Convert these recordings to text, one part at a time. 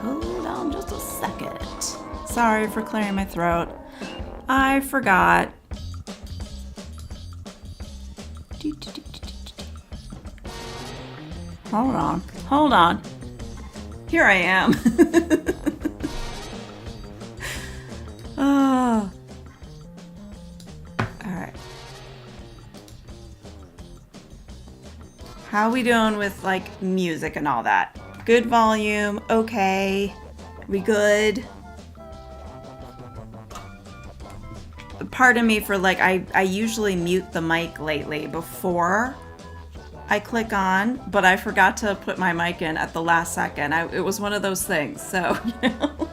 Hold on just a second. Sorry for clearing my throat. I forgot. Hold on. Here I am. Oh. All right. How are we doing with like music and all that? Good volume, okay. We good? Pardon me for like, I usually mute the mic lately before I click on, but I forgot to put my mic in at the last second. It was one of those things, so, you know.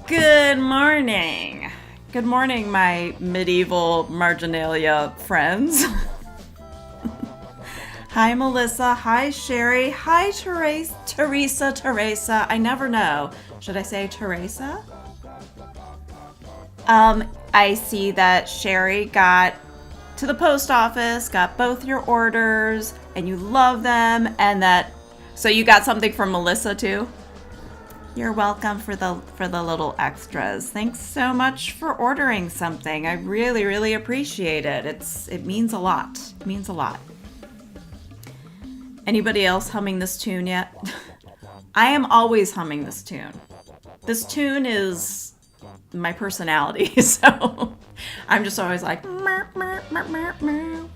Good morning. Good morning, my medieval marginalia friends. Hi, Melissa. Hi, Sherry. Hi, Teresa. I never know. Should I say Teresa? I see that Sherry got to the post office, got both your orders, and you love them, and that, so you got something from Melissa too? You're welcome for the little extras. Thanks so much for ordering something. I really, really appreciate it. It means a lot. It means a lot. Anybody else humming this tune yet? I am always humming this tune. This tune is my personality, so I'm just always like, meow, meow, meow, meow, meow.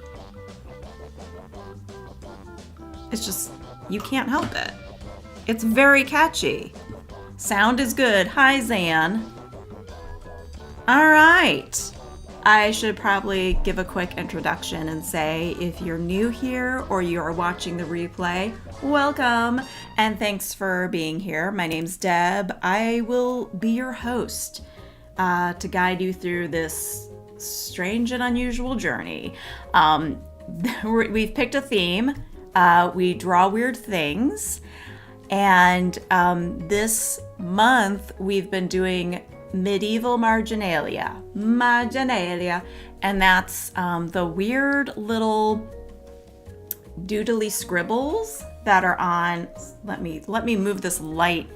It's just, you can't help it. It's very catchy. Sound is good. Hi, Zan. All right. I should probably give a quick introduction and say, if you're new here or you're watching the replay, welcome and thanks for being here. My name's Deb. I will be your host to guide you through this strange and unusual journey. We've picked a theme. We draw weird things. And this month we've been doing medieval marginalia, and that's the weird little doodly scribbles that are on. Let me move this light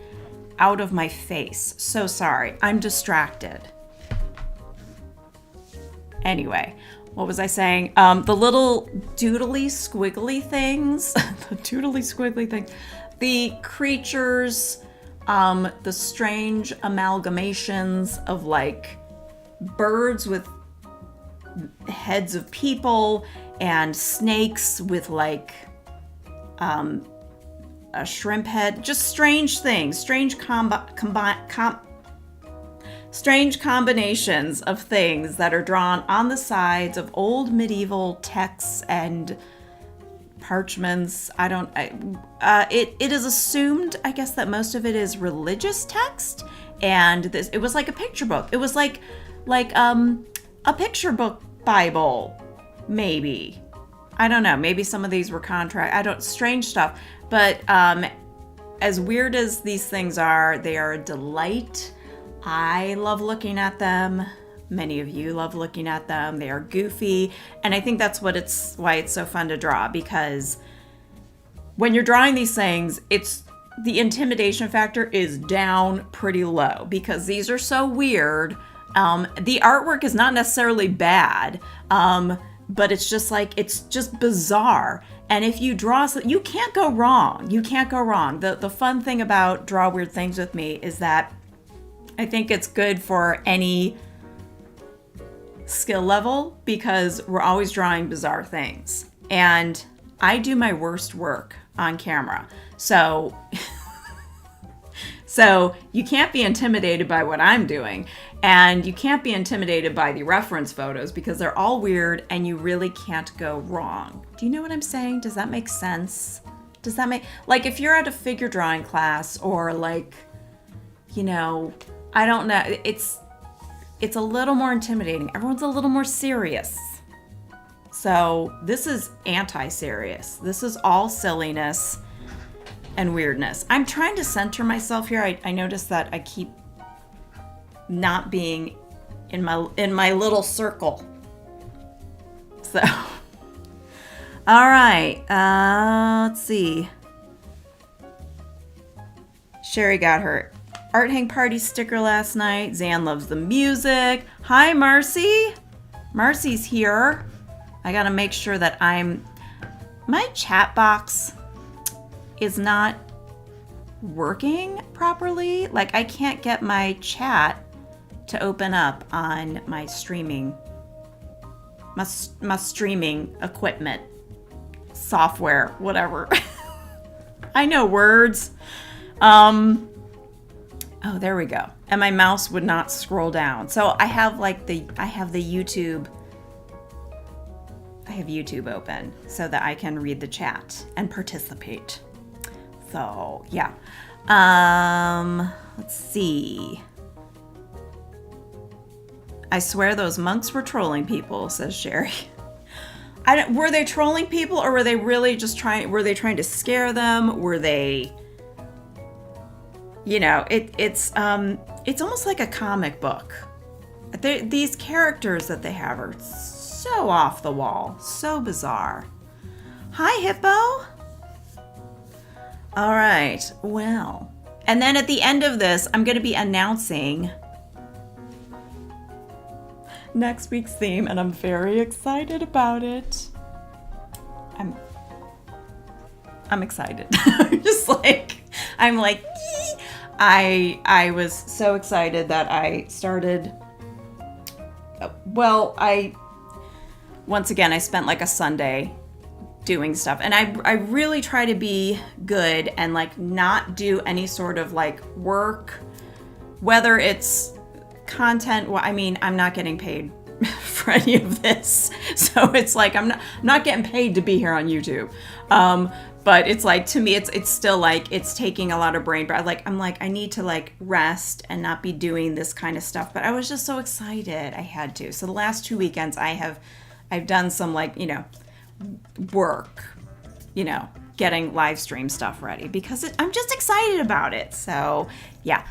out of my face. So sorry, I'm distracted. Anyway, what was I saying? The little doodly squiggly things, the creatures, the strange amalgamations of like birds with heads of people and snakes with like a shrimp head, just strange things, strange combinations of things that are drawn on the sides of old medieval texts and parchments. It is assumed, I guess, that most of it is religious text, and it was like a picture book. It was like a picture book Bible, maybe. I don't know. Maybe some of these were strange stuff. But as weird as these things are, they are a delight. I love looking at them. Many of you love looking at them. They are goofy. And I think that's why it's so fun to draw, because when you're drawing these things, the intimidation factor is down pretty low because these are so weird. The artwork is not necessarily bad, but it's just bizarre. And if you draw, you can't go wrong. You can't go wrong. The fun thing about Draw Weird Things with me is that I think it's good for any skill level because we're always drawing bizarre things. And I do my worst work on camera. So you can't be intimidated by what I'm doing, and you can't be intimidated by the reference photos because they're all weird and you really can't go wrong. Do you know what I'm saying? Does that make sense? Does that make, like, if you're at a figure drawing class or like, you know, I don't know, it's a little more intimidating. Everyone's a little more serious. So this is anti-serious. This is all silliness and weirdness. I'm trying to center myself here. I noticed that I keep not being in my little circle. So, all right. Let's see. Sherry got her art hang party sticker last night. Zan loves the music. Hi, Marcy. Marcy's here. I gotta make sure that my chat box is not working properly. Like, I can't get my chat to open up on my streaming equipment, software, whatever. I know words. Oh, there we go. And my mouse would not scroll down. So I have YouTube open so that I can read the chat and participate. So, yeah. Let's see. I swear those monks were trolling people, says Sherry. Were they trolling people, or were they really just trying to scare them? Were they, you know, it's almost like a comic book. These characters that they have are so off the wall, so bizarre. Hi, Hippo. All right, well, and then at the end of this, I'm going to be announcing next week's theme, and I'm very excited about it. I'm excited. I'm like, yee! I was so excited that I started. Well, once again, I spent like a Sunday doing stuff, and I really try to be good and like not do any sort of like work, whether it's content. Well, I mean, I'm not getting paid for any of this, so it's like I'm not getting paid to be here on YouTube. But it's like, to me, it's still like it's taking a lot of brain. But I'm like I need to like rest and not be doing this kind of stuff. But I was just so excited I had to. So the last 2 weekends I've done some like, you know, work, you know, getting live stream stuff ready because I'm just excited about it. So yeah.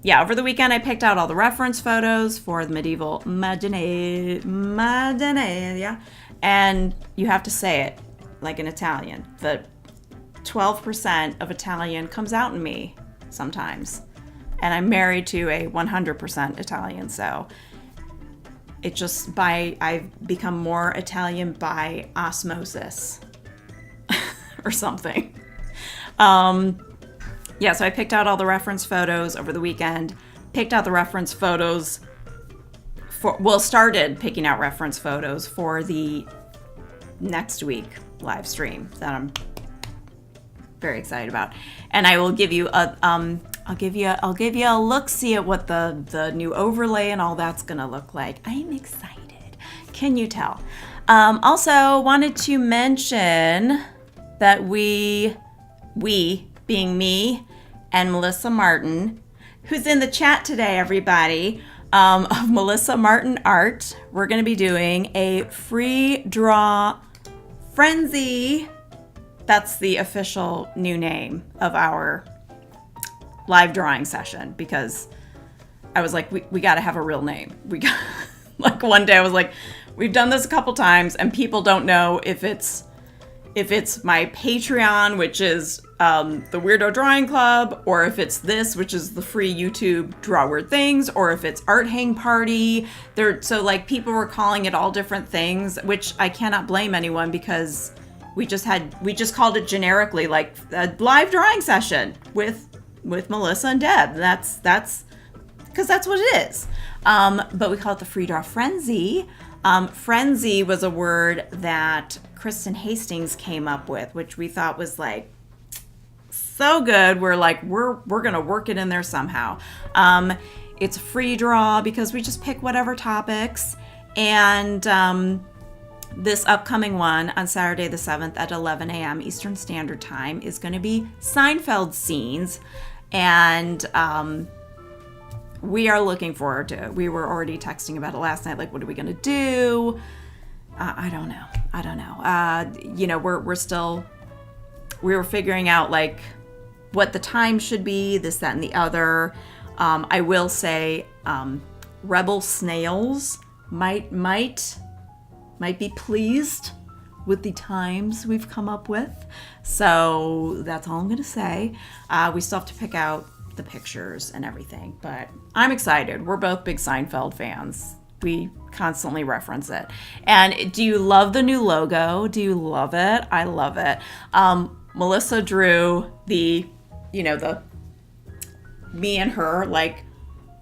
Yeah, over the weekend I picked out all the reference photos for the medieval Madonna, and you have to say it like in Italian. The 12% of Italian comes out in me sometimes, and I'm married to a 100% Italian, so I've become more Italian by osmosis or something. Yeah, so I picked out all the reference photos over the weekend, started picking out reference photos for the next week live stream that I'm very excited about. And I will give you I'll give you a look-see at what the new overlay and all that's gonna look like. I'm excited. Can you tell? Also wanted to mention that we being me and Melissa Martin, who's in the chat today, everybody, of Melissa Martin Art, we're going to be doing a free draw Friendzy. That's the official new name of our live drawing session, because I was like, we got to have a real name. We got, like, one day I was like, we've done this a couple times and people don't know if it's my Patreon, which is the Weirdo Drawing Club, or if it's this, which is the free YouTube Draw Weird Things, or if it's Art Hang Party. So like people were calling it all different things, which I cannot blame anyone, because we just called it generically like a live drawing session with Melissa and Deb. That's that's what it is. But we call it the free draw Friendzy. Friendzy was a word that Kristen Hastings came up with, which we thought was like so good. We're like, we're gonna work it in there somehow. It's a free draw because we just pick whatever topics. And this upcoming one on Saturday the 7th at 11 a.m. Eastern Standard Time is going to be Seinfeld scenes. And we are looking forward to it. We were already texting about it last night. Like, what are we going to do? I don't know. You know, we were figuring out like what the time should be, this, that, and the other. I will say Rebel Snails might be pleased with the times we've come up with. So that's all I'm going to say. We still have to pick out the pictures and everything, but I'm excited. We're both big Seinfeld fans. We constantly reference it. And do you love the new logo? Do you love it? I love it. Melissa drew the me and her like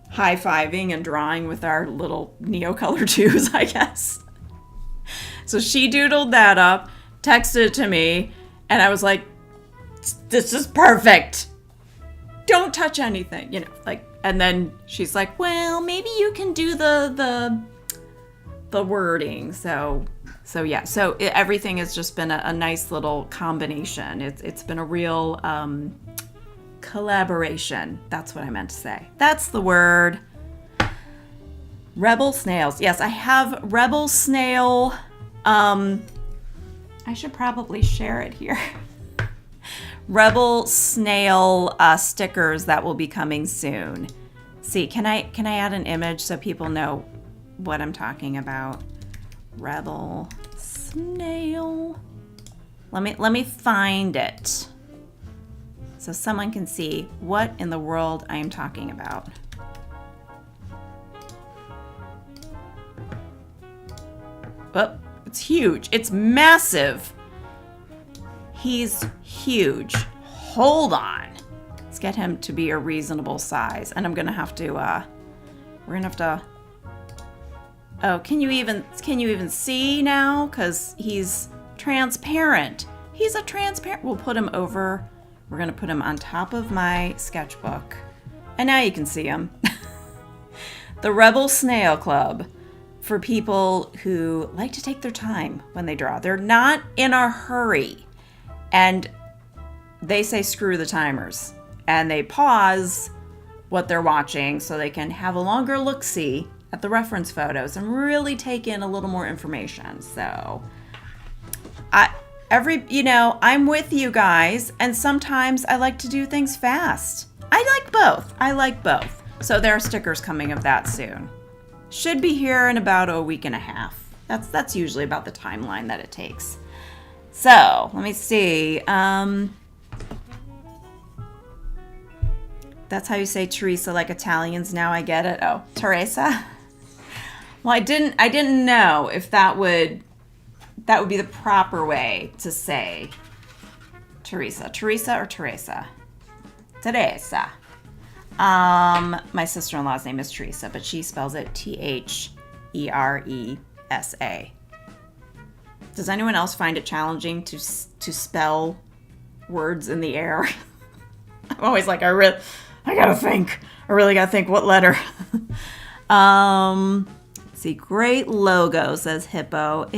high-fiving and drawing with our little Neocolor 2s, I guess. So she doodled that up, texted it to me, and I was like, this is perfect. Don't touch anything, and then she's like, well, maybe you can do the wording. So yeah. So everything has just been a nice little combination. It's been a real collaboration. That's what I meant to say. That's the word. Rebel Snails. Yes, I have Rebel Snail. I should probably share it here. Rebel Snail stickers that will be coming soon. See, can I add an image so people know what I'm talking about? Rebel Snail. Let me find it so someone can see what in the world I am talking about. Oh, it's huge. It's massive. He's huge. Hold on. Let's get him to be a reasonable size. And I'm going to have to, we're going to have to, oh, can you even see now? Because he's transparent. He's a transparent, we'll put him over. We're going to put him on top of my sketchbook. And now you can see him. The Rebel Snail Club. For people who like to take their time when they draw. They're not in a hurry. And they say screw the timers. And they pause what they're watching so they can have a longer look-see at the reference photos and really take in a little more information. So I'm with you guys, and sometimes I like to do things fast. I like both. So there are stickers coming of that soon. Should be here in about a week and a half. That's usually about the timeline that it takes. So, let me see. That's how you say Teresa like Italians now, I get it. Oh, Teresa? Well, I didn't know if that would be the proper way to say Teresa. Teresa or Teresa? Teresa. My sister-in-law's name is Teresa, but she spells it Theresa. Does anyone else find it challenging to spell words in the air? I'm always like, I really gotta think what letter. See, great logo, says Hippo.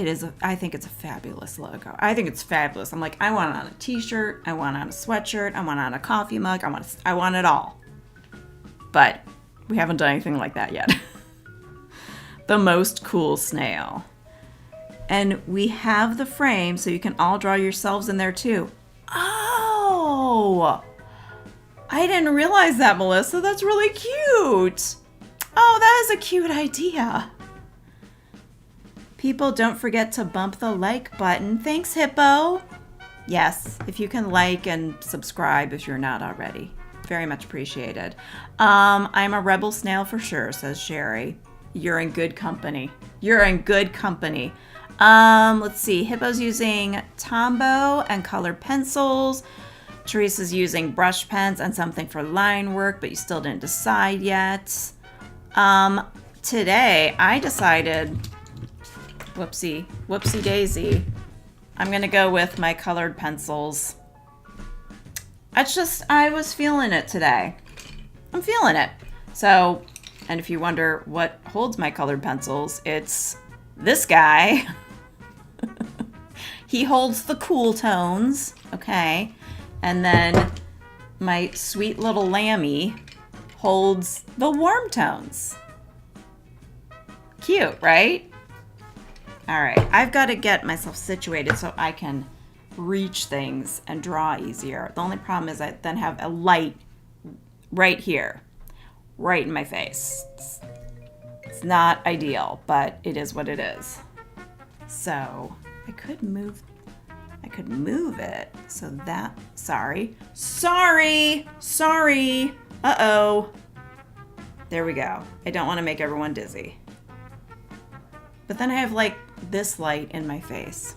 I think it's a fabulous logo. I think it's fabulous. I'm like, I want it on a t-shirt, I want it on a sweatshirt, I want it on a coffee mug, I want it all. But we haven't done anything like that yet. The most cool snail. And we have the frame so you can all draw yourselves in there too. Oh! I didn't realize that, Melissa. That's really cute. Oh, that is a cute idea. People, don't forget to bump the like button. Thanks, Hippo. Yes, if you can like and subscribe if you're not already. Very much appreciated. I'm a rebel snail for sure, says Sherry. You're in good company. You're in good company. Let's see. Hippo's using Tombow and colored pencils. Teresa's using brush pens and something for line work, but you still didn't decide yet. Today I decided, whoopsie daisy, I'm gonna go with my colored pencils. I was feeling it today. I'm feeling it. So, and if you wonder what holds my colored pencils, it's this guy. He holds the cool tones, okay? And then my sweet little Lammy holds the warm tones. Cute, right? All right, I've got to get myself situated so I can reach things and draw easier. The only problem is I then have a light right here, right in my face. It's not ideal, but it is what it is. So I could move it so that, sorry. Uh-oh. There we go. I don't want to make everyone dizzy. But then I have like this light in my face.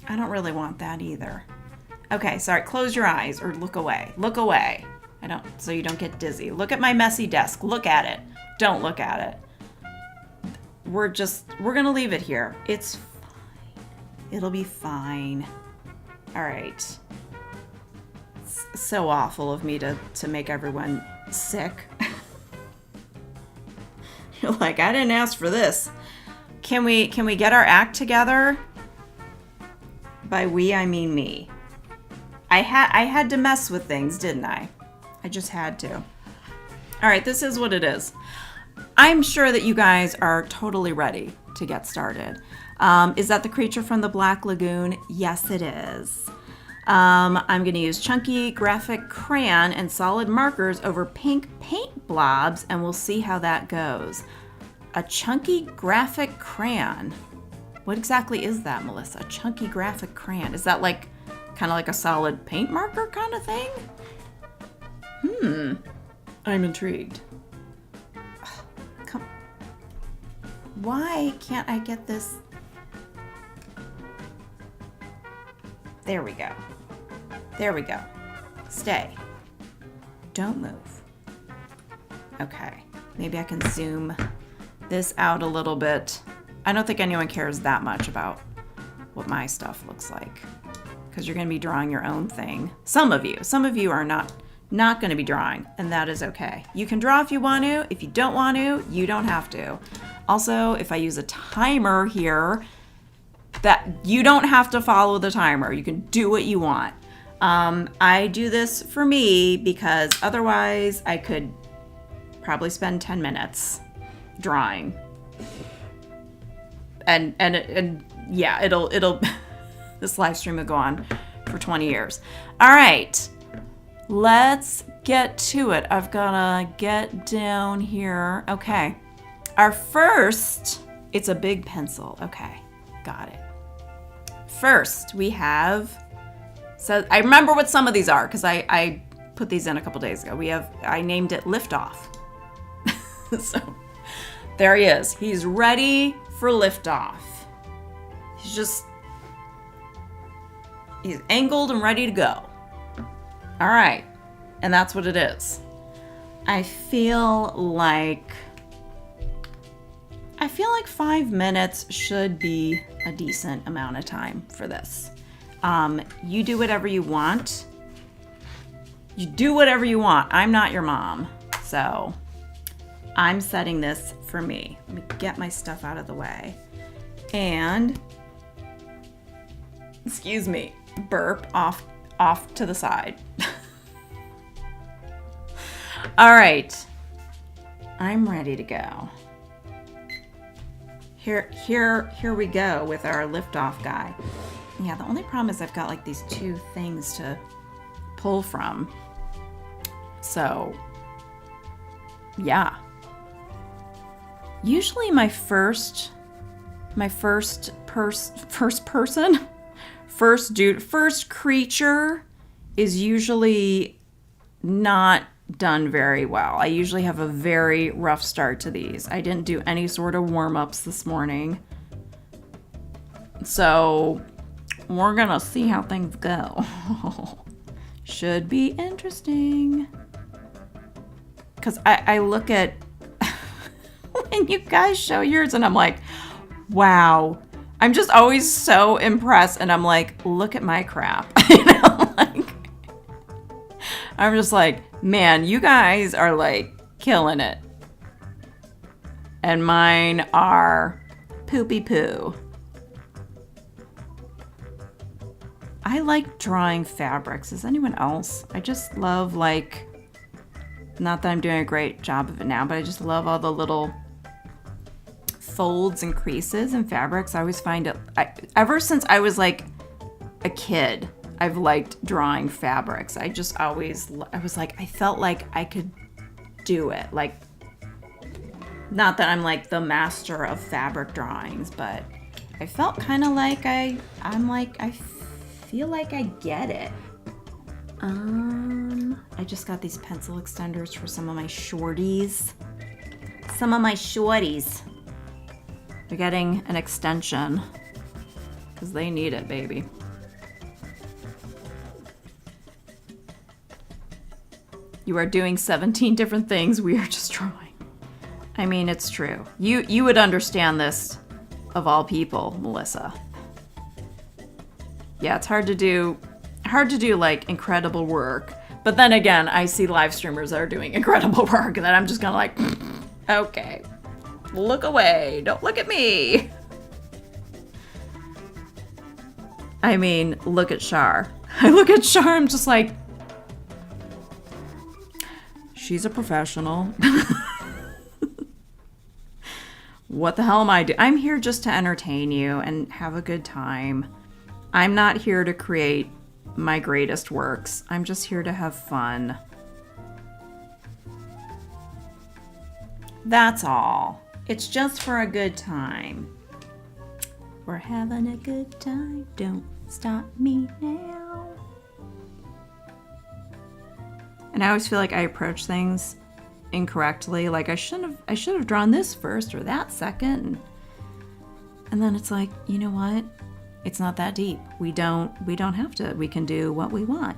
I don't really want that either. Okay, sorry, close your eyes or look away. Look away. So you don't get dizzy. Look at my messy desk. Look at it. Don't look at it. We're gonna leave it here. It's fine. It'll be fine. All right. It's so awful of me to make everyone sick. You're like, I didn't ask for this. Can we get our act together? By we, I mean me. I had to mess with things, didn't I? I just had to. All right, this is what it is. I'm sure that you guys are totally ready to get started. Is that the creature from the Black Lagoon? Yes, it is. I'm going to use chunky graphic crayon and solid markers over pink paint blobs, and we'll see how that goes. A chunky graphic crayon. What exactly is that, Melissa? A chunky graphic crayon. Is that like kind of like a solid paint marker kind of thing? I'm intrigued. Come. Why can't I get this? There we go. There we go. Stay. Don't move. Okay. Maybe I can zoom this out a little bit. I don't think anyone cares that much about what my stuff looks like, because you're going to be drawing your own thing. Some of you are not going to be drawing, and that is okay. You can draw if you want to. If you don't want to, you don't have to. Also, if I use a timer here, that you don't have to follow the timer. You can do what you want. I do this for me because otherwise I could probably spend 10 minutes drawing. And yeah, it'll this live stream will go on for 20 years. All right, let's get to it. I've gotta get down here. Okay, our first, it's a big pencil. Okay, got it. First we have, so I remember what some of these are because I put these in a couple days ago. I named it Liftoff. So there he is. He's ready for liftoff. He's angled and ready to go. All right. And that's what it is. I feel like 5 minutes should be a decent amount of time for this. You do whatever you want. You do whatever you want. I'm not your mom. So I'm setting this for me. Let me get my stuff out of the way. And, excuse me, burp off to the side. All right, I'm ready to go. Here we go with our liftoff guy. Yeah, the only problem is I've got like these two things to pull from. So, yeah. Usually my first creature is usually not done very well. I usually have a very rough start to these. I didn't do any sort of warm-ups this morning. So we're gonna see how things go. Should be interesting. Because I look at And you guys show yours and I'm like, wow. I'm just always so impressed and I'm like, look at my crap. You know, like, I'm just like, man, you guys are like killing it. And mine are poopy poo. I like drawing fabrics. Is anyone else? I just love, like, not that I'm doing a great job of it now, but I just love all the little folds and creases in fabrics. I always find it, ever since I was like a kid, I've liked drawing fabrics. I just always, I was like, I felt like I could do it. Like, not that I'm like the master of fabric drawings, but I felt kind of like I feel like I get it. I just got these pencil extenders for some of my shorties. They're getting an extension because they need it, baby. You are doing 17 different things. We are just drawing. I mean, it's true. You would understand this of all people, Melissa. Yeah, it's hard to do like incredible work. But then again, I see live streamers that are doing incredible work and then I'm just kind of like, okay, look away. Don't look at me. I mean, look at Shar. I look at Shar, I'm just like, she's a professional. What the hell am I doing? I'm here just to entertain you and have a good time. I'm not here to create my greatest works. I'm just here to have fun. That's all. It's just for a good time. We're having a good time. Don't stop me now. And I always feel like I approach things incorrectly. Like I should have drawn this first or that second. And then it's like, you know what? It's not that deep. We don't have to. We can do what we want.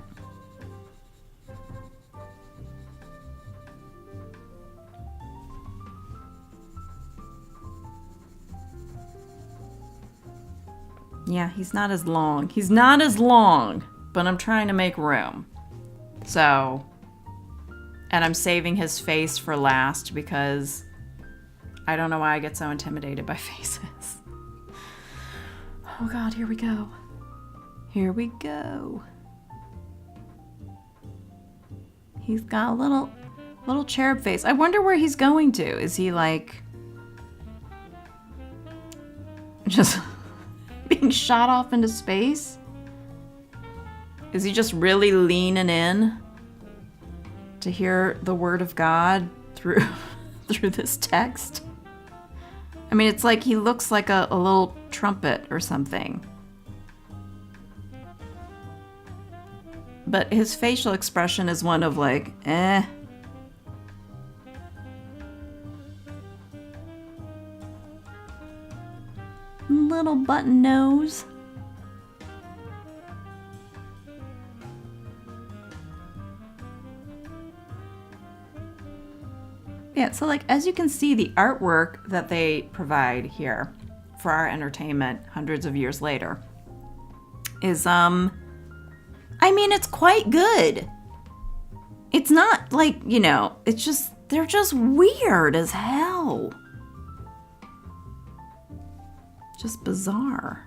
Yeah, he's not as long. He's not as long, but I'm trying to make room. So, and I'm saving his face for last because I don't know why I get so intimidated by faces. Oh God, here we go. Here we go. He's got a little cherub face. I wonder where he's going to. Is he like just being shot off into space? Is he just really leaning in to hear the word of God through this text? I mean, it's like he looks like a little trumpet or something. But his facial expression is one of like, eh. Little button nose. Yeah, so like as you can see, the artwork that they provide here for our entertainment hundreds of years later is I mean, it's quite good. It's not like, you know, it's just they're just weird as hell. Just bizarre.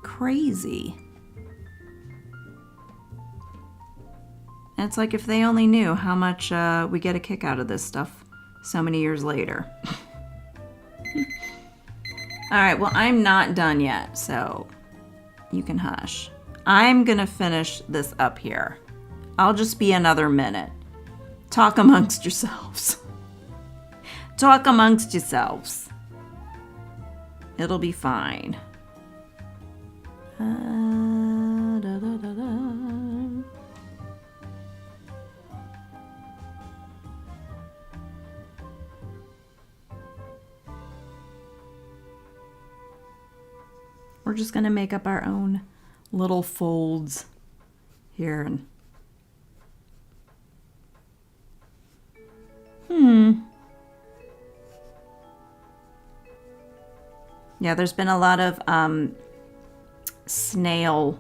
Crazy. And it's like if they only knew how much we get a kick out of this stuff so many years later. All right, well, I'm not done yet, so you can hush. I'm gonna finish this up here. I'll just be another minute. Talk amongst yourselves. Talk amongst yourselves. It'll be fine. Da, da, da, da. We're just gonna make up our own little folds here and Yeah, there's been a lot of snail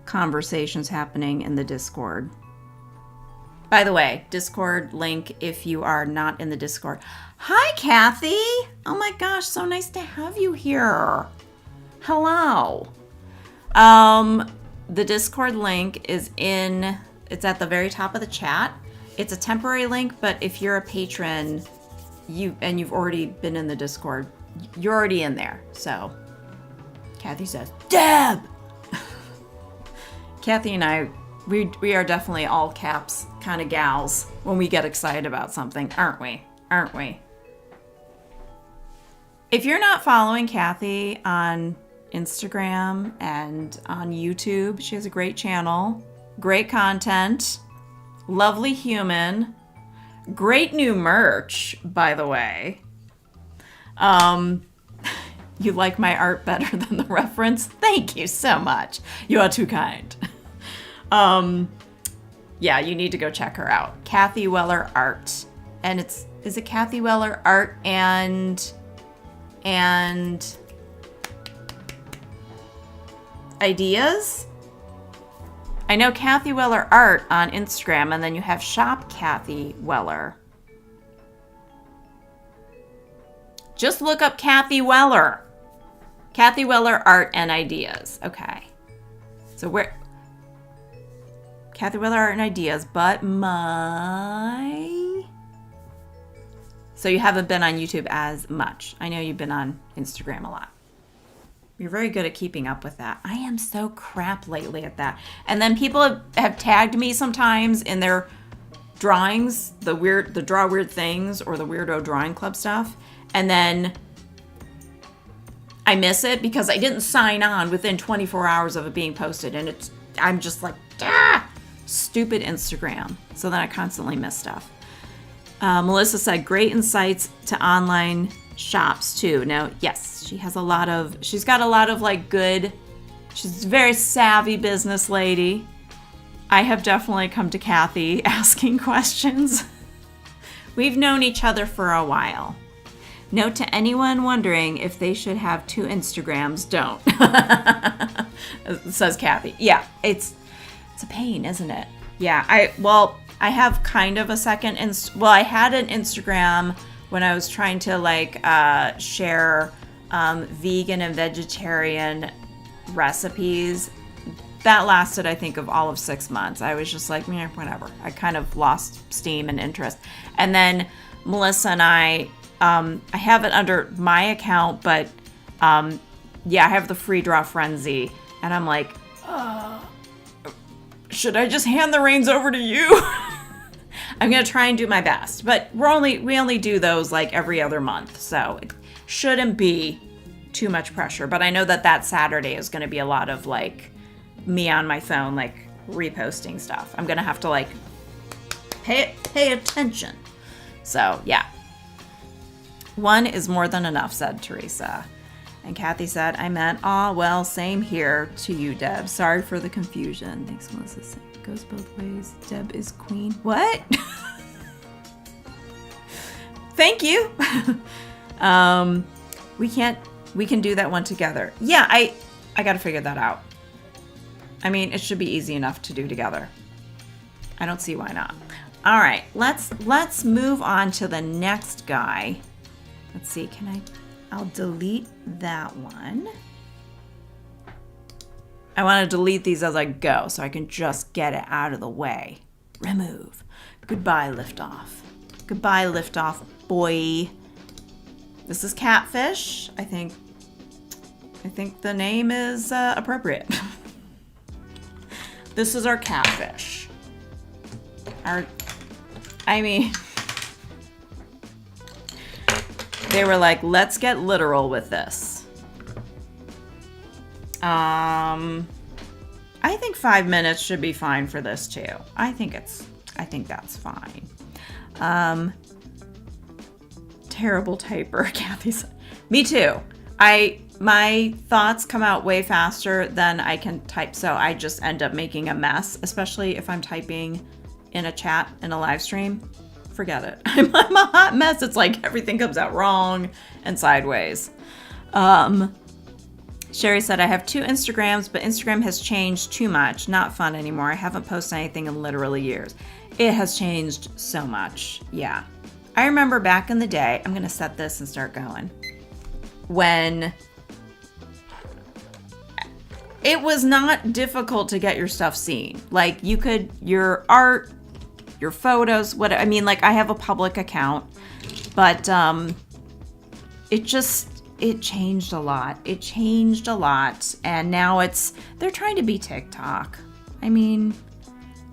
conversations happening in the Discord. By the way, Discord link if you are not in the Discord. Hi, Kathy. Oh my gosh, so nice to have you here. Hello. The Discord link is it's at the very top of the chat. It's a temporary link, but if you're a patron, you've already been in the Discord, you're already in there. So, Kathy says, Deb! Kathy and I, we are definitely all caps kind of gals when we get excited about something, aren't we? Aren't we? If you're not following Kathy on Instagram and on YouTube, she has a great channel, great content, lovely human, great new merch, by the way. You like my art better than the reference? Thank you so much. You are too kind. Yeah, you need to go check her out. Kathy Weller Art. And is it Kathy Weller Art and Ideas? I know Kathy Weller Art on Instagram, and then you have Shop Kathy Weller. Just look up Kathy Weller. Kathy Weller Art and Ideas. Okay. So Kathy Weller Art and Ideas, but So you haven't been on YouTube as much. I know you've been on Instagram a lot. You're very good at keeping up with that. I am so crap lately at that. And then people have tagged me sometimes in their drawings, the draw weird things or the weirdo drawing club stuff. And then I miss it because I didn't sign on within 24 hours of it being posted. And I'm just like, stupid Instagram. So then I constantly miss stuff. Melissa said, great insights to online shops too. Now, yes, she's got a lot of like good, she's a very savvy business lady. I have definitely come to Kathy asking questions. We've known each other for a while. Note to anyone wondering if they should have 2 Instagrams, don't. Says Kathy. Yeah, it's a pain, isn't it? Yeah, I have kind of a second I had an Instagram when I was trying to share vegan and vegetarian recipes. That lasted, I think, of all of 6 months. I was just like, whatever. I kind of lost steam and interest. And then Melissa and I have it under my account, but I have the free draw Friendzy. And I'm like, should I just hand the reins over to you? I'm going to try and do my best. But we only do those like every other month. So it shouldn't be too much pressure. But I know that Saturday is going to be a lot of like me on my phone, like reposting stuff. I'm going to have to like pay attention. So yeah. 1 is more than enough, said Teresa. And Kathy said, I meant, well, same here to you, Deb. Sorry for the confusion. Thanks, Melissa. It goes both ways. Deb is queen. What? Thank you. We can do that one together. Yeah, I got to figure that out. I mean, it should be easy enough to do together. I don't see why not. All right, let's move on to the next guy. Let's see, I'll delete that one. I want to delete these as I go so I can just get it out of the way. Remove. Goodbye, liftoff. Goodbye, liftoff, boy. This is Catfish. I think the name is appropriate. This is our Catfish. They were like, let's get literal with this. I think 5 minutes should be fine for this too. I think that's fine. Terrible typer, Kathy said. Me too. My thoughts come out way faster than I can type, so I just end up making a mess, especially if I'm typing in a chat in a live stream. Forget it. I'm a hot mess. It's like everything comes out wrong and sideways. Sherry said, I have 2 Instagrams, but Instagram has changed too much. Not fun anymore. I haven't posted anything in literally years. It has changed so much. Yeah. I remember back in the day, I'm going to set this and start going, when it was not difficult to get your stuff seen. Like, you could, your art, your photos, I mean, like, I have a public account, but it changed a lot. It changed a lot. And now they're trying to be TikTok. I mean,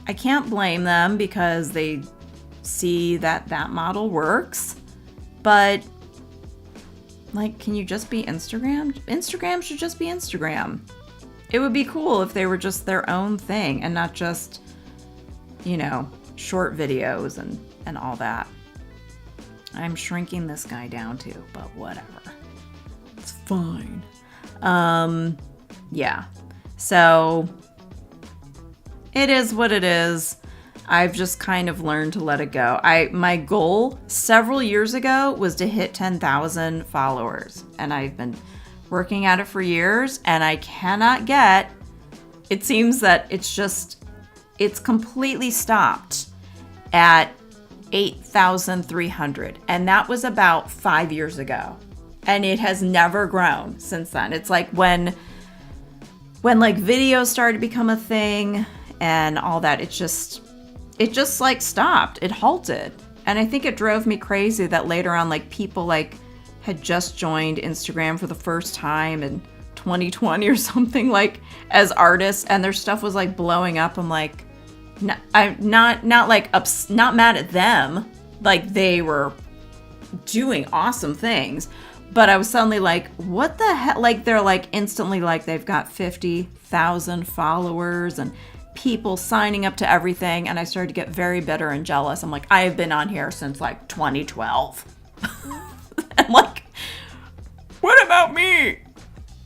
I can't blame them because they see that model works. But, like, can you just be Instagram? Instagram should just be Instagram. It would be cool if they were just their own thing and not just, short videos and all that. I'm shrinking this guy down too, but whatever. It's fine. Yeah. So it is what it is. I've just kind of learned to let it go. My goal several years ago was to hit 10,000 followers, and I've been working at it for years, and I cannot get, it seems that it's completely stopped at 8,300, and that was about 5 years ago, and it has never grown since then. It's like when like videos started to become a thing and all that, it just like stopped. It halted. And I think it drove me crazy that later on, like, people like had just joined Instagram for the first time in 2020 or something, like, as artists, and their stuff was like blowing up. I'm like, I'm not mad at them. Like, they were doing awesome things, but I was suddenly like, what the heck? Like, they're like instantly, like, they've got 50,000 followers and people signing up to everything. And I started to get very bitter and jealous. I'm like, I have been on here since like 2012. I'm like, what about me?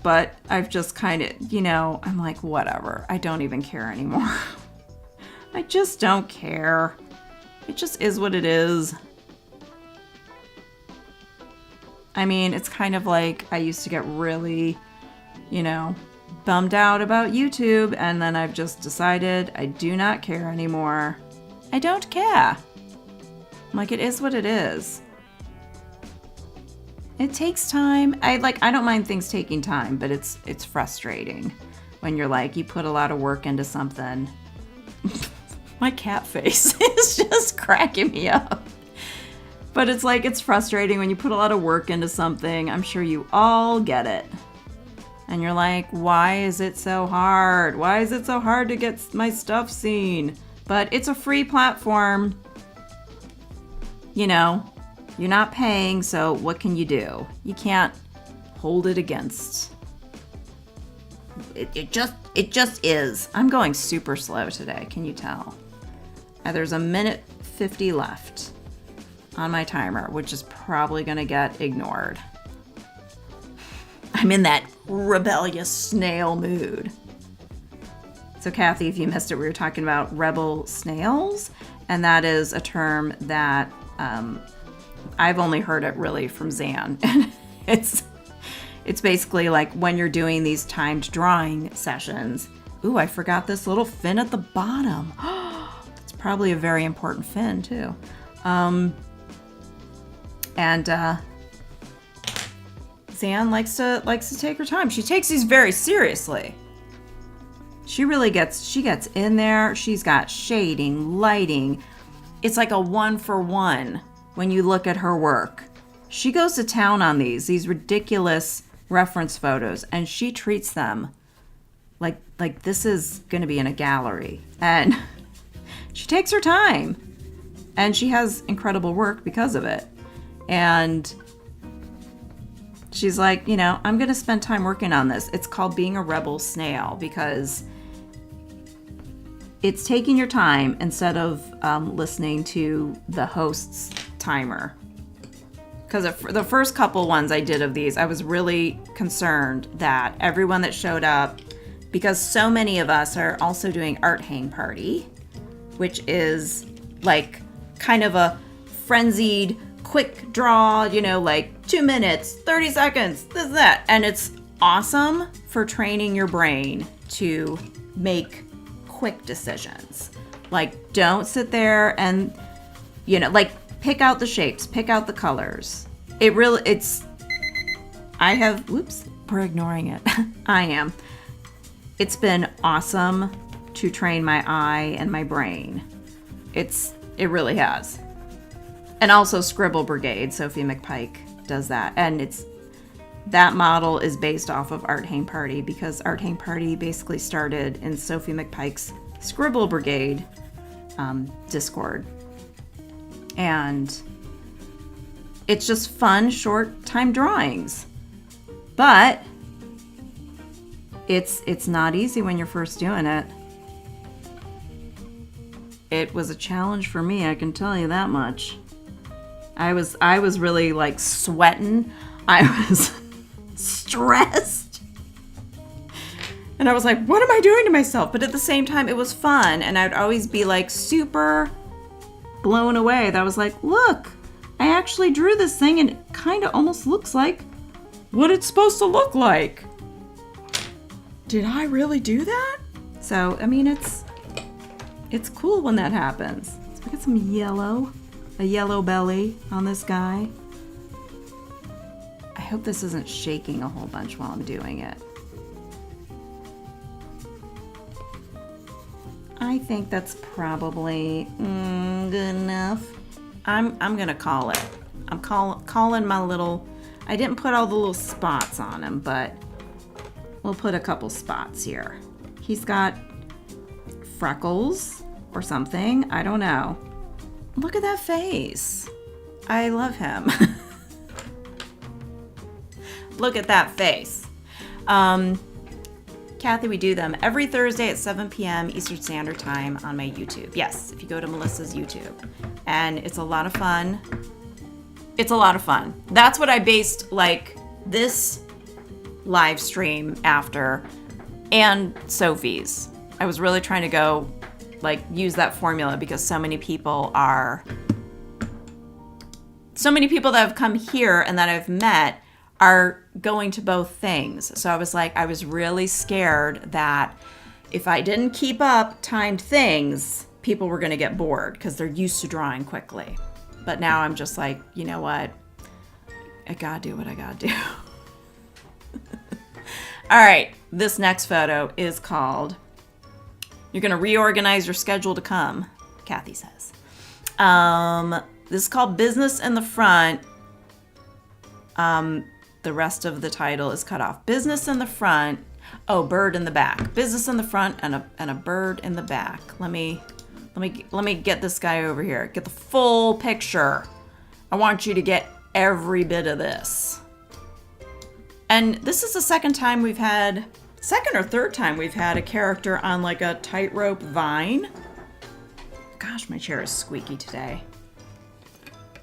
But I've just kind of, I'm like, whatever. I don't even care anymore. I just don't care. It just is what it is. I mean, it's kind of like I used to get really, bummed out about YouTube, and then I've just decided I do not care anymore. I don't care. I'm like, it is what it is. It takes time. I don't mind things taking time, but it's frustrating when you're like, you put a lot of work into something. My cat face is just cracking me up. But it's like, it's frustrating when you put a lot of work into something. I'm sure you all get it. And you're like, why is it so hard? Why is it so hard to get my stuff seen? But it's a free platform. You're not paying, so what can you do? You can't hold it against. It just is. I'm going super slow today, can you tell? There's 1:50 left on my timer, which is probably going to get ignored. I'm in that rebellious snail mood. So Kathy, if you missed it, we were talking about rebel snails, and that is a term that I've only heard it really from Zan. It's basically like when you're doing these timed drawing sessions. Ooh, I forgot this little fin at the bottom. It's probably a very important fin too. Zan likes to take her time. She takes these very seriously. She gets in there. She's got shading, lighting. It's like a 1-for-1 when you look at her work. She goes to town on these ridiculous reference photos, and she treats them like this is going to be in a gallery. And she takes her time, and she has incredible work because of it. And she's like, I'm going to spend time working on this. It's called being a rebel snail because it's taking your time instead of listening to the host's timer. Because the first couple ones I did of these, I was really concerned that everyone that showed up, because so many of us are also doing art hang party, which is like kind of a frenzied quick draw, you know, like 2 minutes, 30 seconds, this, that. And it's awesome for training your brain to make quick decisions. Like, don't sit there and, you know, like, pick out the shapes, pick out the colors. Whoops, we're ignoring it. I am. It's been awesome to train my eye and my brain. It really has. And also Scribble Brigade, Sophie McPike does that. And that model is based off of Art Hang Party, because Art Hang Party basically started in Sophie McPike's Scribble Brigade Discord. And it's just fun, short time drawings. But it's not easy when you're first doing it. It was a challenge for me, I can tell you that much. I was really like sweating. I was stressed. And I was like, what am I doing to myself? But at the same time, it was fun. And I'd always be like super blown away. That I was like, look, I actually drew this thing and it kind of almost looks like what it's supposed to look like. Did I really do that? So, I mean, it's cool when that happens. So we got some yellow, a yellow belly on this guy. I hope this isn't shaking a whole bunch while I'm doing it. I think that's probably good enough. I'm gonna call it. I'm calling my little, I didn't put all the little spots on him, but we'll put a couple spots here. He's got freckles or something. I don't know. Look at that face. I love him. Look at that face. Kathy, we do them every Thursday at 7 p.m. Eastern Standard Time on my YouTube. Yes, if you go to Melissa's YouTube. And it's a lot of fun. It's a lot of fun. That's what I based like this live stream after, and Sophie's. I was really trying to go like use that formula because so many people that have come here and that I've met are going to both things. So I was like, I was really scared that if I didn't keep up timed things, people were going to get bored because they're used to drawing quickly. But now I'm just like, you know what? I gotta do what I gotta do. All right, this next photo is called, you're gonna reorganize your schedule to come, Kathy says. This is called Business in the Front. The rest of the title is cut off. Business in the front. Oh, bird in the back. Business in the front and a bird in the back. Let me get this guy over here. Get the full picture. I want you to get every bit of this. And this is the second or third time we've had a character on like a tightrope vine. Gosh, my chair is squeaky today.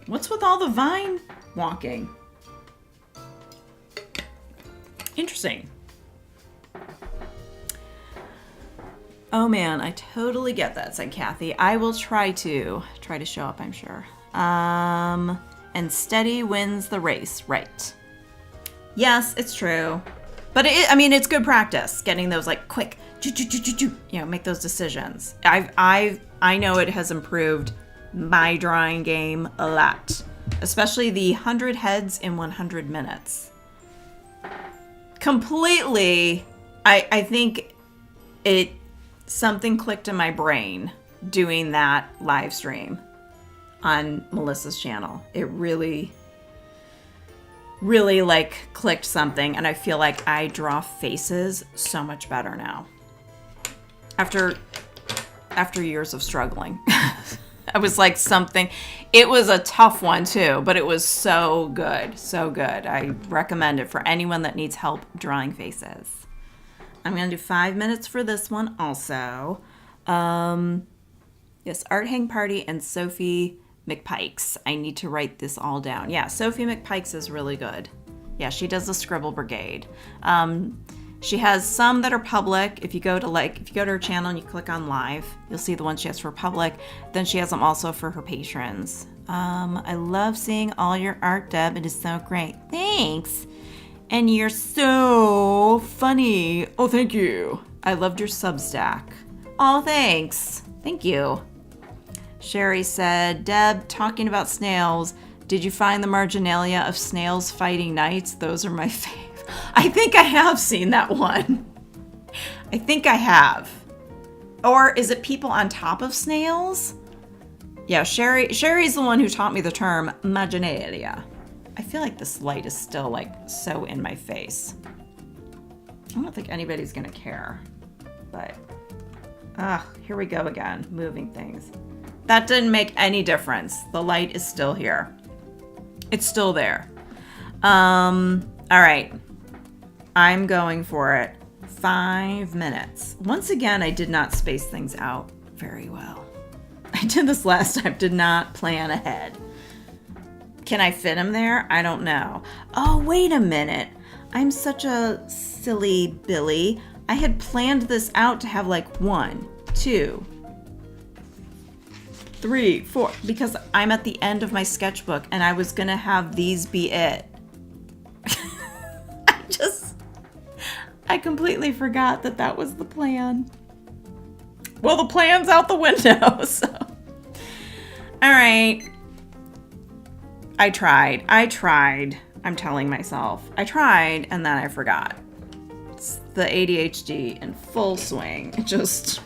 What's with all the vine walking? Interesting. Oh man, I totally get that, said Kathy. I will try to show up, I'm sure. And steady wins the race, right? Yes, it's true. But it's good practice getting those like quick, make those decisions. I know it has improved my drawing game a lot, especially the 100 heads in 100 minutes. Completely, I think something clicked in my brain doing that live stream on Melissa's channel. It really like clicked something, and I feel like I draw faces so much better now. After years of struggling. I was like it was a tough one too, but it was so good, so good. I recommend it for anyone that needs help drawing faces. I'm going to do 5 minutes for this one also. Yes, Art Hang Party and Sophie McPike's. I need to write this all down. Yeah, Sophie McPike's is really good. Yeah, she does the Scribble Brigade. She has some that are public. If you go to her channel and you click on live, you'll see the ones she has for public. Then she has them also for her patrons. I love seeing all your art, Deb. It is so great. Thanks. And you're so funny. Oh, thank you. I loved your Substack. Oh, thanks. Thank you. Sherry said, Deb, talking about snails, did you find the marginalia of snails fighting knights? Those are my fave. I think I have seen that one. I think I have. Or is it people on top of snails? Yeah, Sherry's the one who taught me the term marginalia. I feel like this light is still like so in my face. I don't think anybody's gonna care, but here we go again, moving things. That didn't make any difference. The light is still here. It's still there. All right, I'm going for it. 5 minutes. Once again, I did not space things out very well. I did this last time, did not plan ahead. Can I fit him there? I don't know. Oh, wait a minute. I'm such a silly Billy. I had planned this out to have like 1, 2, 3, 4, because I'm at the end of my sketchbook and I was gonna have these be it. I completely forgot that that was the plan. Well, the plan's out the window, so. All right. I tried. I'm telling myself. I tried, and then I forgot. It's the ADHD in full swing. It just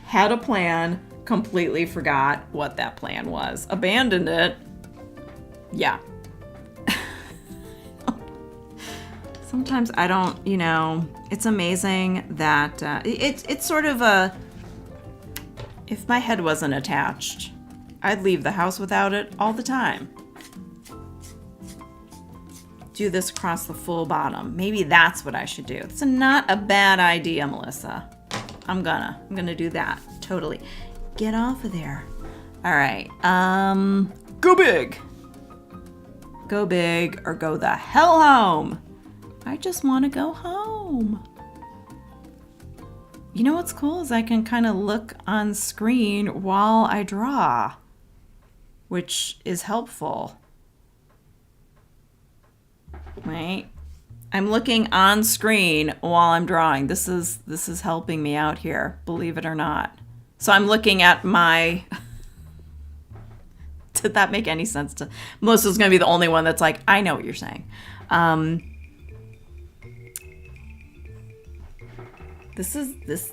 had a plan, completely forgot what that plan was. Abandoned it. Yeah. Sometimes I don't, it's amazing that it's sort of if my head wasn't attached, I'd leave the house without it all the time. Do this across the full bottom. Maybe that's what I should do. It's not a bad idea, Melissa. I'm gonna do that. Totally. Get off of there. All right. Go big. Go big or go the hell home. I just want to go home. You know what's cool is I can kind of look on screen while I draw, which is helpful. Right? I'm looking on screen while I'm drawing. This is helping me out here, believe it or not. So I'm looking at my Did that make any sense to Melissa's going to be the only one that's like, I know what you're saying.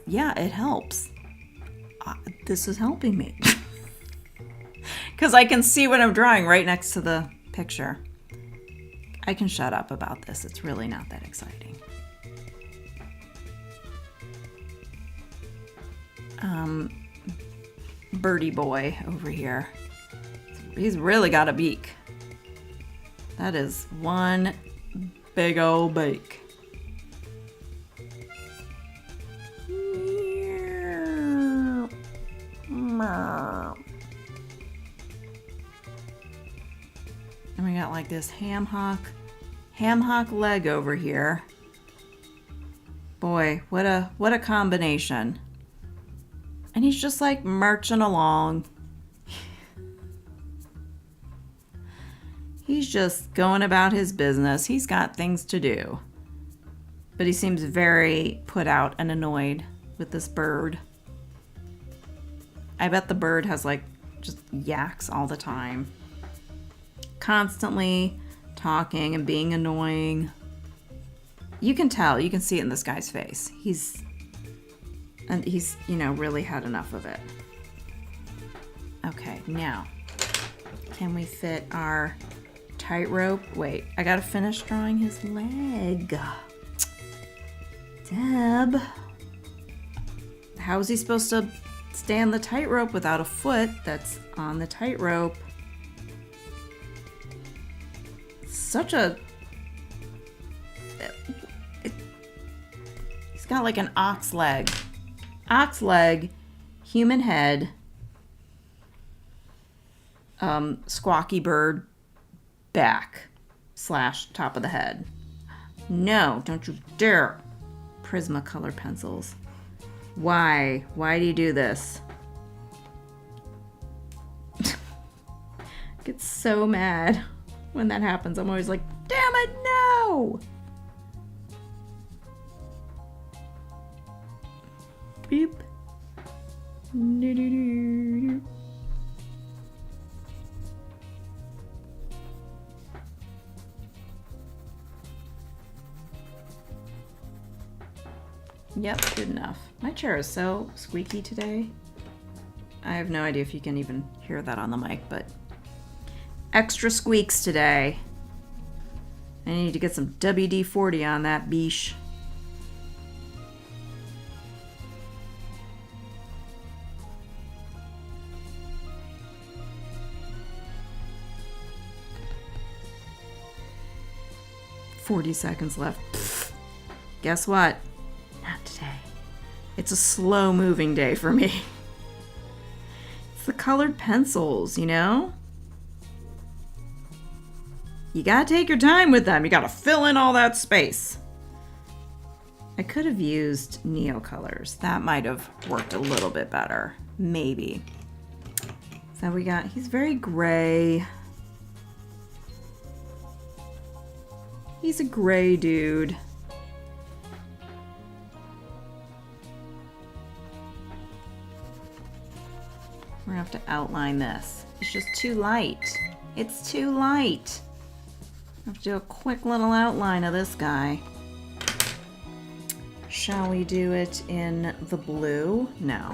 Yeah, it helps. This is helping me. Because I can see what I'm drawing right next to the picture. I can shut up about this. It's really not that exciting. Birdie boy over here. He's really got a beak. That is one big old beak. And we got like this ham hock leg over here. Boy, what a combination. And he's just like marching along. He's just going about his business. He's got things to do. But he seems very put out and annoyed with this bird. I bet the bird has like just yaks all the time. Constantly talking and being annoying. You can tell, you can see it in this guy's face. He's really had enough of it. Okay, now, can we fit our tightrope? Wait, I gotta finish drawing his leg. Deb, how is he supposed to stand the tightrope without a foot that's on the tightrope? He's got like an ox leg, human head, squawky bird back / top of the head. No, don't you dare. Prismacolor pencils. Why do you do this? get so mad when that happens. I'm always like, damn it, no! Beep. Do-do-do-do. Yep, good enough. My chair is so squeaky today. I have no idea if you can even hear that on the mic, but extra squeaks today. I need to get some WD-40 on that beesh. $40 left. Pfft. Guess what? Not today. It's a slow-moving day for me. It's the colored pencils, you know? You gotta take your time with them. You gotta fill in all that space. I could have used Neo colors. That might have worked a little bit better. Maybe. So we got, he's very gray. He's a gray dude. We're gonna have to outline this. It's just too light. It's too light. I have to do a quick little outline of this guy. Shall we do it in the blue? No.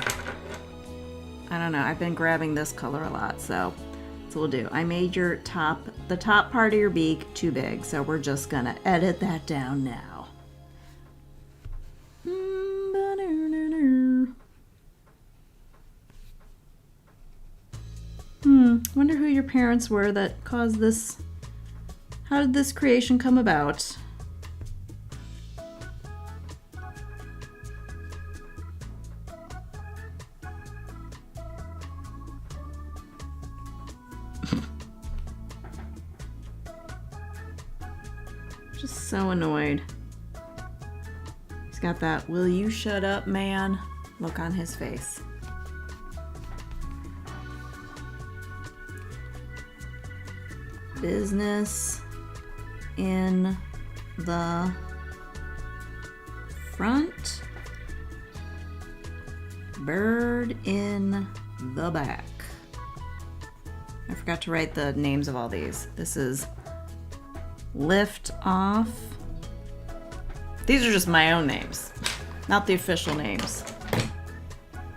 I don't know. I've been grabbing this color a lot, so that's what we'll do. I made your the top part of your beak too big, so we're just gonna edit that down now. Wonder who your parents were that caused this. How did this creation come about? Just so annoyed. He's got that "will you shut up, man" look on his face. Business in the front, bird in the back. I forgot to write the names of all these. This is lift off. These are just my own names, not the official names.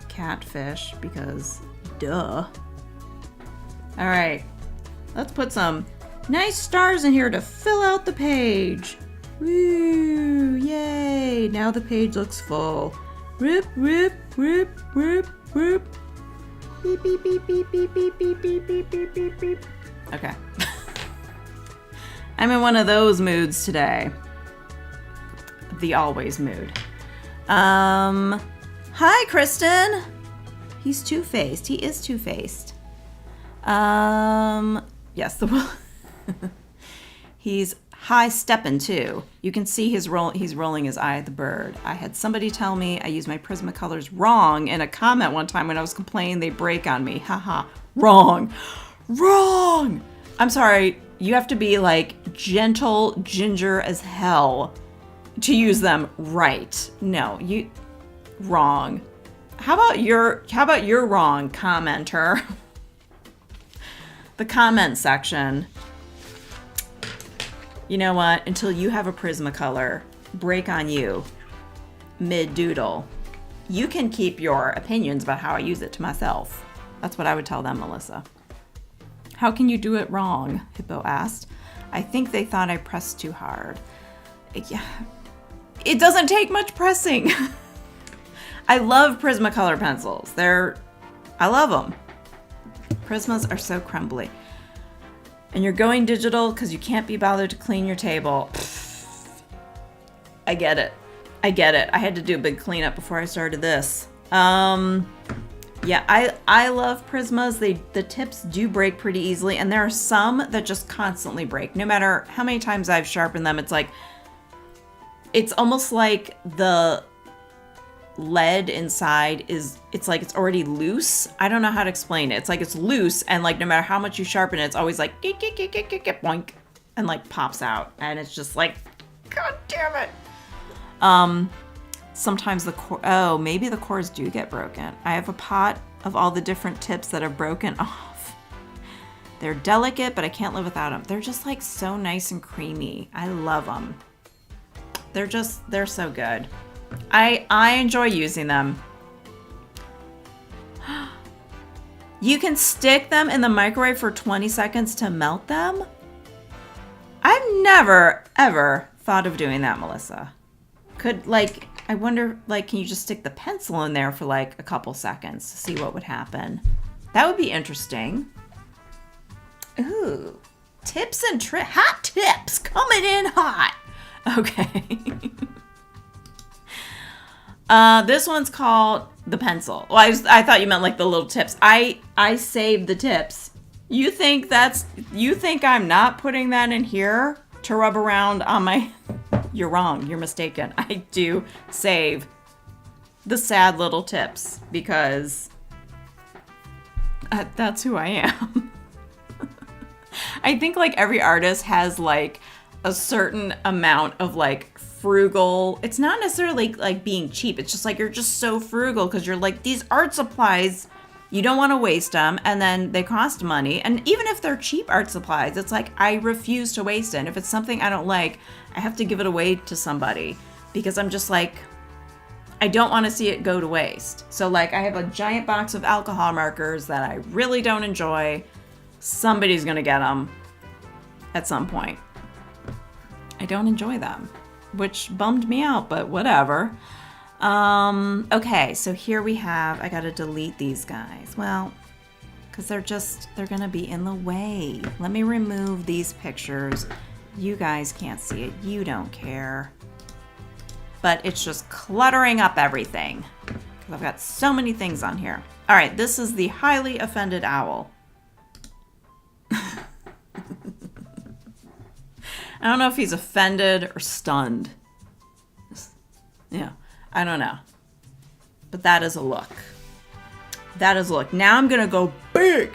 Catfish, because duh. All right, let's put some nice stars in here to fill out the page. Woo, yay. Now the page looks full. Rip, rip, rip, rip, rip. Beep, beep, beep, beep, beep, beep, beep, beep, beep, beep, beep, beep. Okay. I'm in one of those moods today. The always mood. Hi, Kristen. He's two-faced. He is two-faced. Yes, he's high stepping too. You can see he's rolling his eye at the bird. I had somebody tell me I used my Prismacolors wrong in a comment one time when I was complaining they break on me. Haha. Wrong. I'm sorry. You have to be like gentle ginger as hell to use them right. No, you wrong. How about you're wrong, commenter? The comment section. You know what? Until you have a Prismacolor break on you mid-doodle, you can keep your opinions about how I use it to myself. That's what I would tell them, Melissa. How can you do it wrong? Hippo asked. I think they thought I pressed too hard. Yeah, it doesn't take much pressing. I love Prismacolor pencils. I love them. Prismas are so crumbly. And you're going digital because you can't be bothered to clean your table. I get it. I had to do a big cleanup before I started this. Yeah, I love Prismas. The tips do break pretty easily, and there are some that just constantly break. No matter how many times I've sharpened them, it's almost like the lead inside it's like it's already loose. I don't know how to explain it. It's like it's loose, and like no matter how much you sharpen it, it's always like boink, and like pops out, and it's just like, god damn it. Sometimes the core, maybe the cores do get broken. I have a pot of all the different tips that are broken off. They're delicate, but I can't live without them. They're just like so nice and creamy. I love them. They're so good. I enjoy using them. You can stick them in the microwave for 20 seconds to melt them? I've never, ever thought of doing that, Melissa. I wonder, like, can you just stick the pencil in there for like a couple seconds to see what would happen? That would be interesting. Ooh, tips and hot tips coming in hot. Okay. This one's called the pencil. Well, I thought you meant like the little tips. I saved the tips. You think I'm not putting that in here to rub around on my... You're wrong. You're mistaken. I do save the sad little tips because that's who I am. I think like every artist has like a certain amount of like frugal. It's not necessarily like being cheap. It's just like you're just so frugal because you're like, these art supplies, you don't want to waste them, and then they cost money. And even if they're cheap art supplies, it's like I refuse to waste it. And if it's something I don't like, I have to give it away to somebody because I'm just like, I don't want to see it go to waste. So like I have a giant box of alcohol markers that I really don't enjoy. Somebody's going to get them at some point. I don't enjoy them, which bummed me out, but whatever. Okay, so here we have, I gotta delete these guys. Well, because they're gonna be in the way. Let me remove these pictures. You guys can't see it. You don't care. But it's just cluttering up everything. Because I've got so many things on here. All right, this is the highly offended owl. I don't know if he's offended or stunned. Yeah, I don't know. But that is a look. That is a look. Now I'm gonna go big.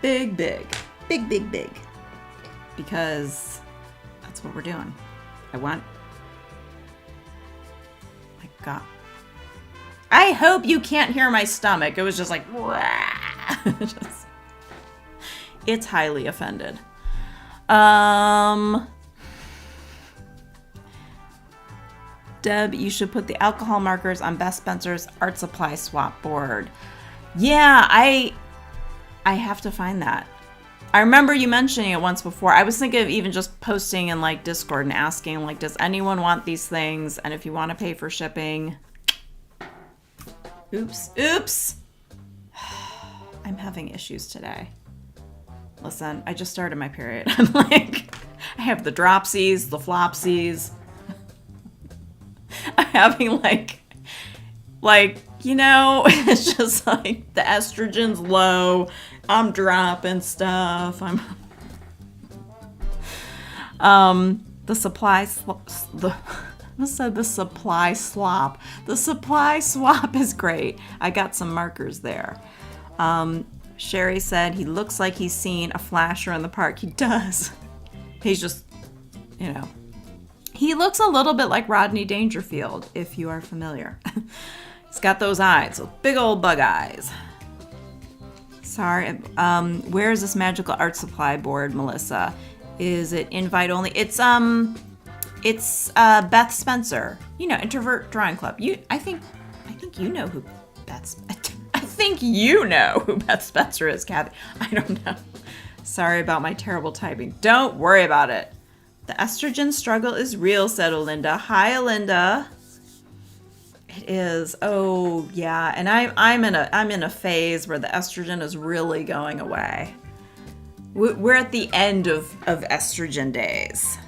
Big, big. Big, big, big. Because that's what we're doing. My God. I hope you can't hear my stomach. It was just like, it's highly offended. Deb, you should put the alcohol markers on Beth Spencer's art supply swap board. Yeah, I have to find that. I remember you mentioning it once before. I was thinking of even just posting in like Discord and asking like, does anyone want these things? And if you want to pay for shipping. Oops. I'm having issues today. Listen, I just started my period. I'm like, I have the dropsies, the flopsies. I'm having like, it's just like the estrogen's low. I'm dropping stuff. The supply slop. The supply swap is great. I got some markers there. Sherry said he looks like he's seen a flasher in the park. He does. He's just, he looks a little bit like Rodney Dangerfield, if you are familiar. He's got those eyes, those big old bug eyes. Sorry. Where is this magical art supply board, Melissa? Is it invite only? It's Beth Spencer. Introvert Drawing Club. I think you know who Beth Spencer is, Kathy. I don't know. Sorry about my terrible typing. Don't worry about it. The estrogen struggle is real, said Olinda. Hi, Olinda. It is. Oh, yeah. And I'm in a phase where the estrogen is really going away. We're at the end of estrogen days.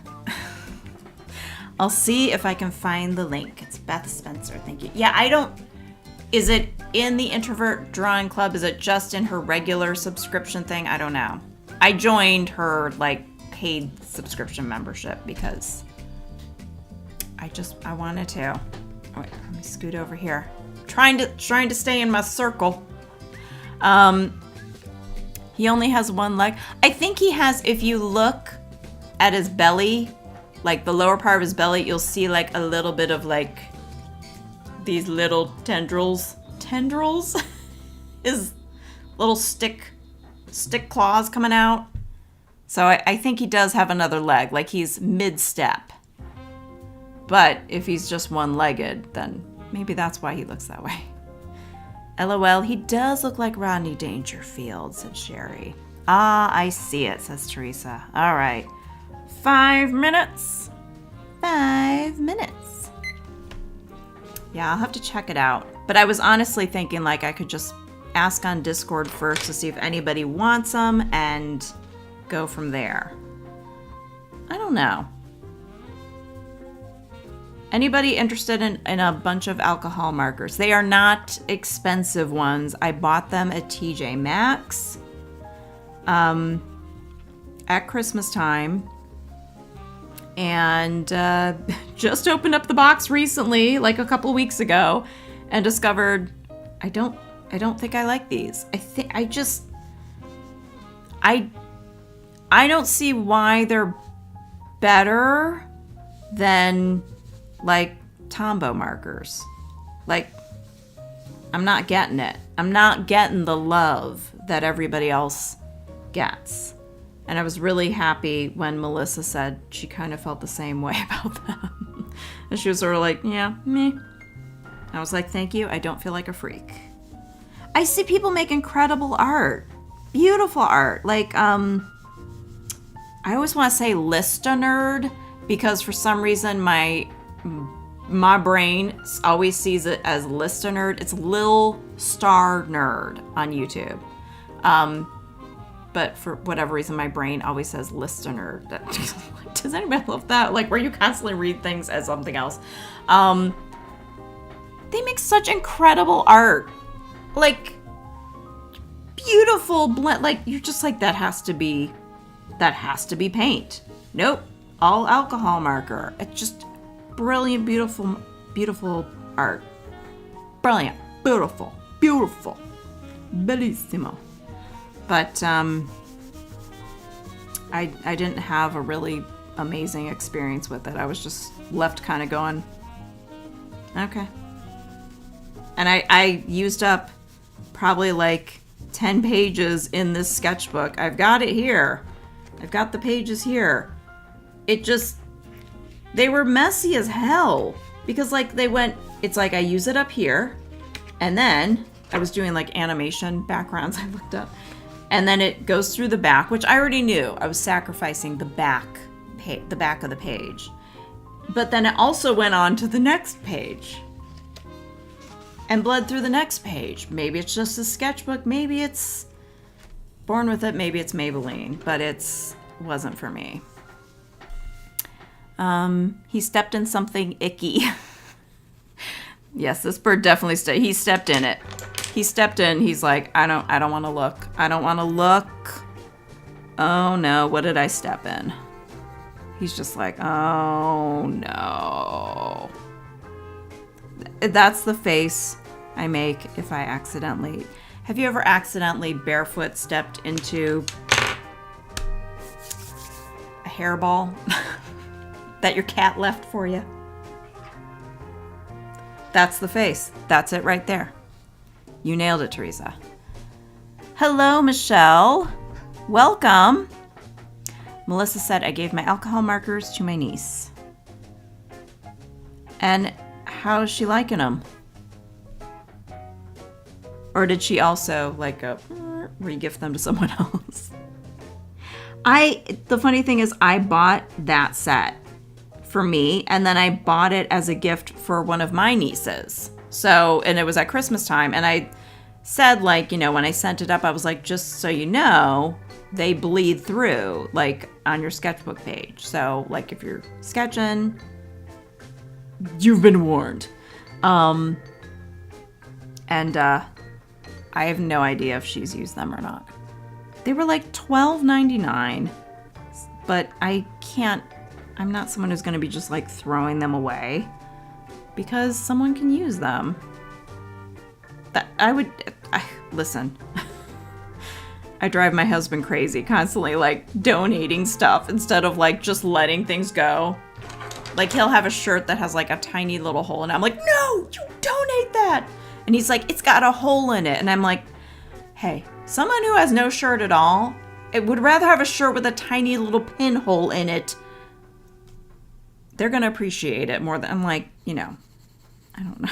I'll see if I can find the link. It's Beth Spencer. Thank you. Yeah, is it in the Introvert Drawing Club? Is it just in her regular subscription thing? I don't know. I joined her paid subscription membership because I wanted to. Wait, let me scoot over here. Trying to stay in my circle. He only has one leg. I think he has, if you look at his belly, like the lower part of his belly, you'll see like a little bit of like these little tendrils. Tendrils? His little stick claws coming out. So I think he does have another leg, like he's mid-step. But if he's just one-legged, then maybe that's why he looks that way. LOL, he does look like Rodney Dangerfield, said Sherry. Ah, I see it, says Teresa. All right. 5 minutes. 5 minutes. Yeah, I'll have to check it out. But I was honestly thinking like I could just ask on Discord first to see if anybody wants them and go from there. I don't know. Anybody interested in a bunch of alcohol markers? They are not expensive ones. I bought them at TJ Maxx at Christmas time. And just opened up the box recently, like a couple weeks ago, and discovered I don't think I like these. I don't see why they're better than like Tombow markers. Like, I'm not getting it. I'm not getting the love that everybody else gets. And I was really happy when Melissa said she kind of felt the same way about them. And she was sort of like, yeah, me. I was like, thank you. I don't feel like a freak. I see people make incredible art. Beautiful art. Like, I always want to say Lista Nerd because for some reason my brain always sees it as Lista Nerd. It's Lil Star Nerd on YouTube. But for whatever reason, my brain always says Lista Nerd. Does anybody love that? Like, where you constantly read things as something else. They make such incredible art. Like, beautiful blend. Like, you're just like, that has to be paint. Nope. All alcohol marker. It's just brilliant, beautiful, beautiful art. Brilliant. Beautiful. Beautiful. Bellissimo. But I didn't have a really amazing experience with it. I was just left kind of going, okay. And I used up probably like 10 pages in this sketchbook. I've got it here. I've got the pages here. They were messy as hell. Because like it's like I use it up here. And then I was doing like animation backgrounds I looked up. And then it goes through the back, which I already knew. I was sacrificing the back of the page. But then it also went on to the next page. And bled through the next page. Maybe it's just a sketchbook. Maybe it's Born With It. Maybe it's Maybelline. But it wasn't for me. He stepped in something icky. Yes, this bird definitely he stepped in it. He stepped in. He's like, I don't want to look. I don't want to look. Oh no, what did I step in? He's just like, oh no. That's the face I make if I accidentally. Have you ever accidentally barefoot stepped into a hairball that your cat left for you? That's the face. That's it right there. You nailed it, Teresa. Hello, Michelle. Welcome. Melissa said, I gave my alcohol markers to my niece. And how's she liking them? Or did she also like re-gift them to someone else? The funny thing is I bought that set for me, and then I bought it as a gift for one of my nieces. So, and it was at Christmas time, and I said, like, you know, when I sent it up, I was like, just so you know, they bleed through, like, on your sketchbook page. So, like, if you're sketching, you've been warned. And I have no idea if she's used them or not. They were like $12.99, but I'm not someone who's going to be just, like, throwing them away. because someone can use them. Listen. I drive my husband crazy, constantly like donating stuff instead of like just letting things go. Like he'll have a shirt that has like a tiny little hole and I'm like, no, you donate that. And he's like, it's got a hole in it. And I'm like, hey, someone who has no shirt at all, it would rather have a shirt with a tiny little pinhole in it. They're going to appreciate it more than, I'm like, you know, I don't know.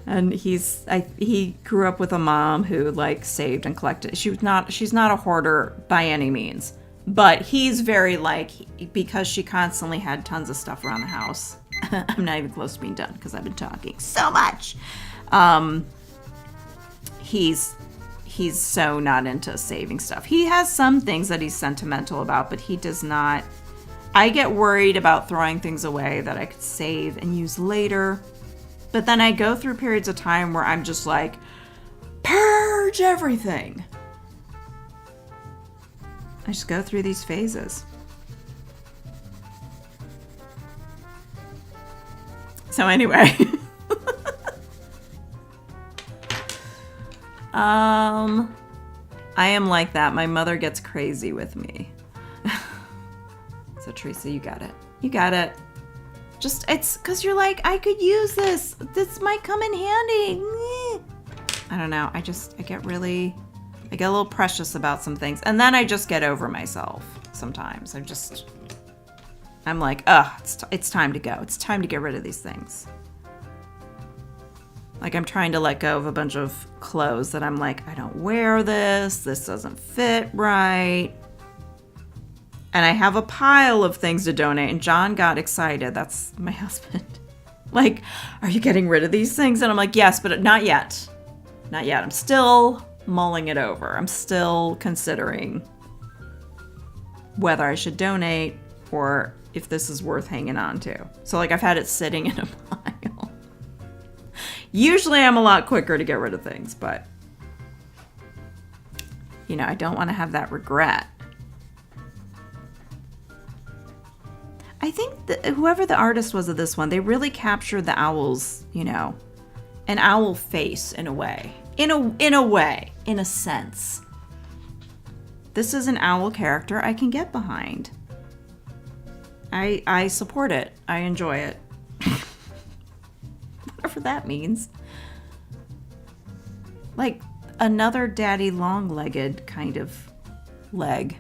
And he grew up with a mom who like saved and collected. She's not a hoarder by any means, but he's very like, because she constantly had tons of stuff around the house. I'm not even close to being done because I've been talking so much. He's so not into saving stuff. He has some things that he's sentimental about, but he does not. I get worried about throwing things away that I could save and use later. But then I go through periods of time where I'm just like, purge everything. I just go through these phases. So anyway. I am like that. My mother gets crazy with me. So Teresa, you got it. You got it. Just, it's because you're like, I could use this. This might come in handy. I don't know. I get a little precious about some things. And then I just get over myself sometimes. I'm like, it's time to go. It's time to get rid of these things. Like I'm trying to let go of a bunch of clothes that I'm like, I don't wear this. This doesn't fit right. And I have a pile of things to donate. And John got excited. That's my husband. Like, are you getting rid of these things? And I'm like, yes, but not yet. Not yet. I'm still mulling it over. I'm still considering whether I should donate or if this is worth hanging on to. So like I've had it sitting in a pile. Usually I'm a lot quicker to get rid of things, but you know, I don't want to have that regret. I think that whoever the artist was of this one, they really captured the owl's, you know, an owl face in a way. In a sense. This is an owl character I can get behind. I support it. I enjoy it. Whatever that means. Like another daddy long-legged kind of leg.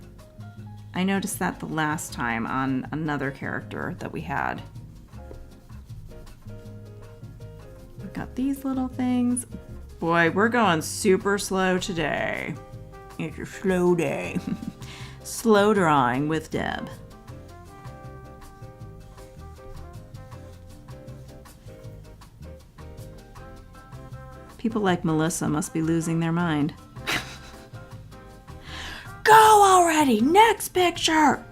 I noticed that the last time on another character that we had. We've got these little things. Boy, we're going super slow today. It's a slow day. Slow drawing with Deb. People like Melissa must be losing their mind. Go already! Next picture!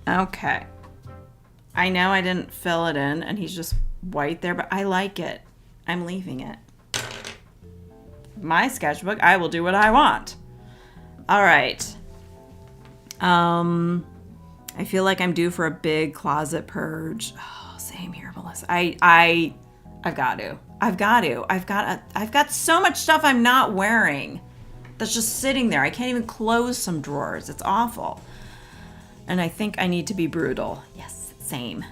Okay. I know I didn't fill it in and he's just white there, but I like it. I'm leaving it. My sketchbook, I will do what I want. All right. I feel like I'm due for a big closet purge. Oh, same here, Melissa. I've got to. I've got so much stuff I'm not wearing that's just sitting there. I can't even close some drawers. It's awful. And I think I need to be brutal. Yes, same.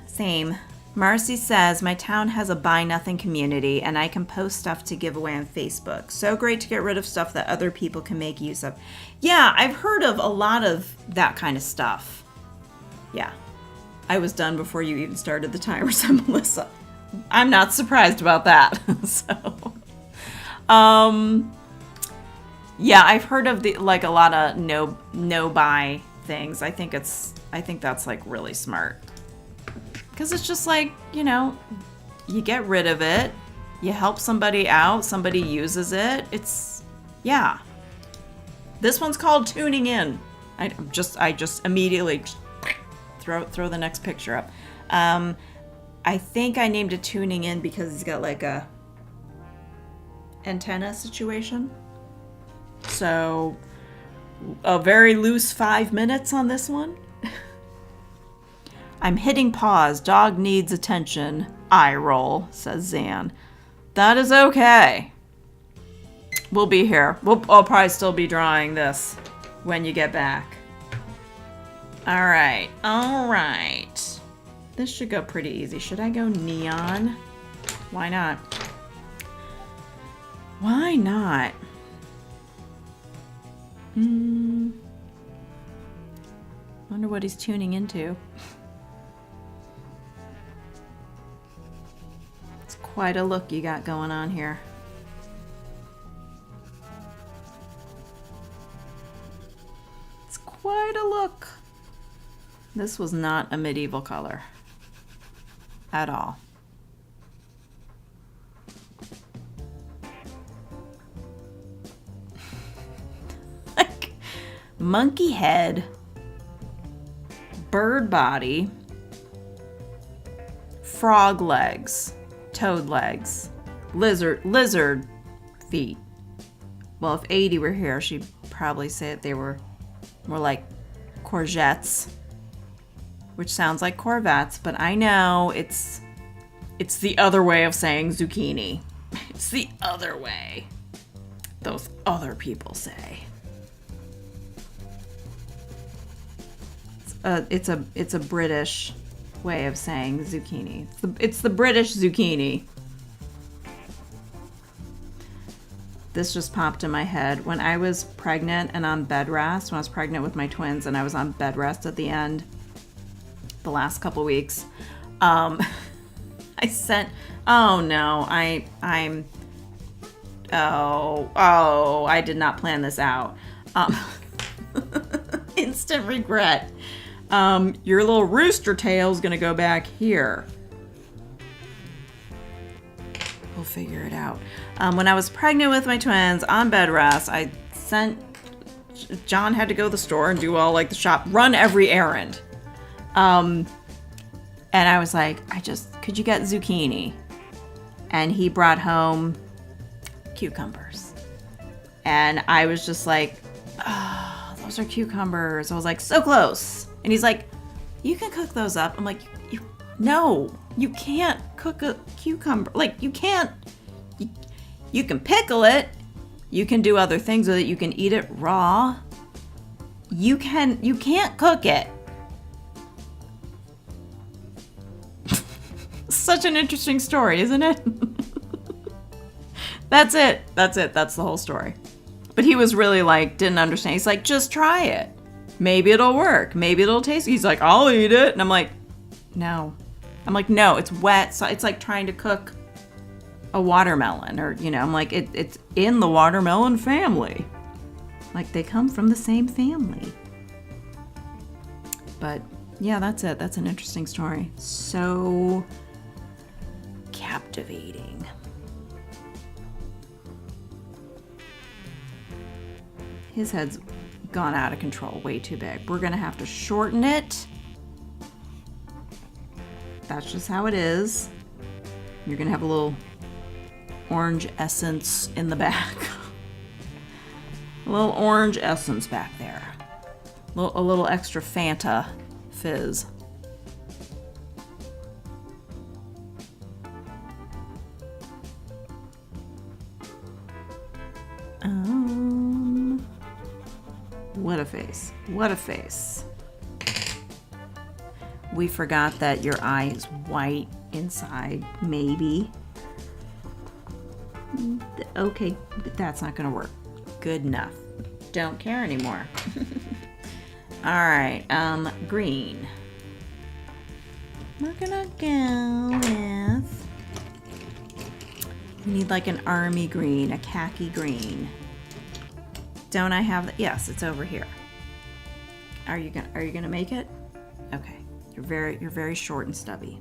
Marcy says, my town has a buy nothing community and I can post stuff to give away on Facebook. So great to get rid of stuff that other people can make use of. Yeah, I've heard of a lot of that kind of stuff. Yeah. I was done before you even started the timer, so Melissa. I'm not surprised about that. So, yeah, I've heard of a lot of no buy things. I think that's like really smart. Because it's just like, you know, you get rid of it, you help somebody out, somebody uses it. It's, yeah. This one's called tuning in. I just immediately throw the next picture up. I think I named it tuning in because he's got like a antenna situation. So a very loose 5 minutes on this one. I'm hitting pause. Dog needs attention. Eye roll, says Zan. That is okay. We'll be here. I'll probably still be drawing this when you get back. All right. All right. This should go pretty easy. Should I go neon? Why not? Why not? Wonder what he's tuning into. It's quite a look you got going on here. It's quite a look. This was not a medieval color at all. Like monkey head, bird body, frog legs, toad legs, lizard feet. Well, if 80 were here, she'd probably say that they were more like courgettes, which sounds like Corvettes, but I know it's the other way of saying zucchini. It's the other way. Those other people say. It's a British way of saying zucchini. It's the British zucchini. This just popped in my head. When I was pregnant and on bed rest, when I was pregnant with my twins and I was on bed rest at the end, the last couple weeks, I sent, I did not plan this out. Instant regret. Your little rooster tail's gonna go back here. We'll figure it out. When I was pregnant with my twins on bed rest, I sent, John had to go to the store and do all like the shop, run every errand. And I was like, could you get zucchini? And he brought home cucumbers. And I was just like, oh, those are cucumbers. I was like, so close. And he's like, you can cook those up. I'm like, no, you can't cook a cucumber. Like, you can't, you can pickle it. You can do other things with it. You can eat it raw. You can't cook it. Such an interesting story, isn't it? That's it. That's the whole story. But he was really like, didn't understand. He's like, just try it. Maybe it'll work. Maybe it'll taste. He's like, I'll eat it. And I'm like, no. I'm like, no, it's wet. So it's like trying to cook a watermelon or, I'm like, it's in the watermelon family. Like they come from the same family. But yeah, that's it. That's an interesting story. So captivating. His head's gone out of control, way too big. We're gonna have to shorten it. That's just how it is. You're gonna have a little orange essence in the back. A little orange essence back there. A little extra Fanta fizz. What a face. What a face. We forgot that your eye is white inside, maybe. Okay, but that's not gonna work. Good enough. Don't care anymore. All right, green. We're gonna go with, we need like an army green, a khaki green. Don't I have that? Yes, it's over here. Are you gonna make it? Okay. You're very short and stubby.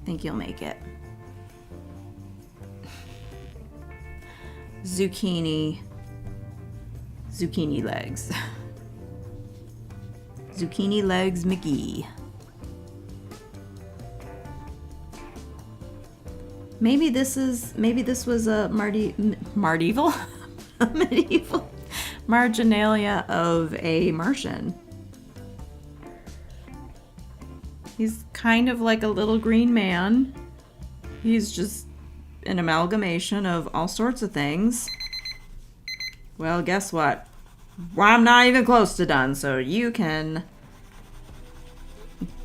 Think you'll make it. Zucchini legs. Zucchini legs McGee. Maybe this was a medieval marginalia of a Martian. He's kind of like a little green man. He's just an amalgamation of all sorts of things. Well, guess what? Well, I'm not even close to done, so you can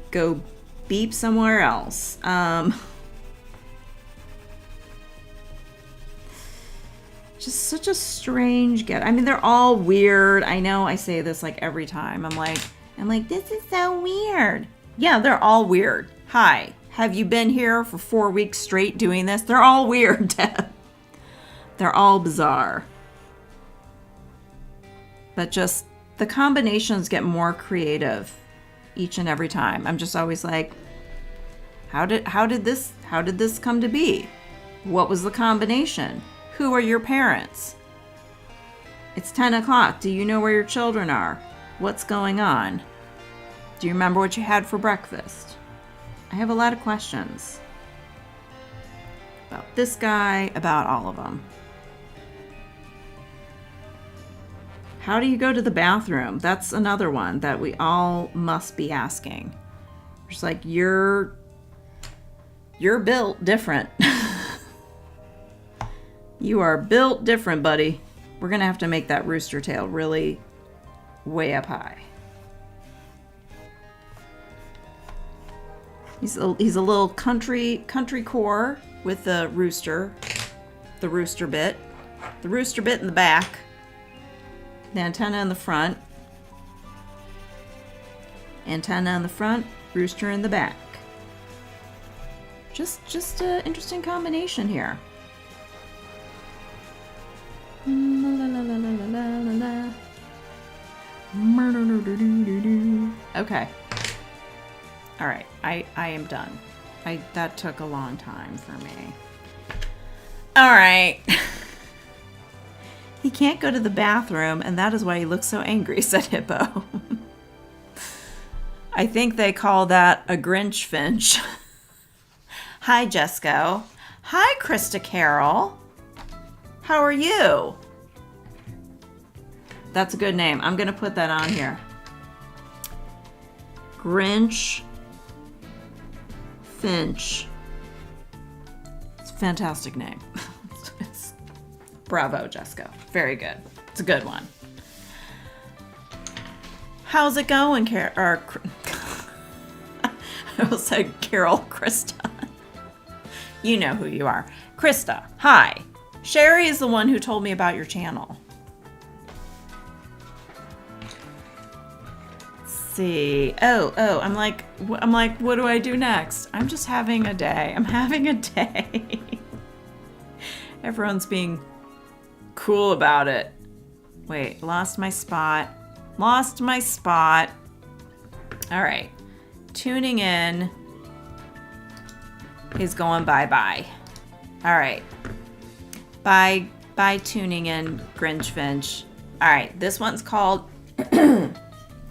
go beep somewhere else. Just such a strange get. I mean, they're all weird. I know I say this like every time. I'm like, this is so weird. Yeah, they're all weird. Hi, have you been here for 4 weeks straight doing this? They're all weird, Deb. They're all bizarre. But just the combinations get more creative each and every time. I'm just always like, how did this come to be? What was the combination? Who are your parents? It's 10 o'clock. Do you know where your children are? What's going on? Do you remember what you had for breakfast? I have a lot of questions about this guy, about all of them. How do you go to the bathroom? That's another one that we all must be asking. Just like, you're built different. You are built different, buddy. We're gonna have to make that rooster tail really way up high. He's a little country core with the rooster bit in the back, the antenna in the front, rooster in the back. Just an interesting combination here. Okay. All right, I am done. That took a long time for me. All right. He can't go to the bathroom, and that is why he looks so angry, said Hippo. I think they call that a Grinch Finch. Hi, Jesco. Hi, Krista Carol. How are you? That's a good name. I'm going to put that on here. Grinch Finch. It's a fantastic name. Bravo, Jesco. Very good. It's a good one. How's it going, I almost said Carol Krista. You know who you are. Krista, hi. Sherry is the one who told me about your channel. Let's see. Oh, I'm like, what do I do next? I'm just having a day. I'm having a day. Everyone's being cool about it. Wait, lost my spot. All right. Tuning in is going bye-bye. All right. Bye tuning in, Grinch Finch. All right, this one's called...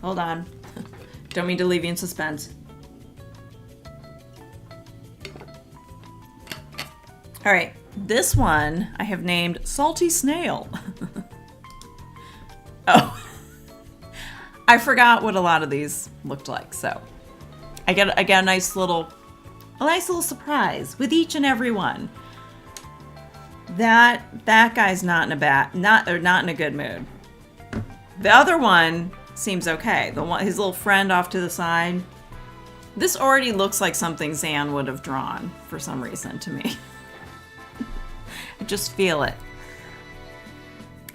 Hold on. Don't mean to leave you in suspense. All right, this one I have named Salty Snail. Oh. I forgot what a lot of these looked like, so I get a nice little surprise with each and every one. That guy's not in a good mood. The other one seems okay. His little friend off to the side. This already looks like something Zan would have drawn for some reason to me. I just feel it.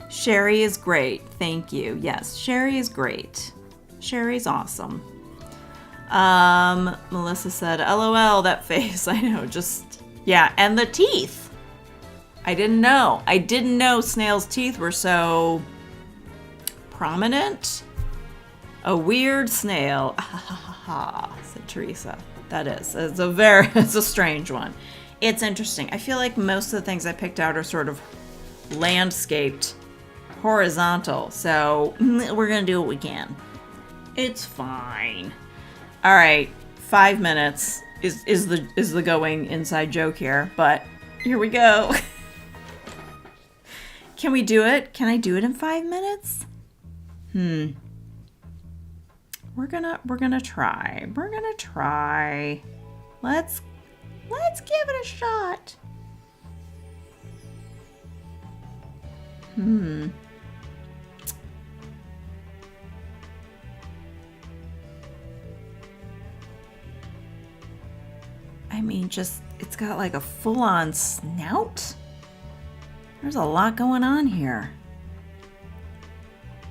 Sherry is great. Thank you. Yes, Sherry is great. Sherry's awesome. Melissa said, LOL, that face. I know, yeah, and the teeth. I didn't know Snail's teeth were so prominent. A weird snail. Said Teresa. That is. It's a strange one. It's interesting. I feel like most of the things I picked out are sort of landscaped, horizontal. So we're going to do what we can. It's fine. All right. 5 minutes is the going inside joke here, but here we go. Can we do it? Can I do it in 5 minutes? We're gonna try. We're gonna try. Let's give it a shot. I mean, just, it's got like a full-on snout. There's a lot going on here.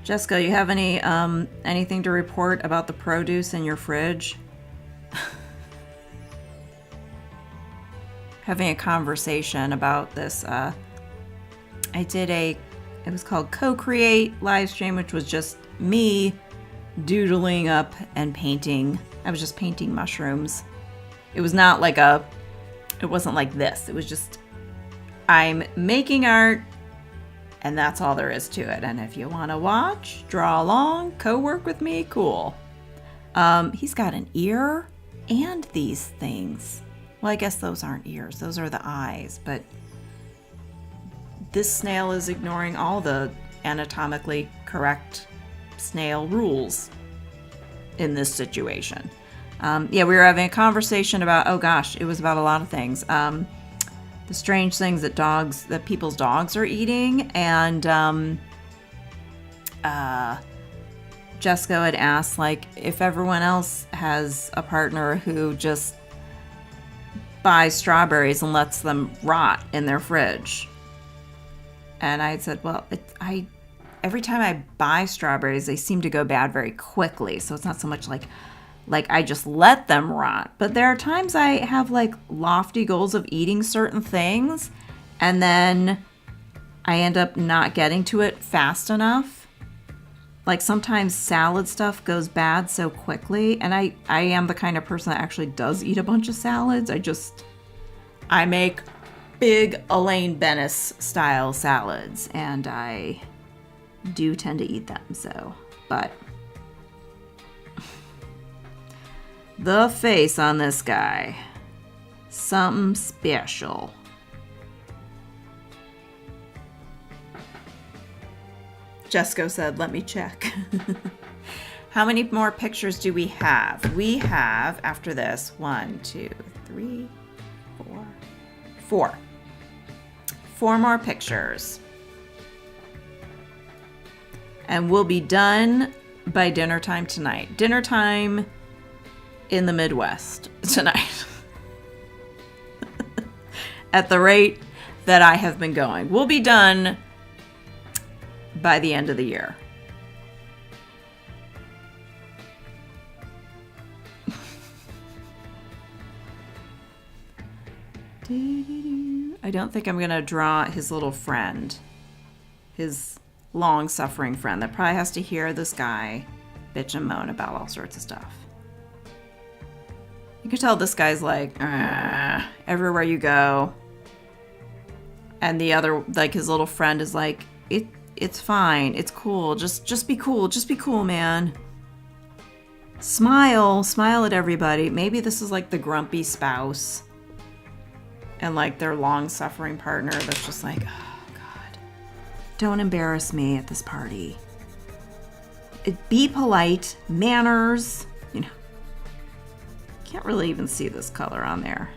Jessica, you have any anything to report about the produce in your fridge? Having a conversation about this. I did it was called Co-Create live stream, which was just me doodling up and painting. I was just painting mushrooms. It was not like it wasn't like this. It was just, I'm making art, and that's all there is to it. And if you want to watch, draw along, co-work with me, cool. He's got an ear and these things. Well, I guess those aren't ears. Those are the eyes. But this snail is ignoring all the anatomically correct snail rules in this situation. Yeah, we were having a conversation about, oh gosh, it was about a lot of things. The strange things that people's dogs are eating. And Jessica had asked, like, if everyone else has a partner who just buys strawberries and lets them rot in their fridge. And I had said, well, every time I buy strawberries, they seem to go bad very quickly. So it's not so much like I just let them rot. But there are times I have like lofty goals of eating certain things, and then I end up not getting to it fast enough. Like sometimes salad stuff goes bad so quickly, and I am the kind of person that actually does eat a bunch of salads. I make big Elaine Bennis style salads, and I do tend to eat them, so, but the face on this guy, something special. Jesco said, let me check. How many more pictures do we have? We have, after this, 1, 2, 3, 4. 4 more pictures. And we'll be done by dinner time tonight. Dinner time in the Midwest tonight. At the rate that I have been going. We'll be done by the end of the year. I don't think I'm going to draw his little friend. His long-suffering friend that probably has to hear this guy bitch and moan about all sorts of stuff. You can tell this guy's like, everywhere you go. And the other, like his little friend is like, it's fine. It's cool. Just be cool. Just be cool, man. Smile at everybody. Maybe this is like the grumpy spouse. And like their long-suffering partner that's just like, oh God, don't embarrass me at this party. Be polite, manners, you know. Can't really even see this color on there.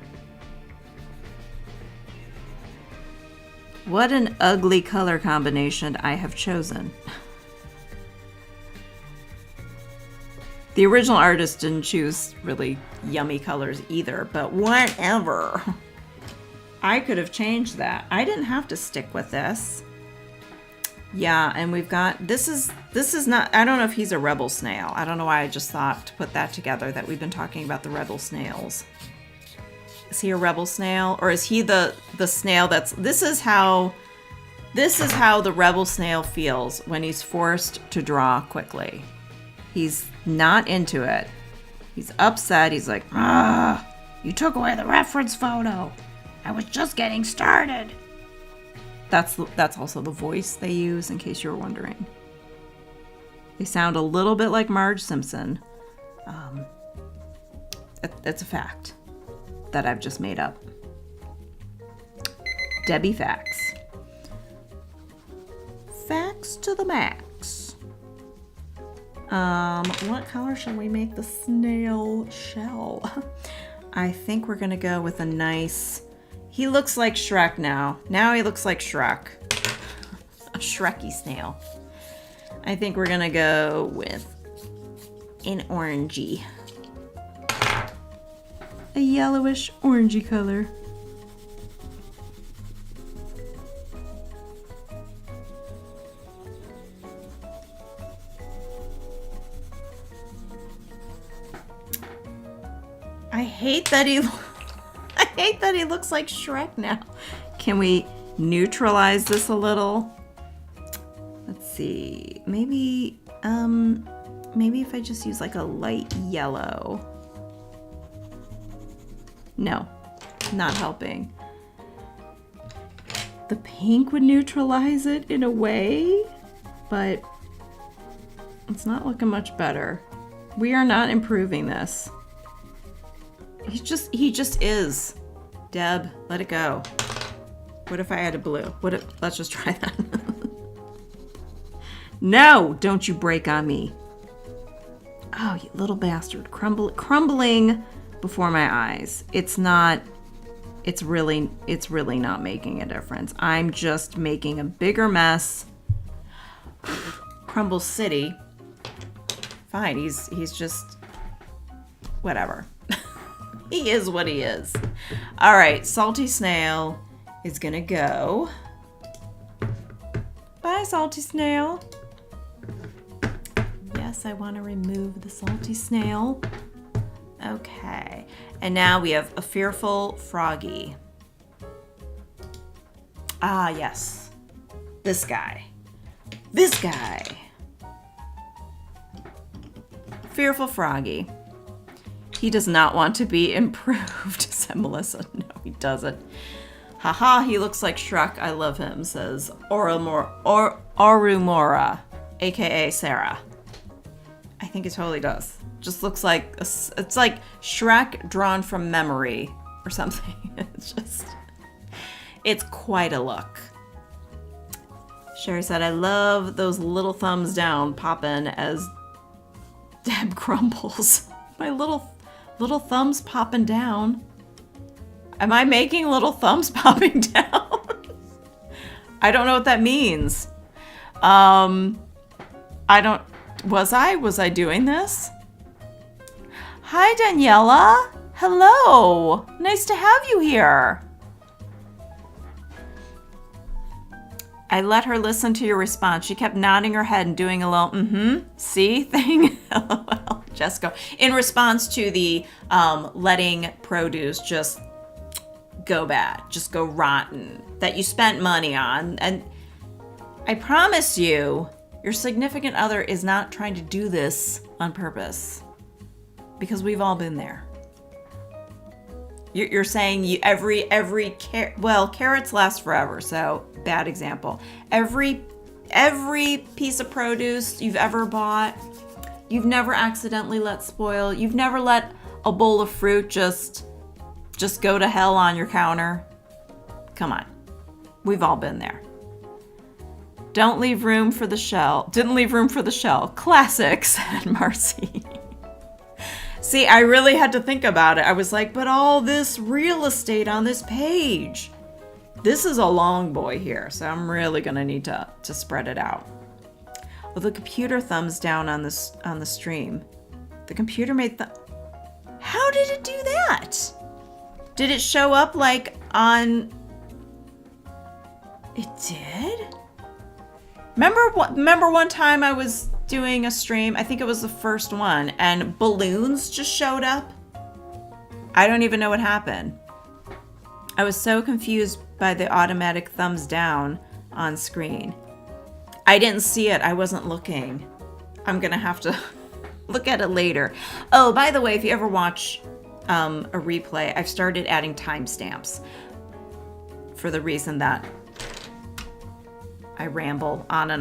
What an ugly color combination I have chosen. The original artist didn't choose really yummy colors either, but whatever. I could have changed that. I didn't have to stick with this. Yeah, and we've got, this is not, I don't know if he's a rebel snail. I don't know why I just thought to put that together, that we've been talking about the rebel snails. Is he a rebel snail? Or is he the snail that's, this is how the rebel snail feels when he's forced to draw quickly. He's not into it. He's upset. He's like, you took away the reference photo. I was just getting started. That's also the voice they use, in case you were wondering. They sound a little bit like Marge Simpson. That's a fact that I've just made up. Debbie facts. Facts to the max. What color shall we make the snail shell? I think we're gonna go with a nice, he looks like Shrek now. Now he looks like Shrek. A Shreky snail. I think we're gonna go with an orangey. A yellowish orangey color. I hate that he looks like Shrek now. Can we neutralize this a little? Let's see. Maybe if I just use like a light yellow. No, not helping. The pink would neutralize it in a way, but it's not looking much better. We are not improving this. He just is. Deb, let it go. What if I added blue? Let's just try that. No, don't you break on me. Oh, you little bastard. Crumbling before my eyes. It's really not making a difference. I'm just making a bigger mess. Crumble City. Fine, he's just whatever. He is what he is. All right, Salty Snail is gonna go. Bye, Salty Snail. Yes, I want to remove the Salty Snail. Okay, and now we have a Fearful Froggy. Ah, yes. This guy. This guy. Fearful Froggy. He does not want to be improved, said Melissa. No, he doesn't. Haha, he looks like Shrek. I love him, says Arumora, aka Sarah. I think it totally does. Just looks like, it's like Shrek drawn from memory or something. It's quite a look. Sherry said, I love those little thumbs down popping as Deb crumbles. My little thumbs popping down. Am I making little thumbs popping down? I don't know what that means. Was I doing this? Hi, Daniela. Hello. Nice to have you here. I let her listen to your response. She kept nodding her head and doing a little see thing. LOL. Jessica. In response to the letting produce just go bad, just go rotten, that you spent money on. And I promise you, your significant other is not trying to do this on purpose. Because we've all been there. You're saying carrots last forever, so bad example. Every piece of produce you've ever bought, you've never accidentally let spoil. You've never let a bowl of fruit just go to hell on your counter. Come on. We've all been there. Didn't leave room for the shell. Classic, said Marcy. See, I really had to think about it. I was like, but all this real estate on this page. This is a long boy here, so I'm really gonna need to spread it out. Well, the computer thumbs down on the stream. The computer made How did it do that? Did it show up like on? It did? Remember one time I was doing a stream, I think it was the first one, and balloons just showed up? I don't even know what happened. I was so confused by the automatic thumbs down on screen. I didn't see it. I wasn't looking. I'm gonna have to look at it later. Oh, by the way, if you ever watch a replay, I've started adding timestamps for the reason that I ramble on,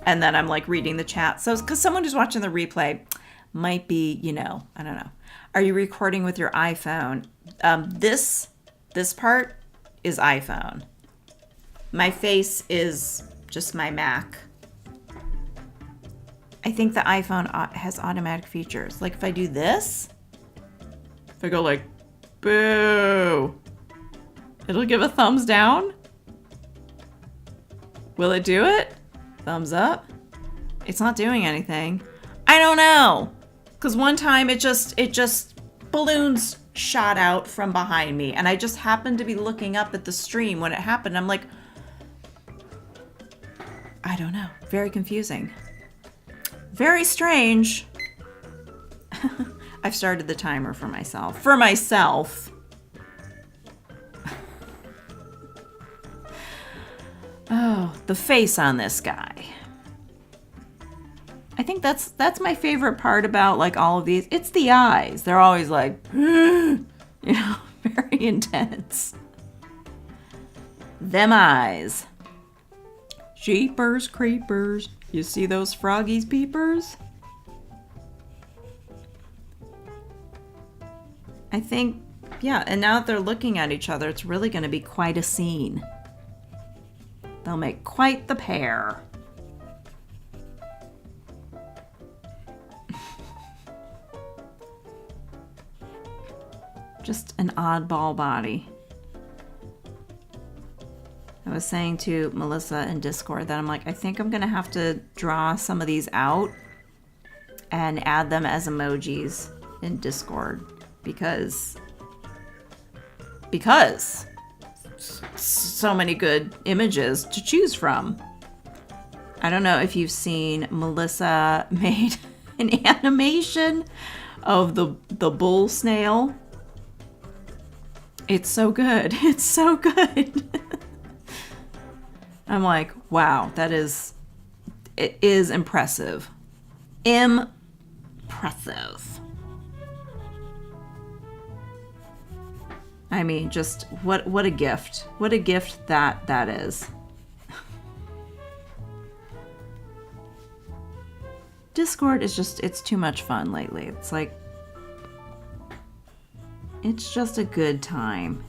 and then I'm like reading the chat. So, because someone who's watching the replay might be, I don't know. Are you recording with your iPhone? This part is iPhone. My face is just my Mac. I think the iPhone has automatic features. Like if I do this, if I go like, boo, it'll give a thumbs down. Will it do it? Thumbs up? It's not doing anything. I don't know. Because one time it just balloons shot out from behind me. And I just happened to be looking up at the stream when it happened. I'm like, I don't know. Very confusing. Very strange. I've started the timer for myself. For myself. Oh, the face on this guy. I think that's my favorite part about like all of these. It's the eyes. They're always like, you know, very intense. Them eyes. Jeepers creepers. You see those froggies peepers? I think, yeah, and now that they're looking at each other, it's really going to be quite a scene. They'll make quite the pair. Just an oddball body. I was saying to Melissa in Discord that I'm like, I think I'm going to have to draw some of these out and add them as emojis in Discord because so many good images to choose from. I don't know if you've seen, Melissa made an animation of the bull snail. It's so good. It's so good. I'm like, wow, it is impressive. Impressive. I mean, just what a gift. What a gift that is. Discord is just, it's too much fun lately. It's like, it's just a good time.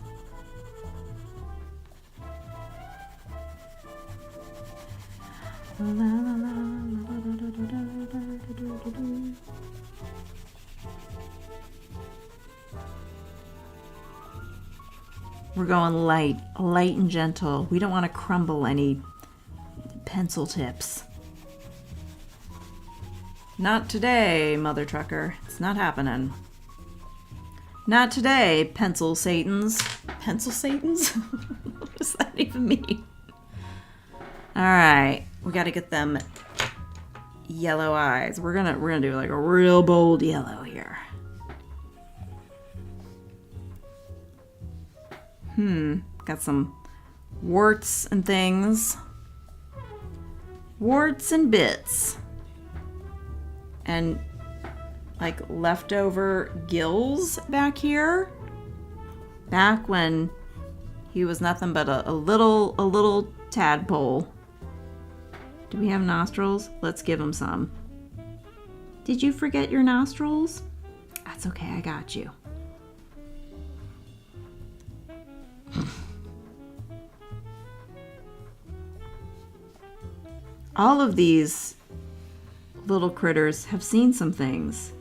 We're going light and gentle. We don't want to crumble any pencil tips. Not today, Mother Trucker. It's not happening. Not today, Pencil Satans. Pencil Satans? What does that even mean? Alright, we gotta get them yellow eyes. We're gonna do like a real bold yellow here. Got some warts and things. Warts and bits. And like leftover gills back here. Back when he was nothing but a little tadpole. Do we have nostrils? Let's give him some. Did you forget your nostrils? That's okay, I got you. All of these little critters have seen some things.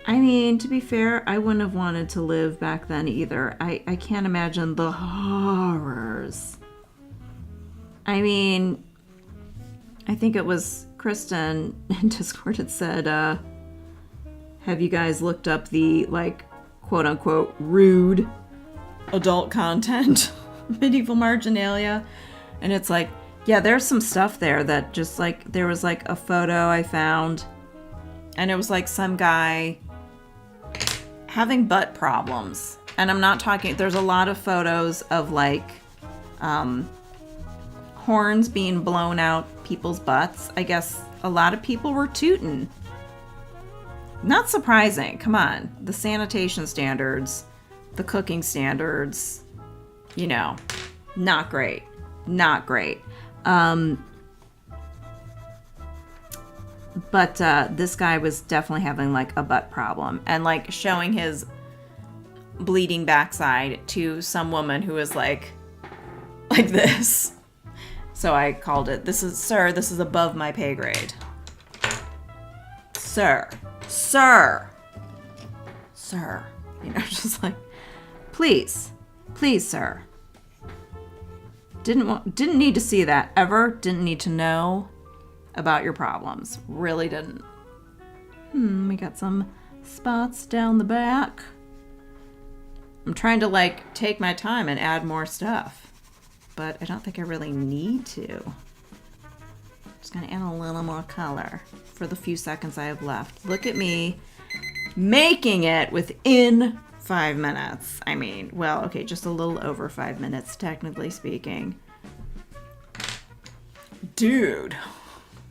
I mean, to be fair, I wouldn't have wanted to live back then either. I can't imagine the horrors. I mean, I think it was Kristen in Discord that said, have you guys looked up the, like, quote-unquote rude adult content? Medieval marginalia. And it's like, yeah, there's some stuff there that just, like, there was, like, a photo I found. And it was, like, some guy having butt problems. And I'm not talking, there's a lot of photos of, like, horns being blown out people's butts. I guess a lot of people were tooting. Not surprising. Come on. The sanitation standards, the cooking standards, you know, not great. Not great. But this guy was definitely having like a butt problem and like showing his bleeding backside to some woman who was like this. So I called it, this is above my pay grade. sir, you know, just like, please, sir. Didn't need to see that ever. Didn't need to know about your problems. Really didn't. We got some spots down the back. I'm trying to like take my time and add more stuff, but I don't think I really need to. Just gonna add a little more color for the few seconds I have left. Look at me making it within 5 minutes. I mean, well, okay, just a little over 5 minutes, technically speaking. Dude.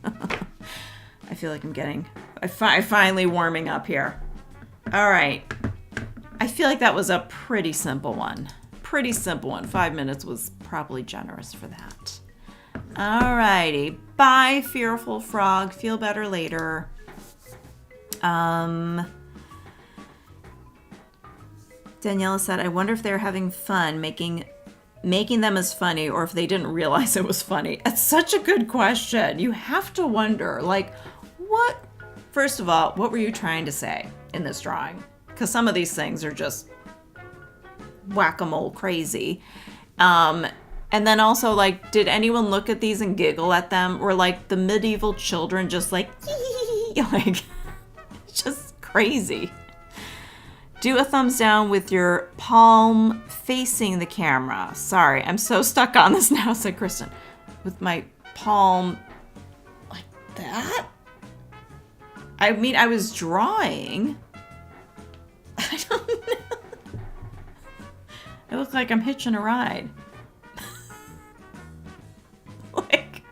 I feel like I'm finally warming up here. All right. I feel like that was a pretty simple one. 5 minutes was probably generous for that. All righty. Bye, fearful frog. Feel better later. Daniela said, I wonder if they're having fun making them as funny or if they didn't realize it was funny. It's such a good question. You have to wonder, like, what? First of all, what were you trying to say in this drawing? Because some of these things are just whack-a-mole crazy. And then also, like, did anyone look at these and giggle at them? Or, like, the medieval children just, like, like, just crazy. Do a thumbs down with your palm facing the camera. Sorry, I'm so stuck on this now, said Kristen. With my palm like that? I mean, I was drawing. I don't know. It looks like I'm hitching a ride. Like,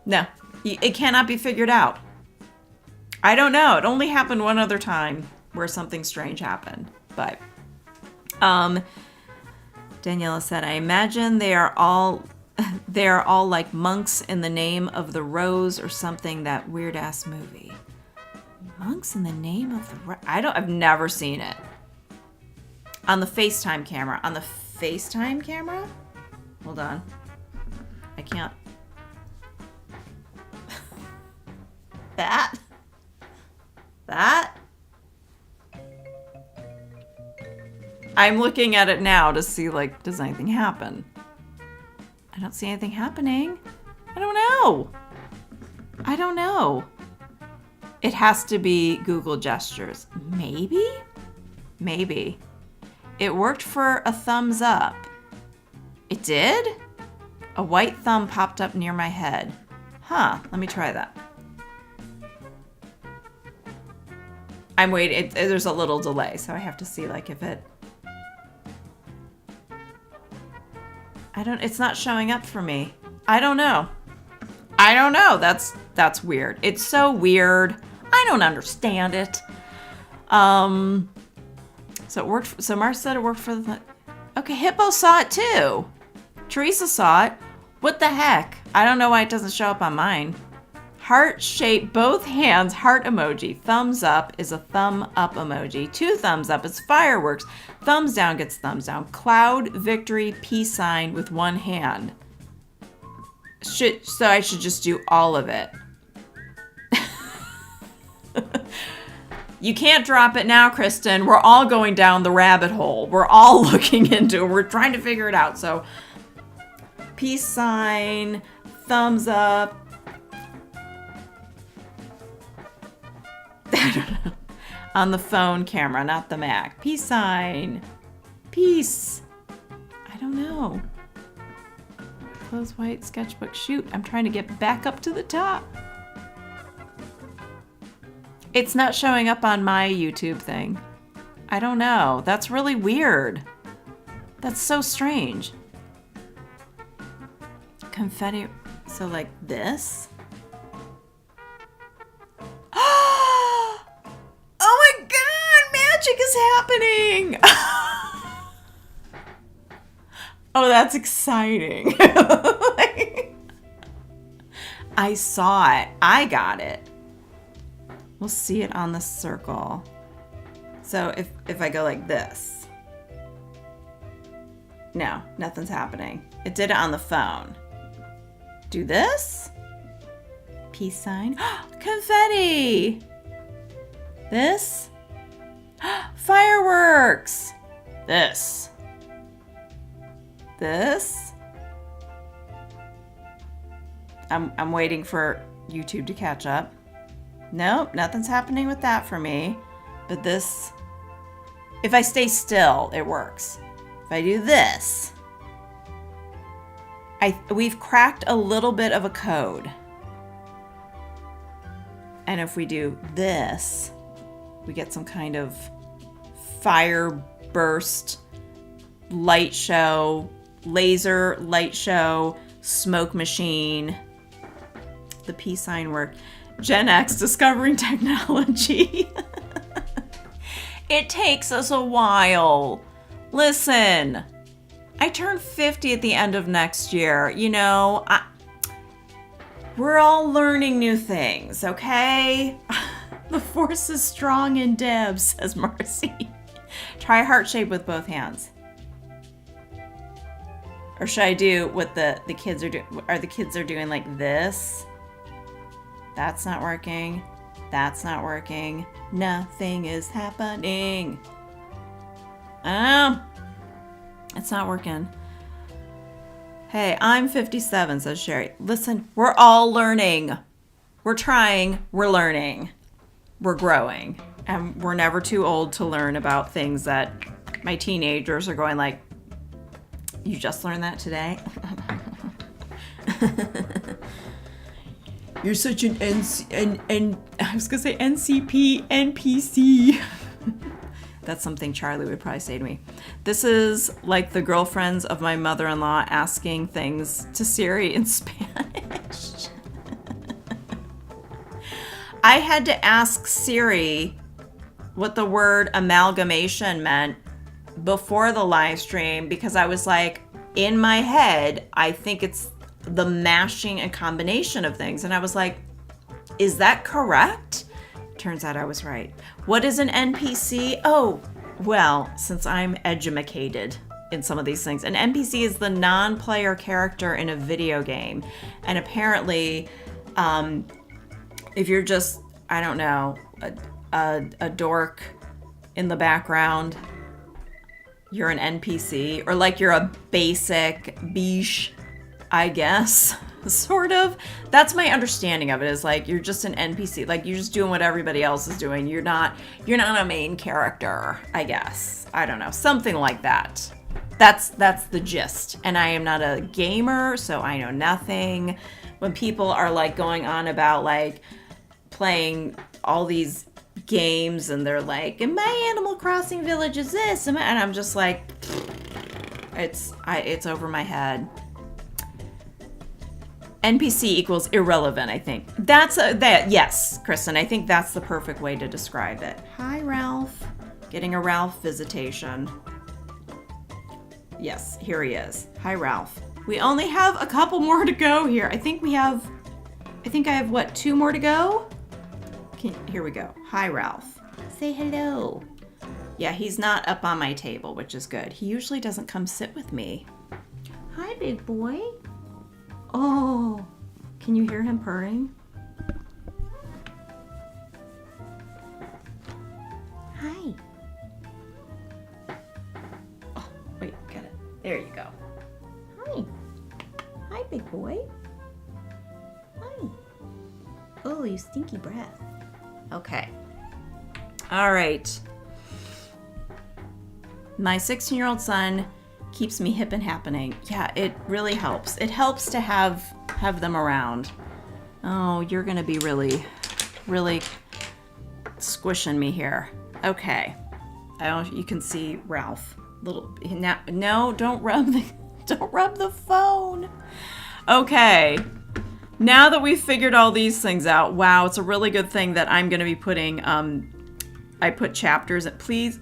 no, it cannot be figured out. I don't know. It only happened one other time where something strange happened. But Daniela said, I imagine they are all like monks in the name of the rose or something, that weird ass movie. Monks in the name of the rose. I've never seen it. On the FaceTime camera. On the FaceTime camera? Hold on. I can't. That? I'm looking at it now to see, like, does anything happen? I don't see anything happening. I don't know. It has to be Google gestures. Maybe? It worked for a thumbs up. It did? A white thumb popped up near my head. Huh, let me try that. I'm waiting. There's a little delay, so I have to see, like, if it... It's not showing up for me. I don't know. That's weird. It's so weird. I don't understand it. So it worked. So Mark said it worked for the... Okay, Hippo saw it too. Teresa saw it. What the heck? I don't know why it doesn't show up on mine. Heart shape, both hands, heart emoji. Thumbs up is a thumb up emoji. 2 thumbs up is fireworks. Thumbs down gets thumbs down. Cloud, victory, peace sign with 1 hand. So I should just do all of it. You can't drop it now, Kristen. We're all going down the rabbit hole. We're all looking into it. We're trying to figure it out. So peace sign, thumbs up. I don't know. On the phone camera, not the Mac. Peace sign. Peace. I don't know. Close white sketchbook. Shoot, I'm trying to get back up to the top. It's not showing up on my YouTube thing. I don't know. That's really weird. That's so strange. Confetti. So like this? Oh my god! Magic is happening! Oh, that's exciting. I saw it. I got it. We'll see it on the circle. So if I go like this. No, nothing's happening. It did it on the phone. Do this? peace sign. Confetti! This? Fireworks! This? I'm waiting for YouTube to catch up. Nope, nothing's happening with that for me. But this, if I stay still, it works. If I do this, we've cracked a little bit of a code. And if we do this, we get some kind of fire burst, light show, laser light show, smoke machine. The peace sign worked. Gen X discovering technology. It takes us a while. Listen, I turn 50 at the end of next year. You know, we're all learning new things, okay? The force is strong in Deb, says Marcy. Try heart shape with both hands. Or should I do what the kids are doing? Are the kids are doing like this? That's not working. That's not working. Nothing is happening. It's not working. Hey, I'm 57, says Sherry. Listen, we're all learning. We're trying. We're learning. We're growing. And we're never too old to learn about things that my teenagers are going like, you just learned that today? You're such an I was gonna say NCP NPC. That's something Charlie would probably say to me. This is like the girlfriends of my mother-in-law asking things to Siri in Spanish. I had to ask Siri what the word amalgamation meant before the live stream because I was like, in my head, I think it's the mashing and combination of things. And I was like, is that correct? Turns out I was right. What is an NPC? Oh, well, since I'm edumacated in some of these things, an NPC is the non-player character in a video game. And apparently, if you're just, I don't know, a dork in the background, you're an NPC, or like you're a basic biche, I guess, sort of. That's my understanding of it, is like you're just an NPC, like you're just doing what everybody else is doing. You're not a main character, I guess. I don't know, something like that. That's the gist. And I am not a gamer, so I know nothing. When people are like going on about like playing all these games and they're like, and my Animal Crossing village is this, and I'm just like, it's over my head. NPC equals irrelevant, I think. Yes, Kristen, I think that's the perfect way to describe it. Hi, Ralph. Getting a Ralph visitation. Yes, here he is. Hi, Ralph. We only have a couple more to go here. I think I have, what, 2 more to go? Here we go. Hi, Ralph. Say hello. Yeah, he's not up on my table, which is good. He usually doesn't come sit with me. Hi, big boy. Oh, can you hear him purring? Hi. Oh, wait, got it. There you go. Hi. Hi, big boy. Hi. Oh, you stinky breath. Okay. All right. My 16-year-old son keeps me hip and happening. Yeah, it really helps. It helps to have them around. Oh, you're gonna be really, really squishing me here. Okay. You can see Ralph. No, don't rub the phone. Okay. Now that we've figured all these things out, wow, it's a really good thing that I'm going to be putting, I put chapters, please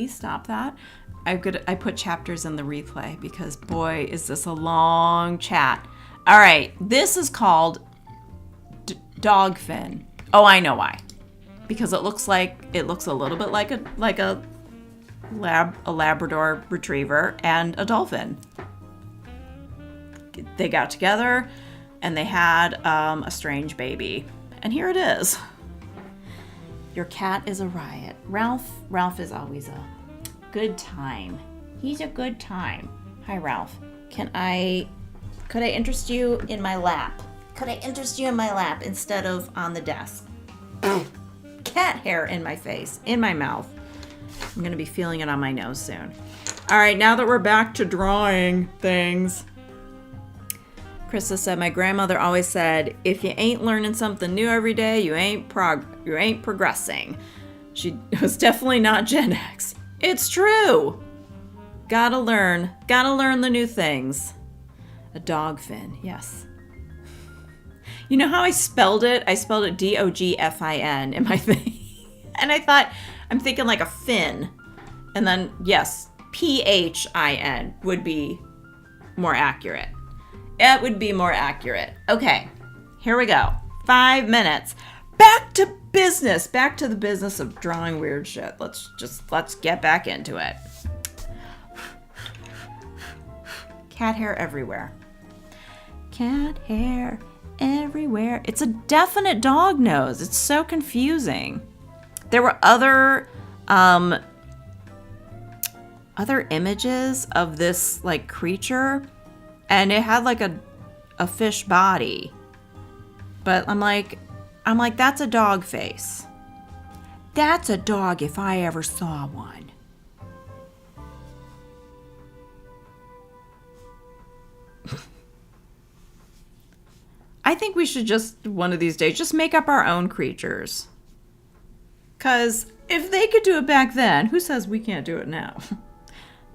stop that. I put chapters in the replay because boy, is this a long chat. All right, this is called Dog-phin. Oh, I know why. Because it looks a little bit like a Labrador retriever and a dolphin. They got together and they had a strange baby. And here it is. Your cat is a riot. Ralph is always a good time. He's a good time. Hi, Ralph. Could I interest you in my lap? Could I interest you in my lap instead of on the desk? Cat hair in my face, in my mouth. I'm going to be feeling it on my nose soon. All right, now that we're back to drawing things. Krista said, my grandmother always said, if you ain't learning something new every day, you ain't progressing. She was definitely not Gen X. It's true. Gotta learn the new things. A dog-phin, yes. You know how I spelled it? I spelled it D-O-G-F-I-N in my thing. And I thought, I'm thinking like a fin. And then, yes, P-H-I-N would be more accurate. It would be more accurate. Okay, here we go. 5 minutes. Back to business. Back to the business of drawing weird shit. Let's get back into it. Cat hair everywhere. Cat hair everywhere. It's a definite dog nose. It's so confusing. There were other images of this like creature, and it had like a fish body. But I'm like, that's a dog face. That's a dog if I ever saw one. I think we should just, one of these days, just make up our own creatures. Because if they could do it back then, who says we can't do it now?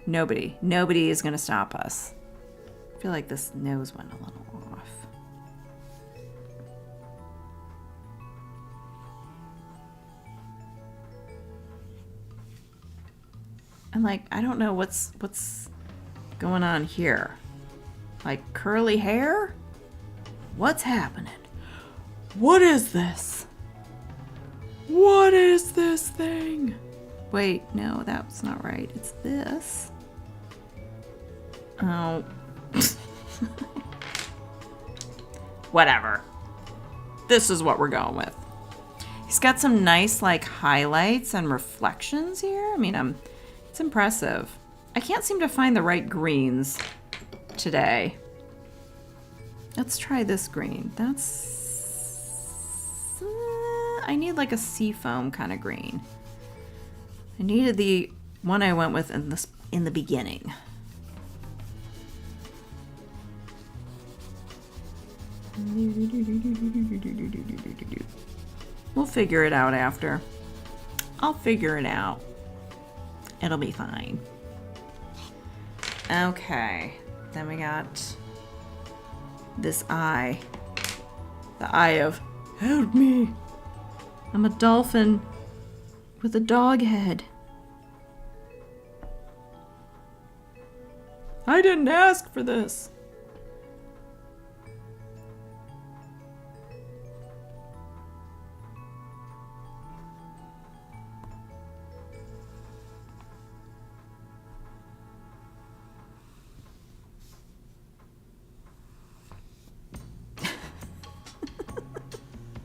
Nobody is going to stop us. I feel like this nose went a little off. I'm like, I don't know what's going on here. Like curly hair? What's happening? What is this? What is this thing? Wait, no, that's not right. It's this. Oh. Whatever. This is what we're going with. He's got some nice like highlights and reflections here. I mean, it's impressive. I can't seem to find the right greens today. Let's try this green. That's... I need like a seafoam kind of green. I needed the one I went with in the beginning. We'll figure it out after. I'll figure it out. It'll be fine. Okay. Then we got this eye. The eye of, help me. I'm a dolphin with a dog head. I didn't ask for this.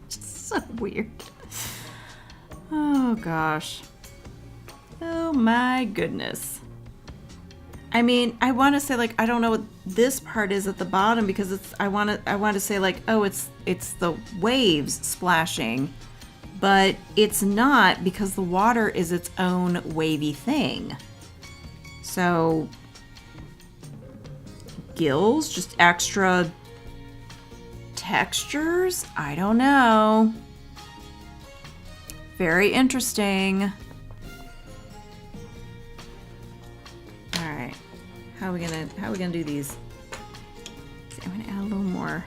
So weird. Oh gosh. Oh my goodness. I mean, I want to say like I don't know what this part is at the bottom because it's I want to say like, oh, it's the waves splashing, but it's not because the water is its own wavy thing. So gills, just extra textures? I don't know. Very interesting. All right. How are we gonna do these? I'm gonna add a little more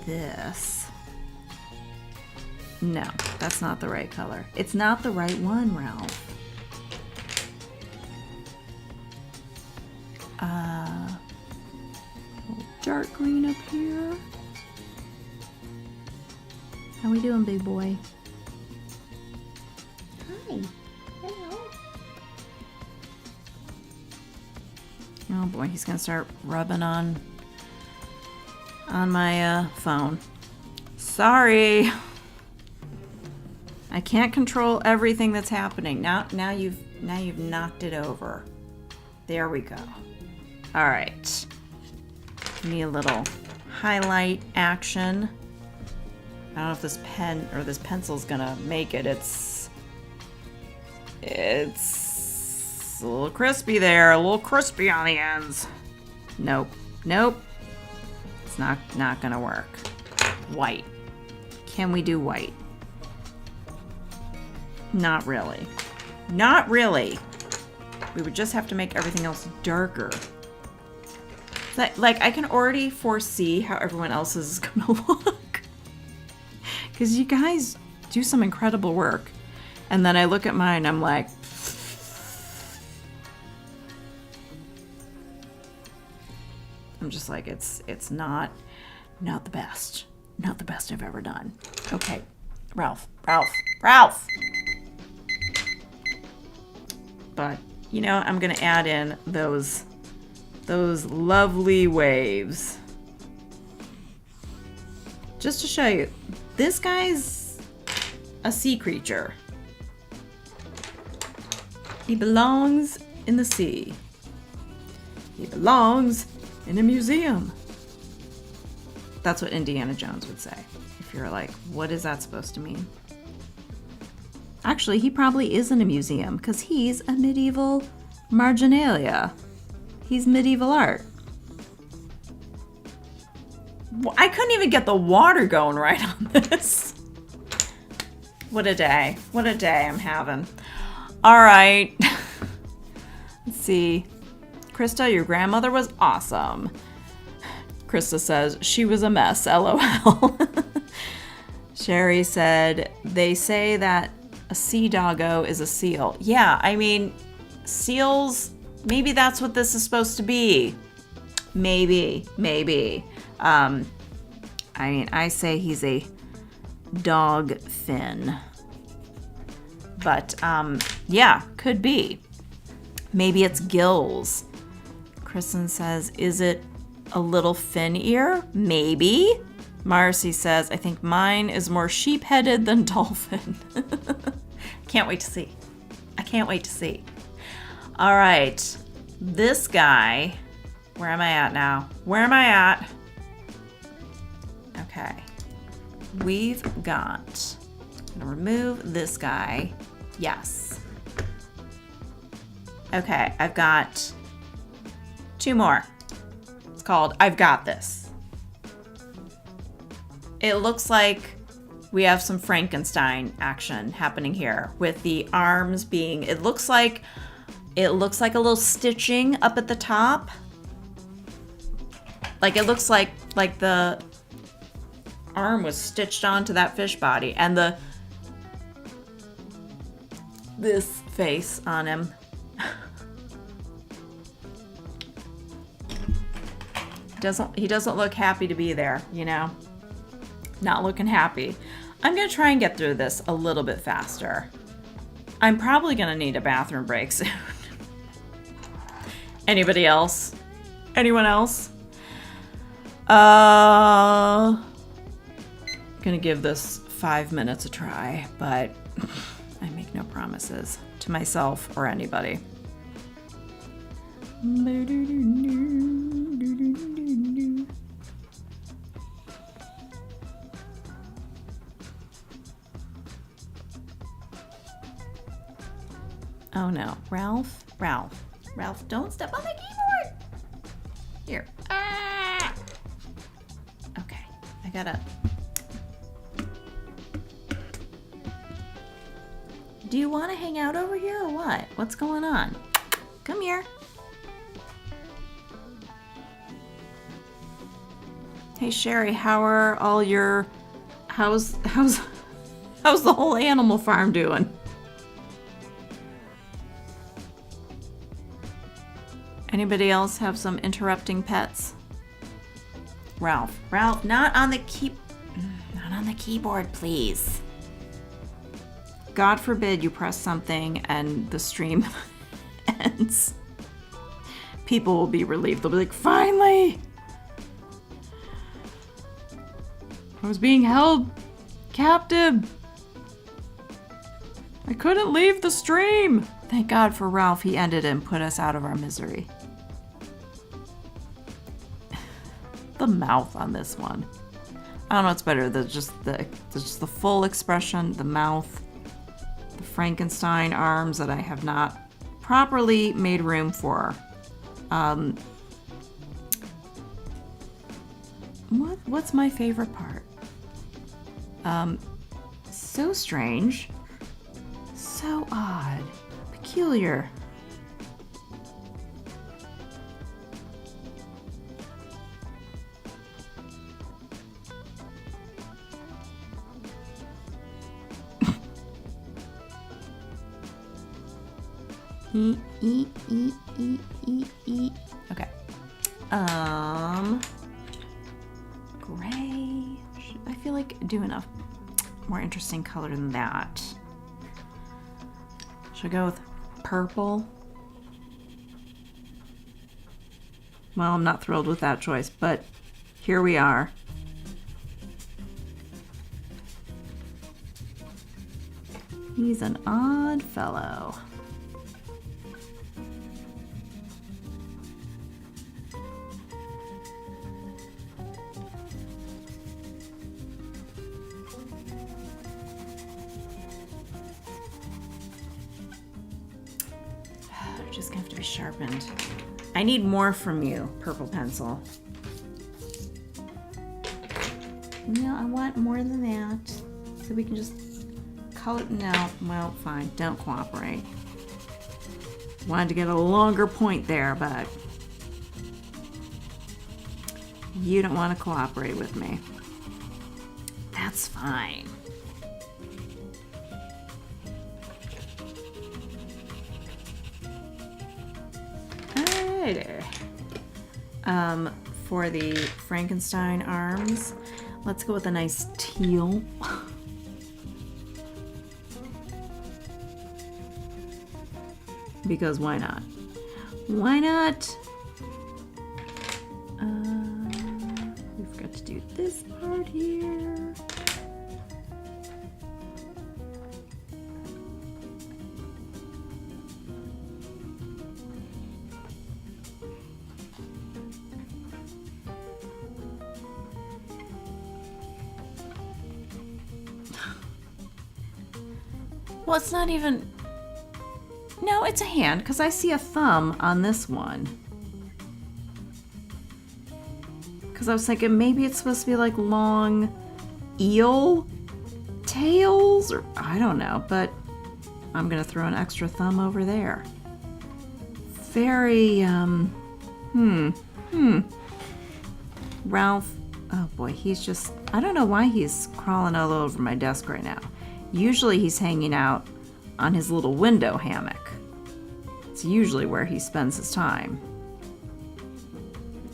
this. No, that's not the right color. It's not the right one, Ralph. Dark green up here. How we doing, big boy? Hi. Hello. Oh boy, he's gonna start rubbing on on my phone. Sorry. I can't control everything that's happening. Now you've knocked it over. There we go. All right. Give me a little highlight action. I don't know if this pen or this pencil's gonna make it. It's a little crispy there, a little crispy on the ends. Nope. It's not gonna work. White. Can we do white? Not really. Not really. We would just have to make everything else darker. Like, I can already foresee how everyone else's is gonna look. Because you guys do some incredible work. And then I look at mine, I'm like... I'm just like, it's not the best. Not the best I've ever done. Okay, Ralph. But, you know, I'm gonna add in those lovely waves. Just to show you, this guy's a sea creature. He belongs in the sea. He belongs in a museum. That's what Indiana Jones would say. If you're like, what is that supposed to mean? Actually, he probably is in a museum because he's a medieval marginalia. He's medieval art. I couldn't even get the water going right on this. What a day. What a day I'm having. All right. Let's see. Krista, your grandmother was awesome. Krista says, she was a mess, LOL. Sherry said, they say that a sea doggo is a seal. Yeah, I mean, seals, maybe that's what this is supposed to be. Maybe. I mean, I say he's a Dog-phin. But, yeah, could be. Maybe it's gills. Kristen says, is it a little fin ear? Maybe. Marcy says, I think mine is more sheep-headed than dolphin. Can't wait to see. I can't wait to see. All right. This guy, where am I at now? Where am I at? Okay. We've got, I'm gonna remove this guy. Yes. Okay, I've got 2 more. It's called I've Got This. It looks like we have some Frankenstein action happening here with the arms being, it looks like a little stitching up at the top. Like it looks like the arm was stitched onto that fish body and this face on him. He doesn't look happy to be there, you know? Not looking happy. I'm gonna try and get through this a little bit faster. I'm probably gonna need a bathroom break soon. Anybody else? Anyone else? Gonna give this 5 minutes a try, but I make no promises to myself or anybody. Oh no, Ralph, don't step on the keyboard. Here. Ah! Okay, I gotta. Do you want to hang out over here or what? What's going on? Come here. Hey Sherry, how are all your, how's the whole animal farm doing? Anybody else have some interrupting pets? Ralph, not on the keyboard, please. God forbid you press something and the stream ends. People will be relieved. They'll be like, finally! I was being held captive. I couldn't leave the stream. Thank God for Ralph. He ended it and put us out of our misery. The mouth on this one. I don't know what's better. Just the full expression, the mouth, the Frankenstein arms that I have not properly made room for. What's my favorite part? So strange. So odd. Peculiar. Okay. Gray. I feel like doing a more interesting color than that. Should I go with purple? Well, I'm not thrilled with that choice, but here we are. He's an odd fellow. Just gonna have to be sharpened. I need more from you, purple pencil. No, I want more than that. So we can just color. No, well, fine. Don't cooperate. Wanted to get a longer point there, but you don't want to cooperate with me. That's fine. For the Frankenstein arms, let's go with a nice teal. Because why not? Why not? We forgot to do this part here. Well, it's not even... No, it's a hand, because I see a thumb on this one. Because I was thinking maybe it's supposed to be like long eel tails, or I don't know, but I'm going to throw an extra thumb over there. Very, Ralph, oh boy, he's just... I don't know why he's crawling all over my desk right now. Usually he's hanging out on his little window hammock. It's usually where he spends his time.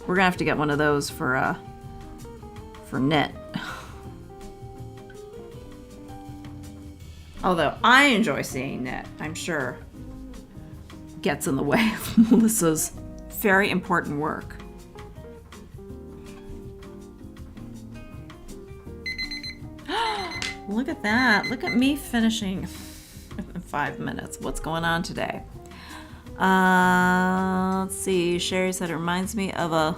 We're gonna have to get one of those for Knit. Although I enjoy seeing Knit, I'm sure gets in the way of Melissa's very important work. Look at that. Look at me finishing in 5 minutes. What's going on today? Let's see. Sherry said it reminds me of a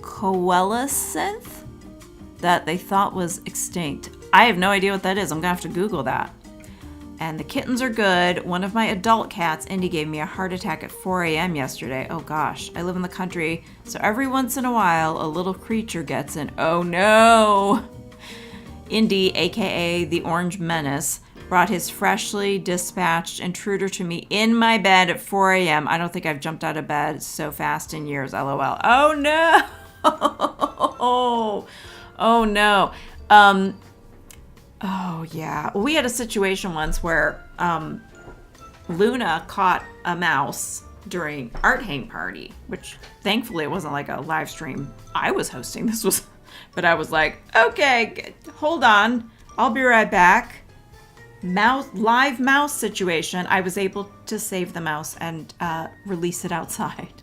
coelescent that they thought was extinct. I have no idea what that is. I'm going to have to Google that. And the kittens are good. One of my adult cats, Indy, gave me a heart attack at 4 a.m. yesterday. Oh gosh. I live in the country, so every once in a while a little creature gets in. Oh no! Indy, aka the Orange Menace, brought his freshly dispatched intruder to me in my bed at 4 a.m. I don't think I've jumped out of bed so fast in years, lol. Oh no! Oh no. Oh yeah. We had a situation once where Luna caught a mouse during art hang party, which thankfully it wasn't like a live stream I was hosting. This was... But I was like, okay, hold on. I'll be right back. Live mouse situation. I was able to save the mouse and release it outside.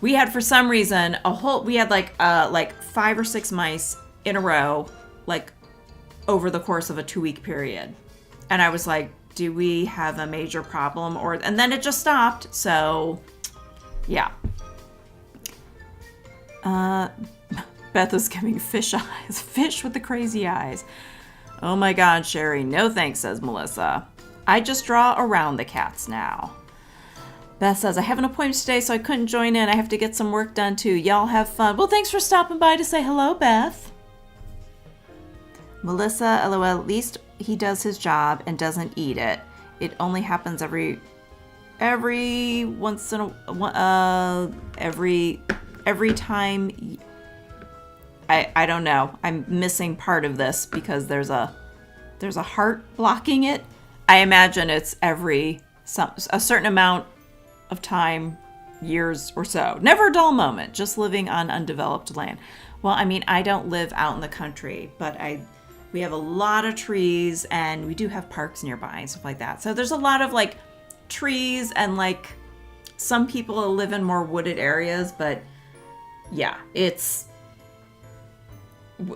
We had, for some reason, we had like 5 or 6 mice in a row, like over the course of a 2-week period. And I was like, do we have a major problem? And then it just stopped. So yeah. Beth is giving fish eyes. Fish with the crazy eyes. Oh my God, Sherry. No thanks, says Melissa. I just draw around the cats now. Beth says, I have an appointment today, so I couldn't join in. I have to get some work done too. Y'all have fun. Well, thanks for stopping by to say hello, Beth. Melissa, LOL, at least he does his job and doesn't eat it. It only happens every once in a every time. I don't know. I'm missing part of this because there's a heart blocking it. I imagine it's a certain amount of time, years or so. Never a dull moment, just living on undeveloped land. Well, I mean, I don't live out in the country, but we have a lot of trees and we do have parks nearby and stuff like that. So there's a lot of like trees and like some people live in more wooded areas, but yeah,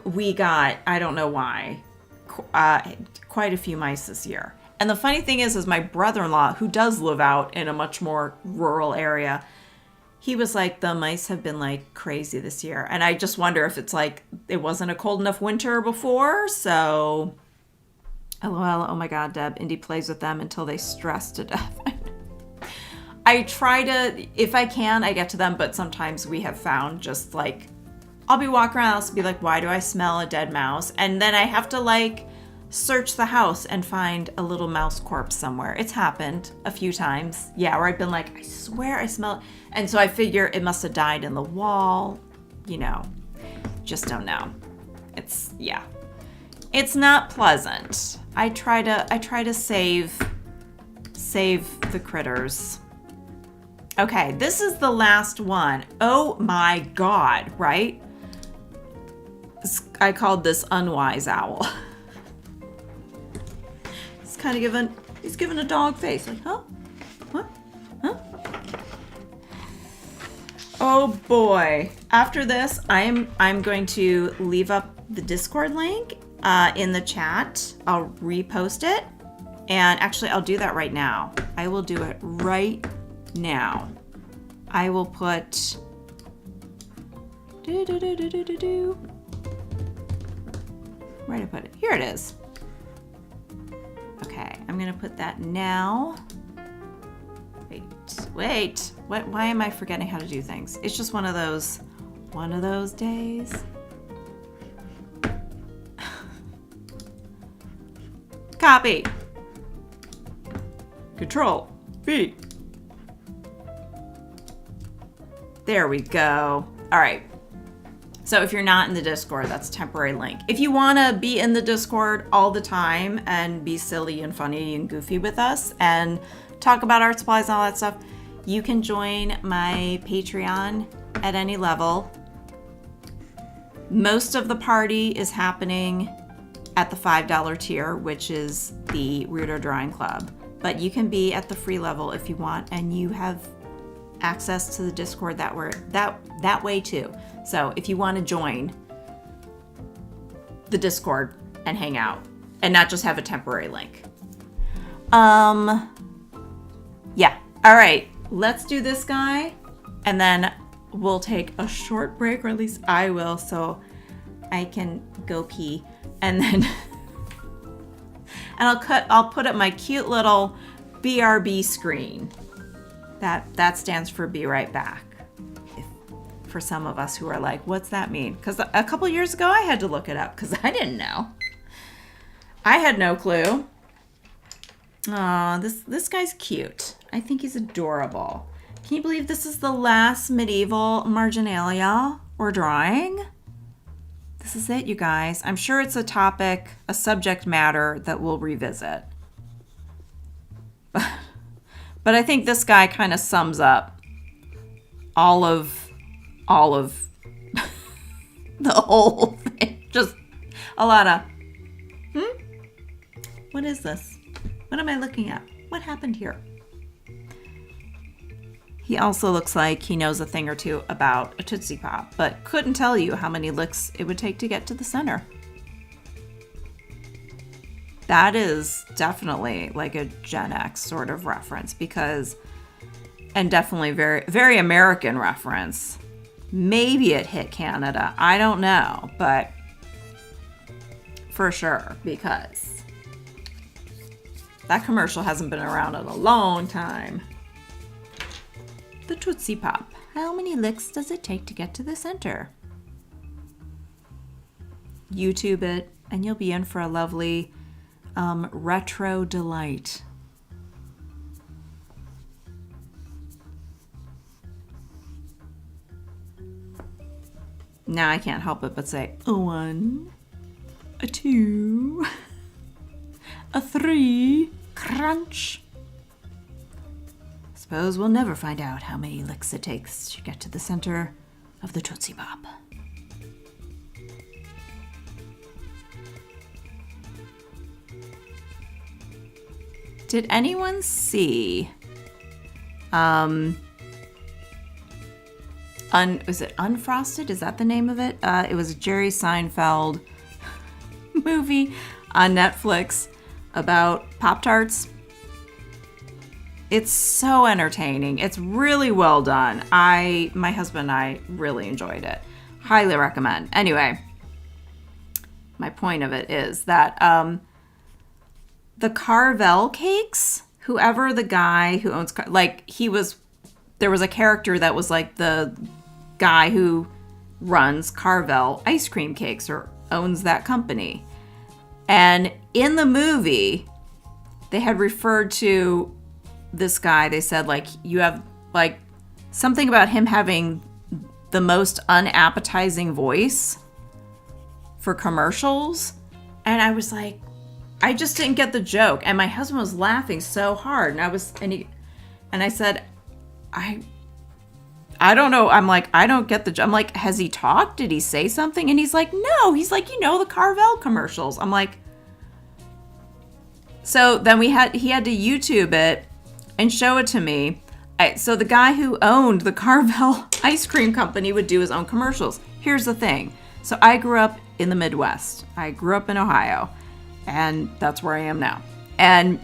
we got, I don't know why, quite a few mice this year. And the funny thing is my brother-in-law, who does live out in a much more rural area, he was like, the mice have been like crazy this year. And I just wonder if it's like, it wasn't a cold enough winter before. So, LOL, oh my God, Deb, Indy plays with them until they stress to death. I try to, if I can, I get to them. But sometimes we have found just like, I'll be walking around the house and be like, why do I smell a dead mouse? And then I have to like search the house and find a little mouse corpse somewhere. It's happened a few times. Yeah, where I've been like, I swear I smell it. And so I figure it must have died in the wall. You know, just don't know. It's not pleasant. I try to save the critters. Okay, this is the last one. Oh my God, right? I called this Unwise Owl. He's giving a dog face. Like, huh? What? Huh? Oh boy. After this, I'm going to leave up the Discord link in the chat. I'll repost it. And actually, I'll do that right now. I will do it right now. I will put where did I put it? Here it is. Okay, I'm gonna put that now. Wait. Why am I forgetting how to do things? It's just one of those days. Copy. Control V. There we go. All right. So if you're not in the Discord, that's a temporary link. If you want to be in the Discord all the time and be silly and funny and goofy with us and talk about art supplies and all that stuff, you can join my Patreon at any level. Most of the party is happening at the $5 tier, which is the Weirdo Drawing Club. But you can be at the free level if you want, and you have access to the Discord that way too. So if you want to join the Discord and hang out and not just have a temporary link. Yeah. All right. Let's do this guy and then we'll take a short break, or at least I will, so I can go pee. And then and I'll put up my cute little BRB screen. That stands for Be Right Back. For some of us who are like, what's that mean? Because a couple years ago, I had to look it up because I didn't know. I had no clue. Aw, this guy's cute. I think he's adorable. Can you believe this is the last medieval marginalia we're drawing? This is it, you guys. I'm sure it's a subject matter that we'll revisit. But I think this guy kind of sums up all of the whole thing. Just a lot of, What is this? What am I looking at? What happened here? He also looks like he knows a thing or two about a Tootsie Pop, but couldn't tell you how many licks it would take to get to the center. That is definitely like a Gen X sort of reference because, and definitely very, very American reference. Maybe it hit Canada. I don't know, but for sure, because that commercial hasn't been around in a long time. The Tootsie Pop. How many licks does it take to get to the center? YouTube it, and you'll be in for a lovely retro delight. Now I can't help it but say a 1, a 2, a 3, crunch. Suppose we'll never find out how many licks it takes to get to the center of the Tootsie Pop. Did anyone see was it Unfrosted? Is that the name of it? It was a Jerry Seinfeld movie on Netflix about Pop-Tarts. It's so entertaining. It's really well done. My husband and I really enjoyed it. Highly recommend. Anyway, my point of it is that the Carvel cakes, whoever the guy who owns, there was a character that was like the guy who runs Carvel ice cream cakes or owns that company. And in the movie, they had referred to this guy. They said, like, you have, like, something about him having the most unappetizing voice for commercials. And I was like, I just didn't get the joke. And my husband was laughing so hard. And I said, I don't know. I'm like, I don't get the joke. I'm like, has he talked? Did he say something? And he's like, no. He's like, the Carvel commercials. I'm like, so then he had to YouTube it and show it to me. So the guy who owned the Carvel ice cream company would do his own commercials. Here's the thing. So I grew up in the Midwest. I grew up in Ohio. And that's where I am now. And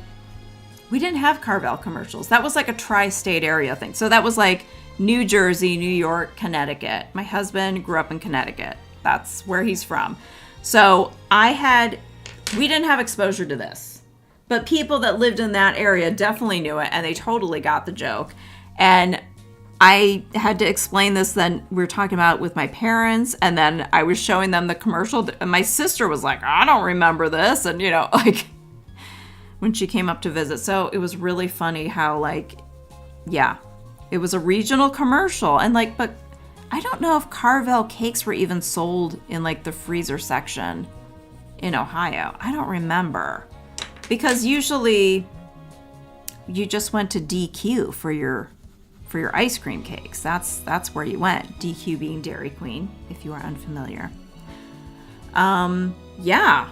we didn't have Carvel commercials. That was like a tri-state area thing. So that was like New Jersey, New York, Connecticut. My husband grew up in Connecticut. That's where he's from. So we didn't have exposure to this. But people that lived in that area definitely knew it, and they totally got the joke. And I had to explain this then. We were talking about it with my parents, and then I was showing them the commercial, and my sister was like, I don't remember this. And, like, when she came up to visit. So it was really funny how, like, yeah, it was a regional commercial. And, like, but I don't know if Carvel cakes were even sold in, like, the freezer section in Ohio. I don't remember. Because usually you just went to DQ for your ice cream cakes. That's where you went. DQ being Dairy Queen, if you are unfamiliar. Yeah.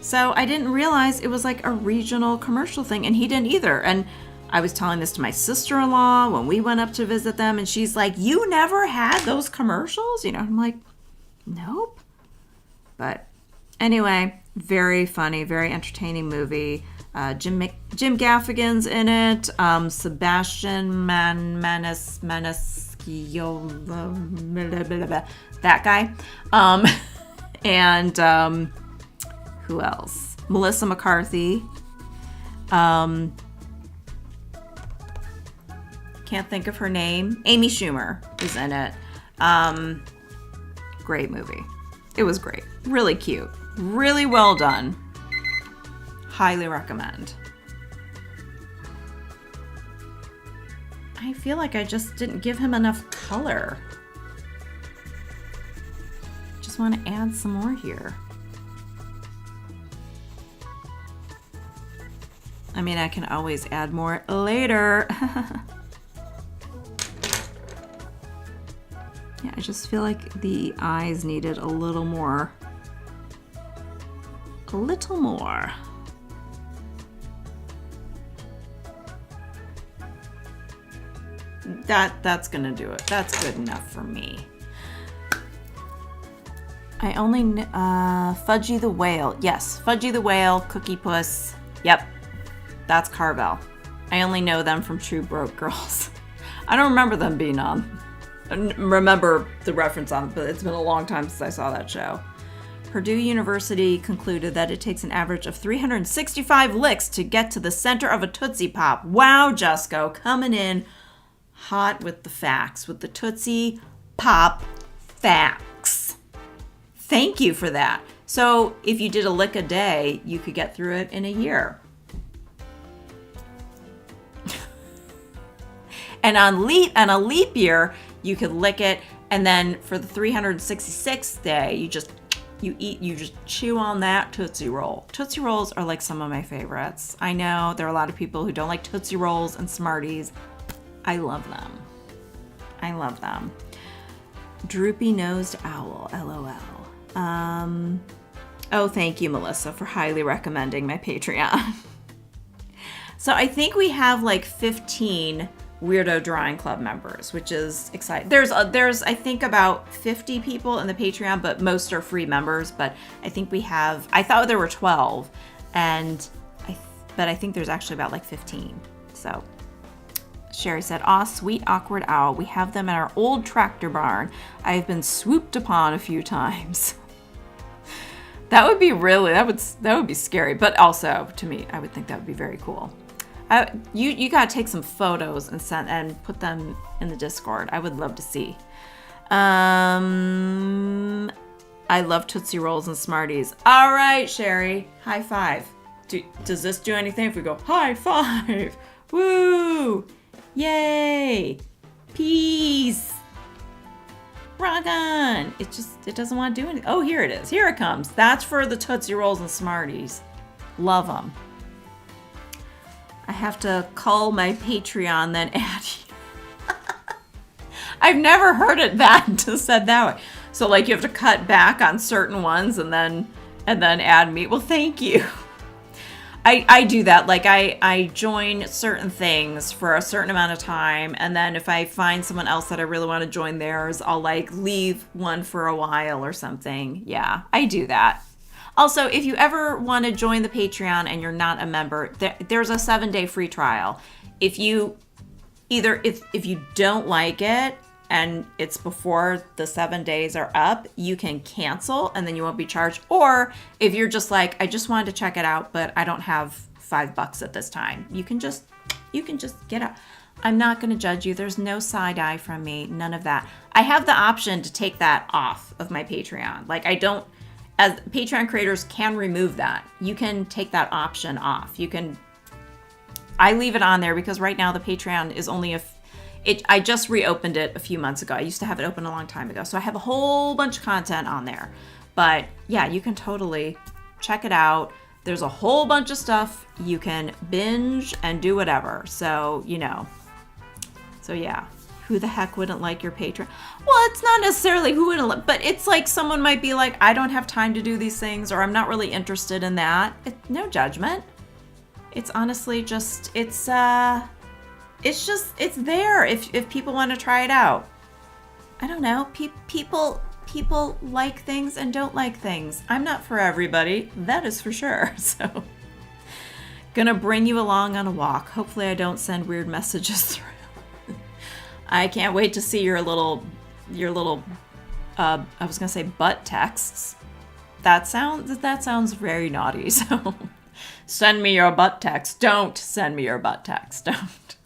So I didn't realize it was like a regional commercial thing, and he didn't either. And I was telling this to my sister-in-law when we went up to visit them, and she's like, you never had those commercials? I'm like, nope. But anyway, very funny, very entertaining movie. Jim Gaffigan's in it. Sebastian Maniscalco, that guy. And who else? Melissa McCarthy. Can't think of her name. Amy Schumer is in it. Great movie. It was great. Really cute. Really well done. Highly recommend. I feel like I just didn't give him enough color. Just want to add some more here. I mean, I can always add more later. Yeah, I just feel like the eyes needed a little more. A little more. That's gonna do it. That's good enough for me. I only Fudgy the Whale. Yes, Fudgy the Whale, Cookie Puss. Yep, that's Carvel. I only know them from True Broke Girls. I don't remember them being on. I remember the reference on it, but it's been a long time since I saw that show. Purdue University concluded that it takes an average of 365 licks to get to the center of a Tootsie Pop. Wow, Jusco, coming in hot with the facts, with the Tootsie Pop facts. Thank you for that. So if you did a lick a day, you could get through it in a year. And on a leap year, you could lick it, and then for the 366th day, you just chew on that Tootsie Roll. Tootsie Rolls are like some of my favorites. I know there are a lot of people who don't like Tootsie Rolls and Smarties. I love them. I love them. Droopy-nosed owl, LOL. Oh, thank you, Melissa, for highly recommending my Patreon. So I think we have like 15 Weirdo Drawing Club members, which is exciting. There's I think about 50 people in the Patreon, but most are free members. But I think we have, I thought there were 12, but I think there's actually about like 15. So Sherry said, "Aw, sweet awkward owl. We have them in our old tractor barn. I have been swooped upon a few times." That would be really, that would be scary. But also, to me, I would think that would be very cool. You gotta take some photos and put them in the Discord. I would love to see. I love Tootsie Rolls and Smarties. All right, Sherry, high five. Does this do anything if we go high five? Woo! Yay! Peace! Rock on! It doesn't want to do anything. Oh, here it is. Here it comes. That's for the Tootsie Rolls and Smarties. Love them. I have to call my Patreon, then add you. I've never heard it said that way. So like you have to cut back on certain ones and then add me. Well, thank you. I do that. Like I join certain things for a certain amount of time, and then if I find someone else that I really want to join theirs, I'll like leave one for a while or something. Yeah, I do that. Also, if you ever want to join the Patreon and you're not a member, there's a 7-day free trial. If you don't like it and it's before the 7 days are up, you can cancel and then you won't be charged. Or if you're just like, I just wanted to check it out, but I don't have $5 at this time, you can just get out. I'm not going to judge you. There's no side eye from me. None of that. I have the option to take that off of my Patreon. Like as Patreon creators can remove that. You can take that option off. I leave it on there because right now the Patreon is only I just reopened it a few months ago. I used to have it open a long time ago. So I have a whole bunch of content on there. But yeah, you can totally check it out. There's a whole bunch of stuff. You can binge and do whatever. So, So yeah. Who the heck wouldn't like your Patreon? Well, it's not necessarily who wouldn't like, but it's like someone might be like, I don't have time to do these things, or I'm not really interested in that. No judgment. It's honestly just, it's there if people want to try it out. I don't know. People like things and don't like things. I'm not for everybody. That is for sure. So, gonna bring you along on a walk. Hopefully I don't send weird messages through. I can't wait to see your little I was gonna say butt texts. That sounds very naughty. So send me your butt text. Don't send me your butt text. Don't.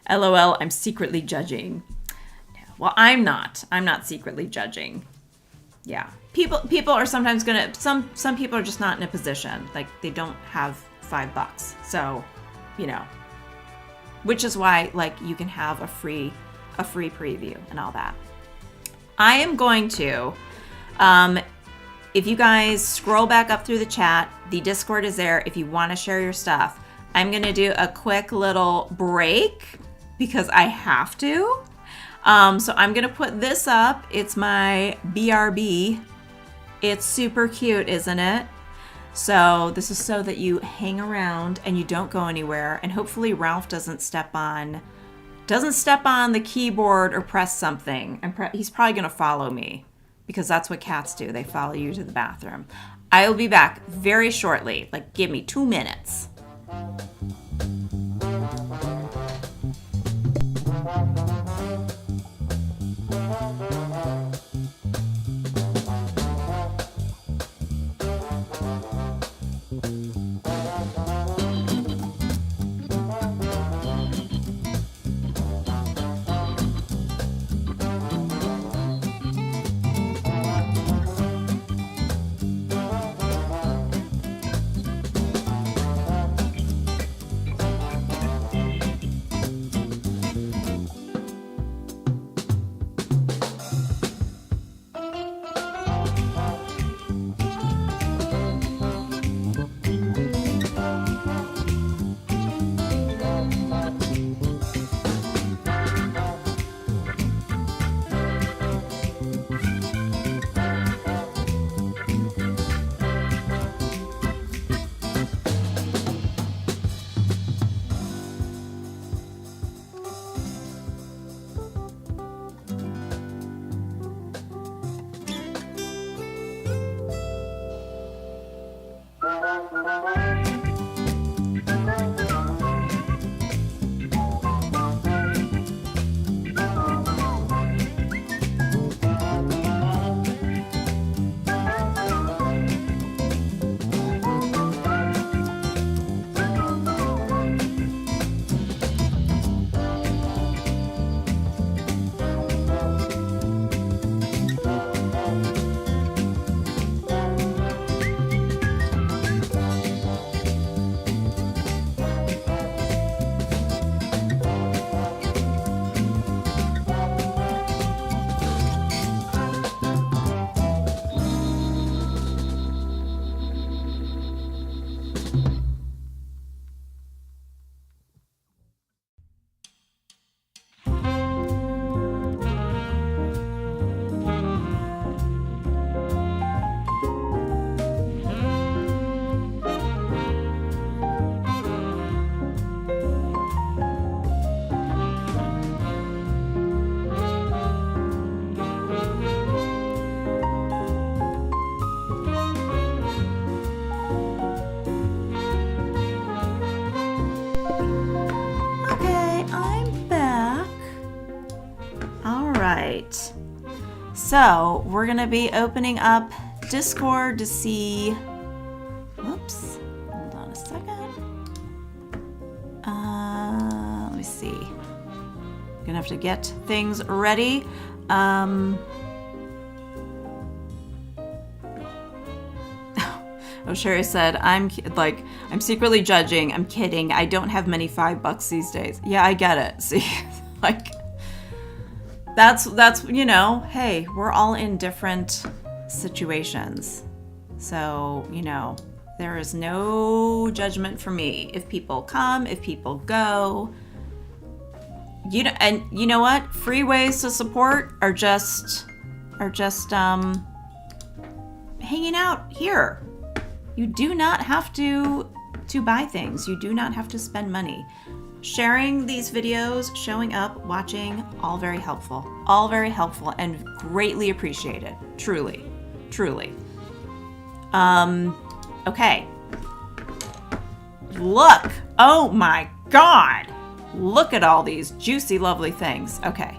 LOL, I'm secretly judging. Well, I'm not secretly judging. Yeah. People are sometimes gonna some people are just not in a position. Like they don't have $5. So, which is why like you can have a free preview and all that. I am going to if you guys scroll back up through the chat, the Discord is there if you want to share your stuff. I'm going to do a quick little break because I have to. So I'm going to put this up. It's my BRB. It's super cute, isn't it? So this is so that you hang around and you don't go anywhere, and hopefully Ralph doesn't step on doesn't step on the keyboard or press something, he's probably going to follow me because that's what cats do. They follow you to the bathroom. I will be back very shortly. Like, give me 2 minutes. So we're gonna be opening up Discord to see, whoops, hold on a second. Let me see. Gonna have to get things ready. Oh, Sherry said, I'm secretly judging. I'm kidding. I don't have many $5 these days. Yeah, I get it. See, like, that's, you know, hey, we're all in different situations. So, you know, there is no judgment for me. If people come, if people go, you know, and you know what? Free ways to support are just hanging out here. You do not have to buy things. You do not have to spend money. Sharing these videos, showing up, watching, all very helpful. All very helpful and greatly appreciated. Truly. Truly. Okay. Look. Oh my God. Look at all these juicy, lovely things. Okay.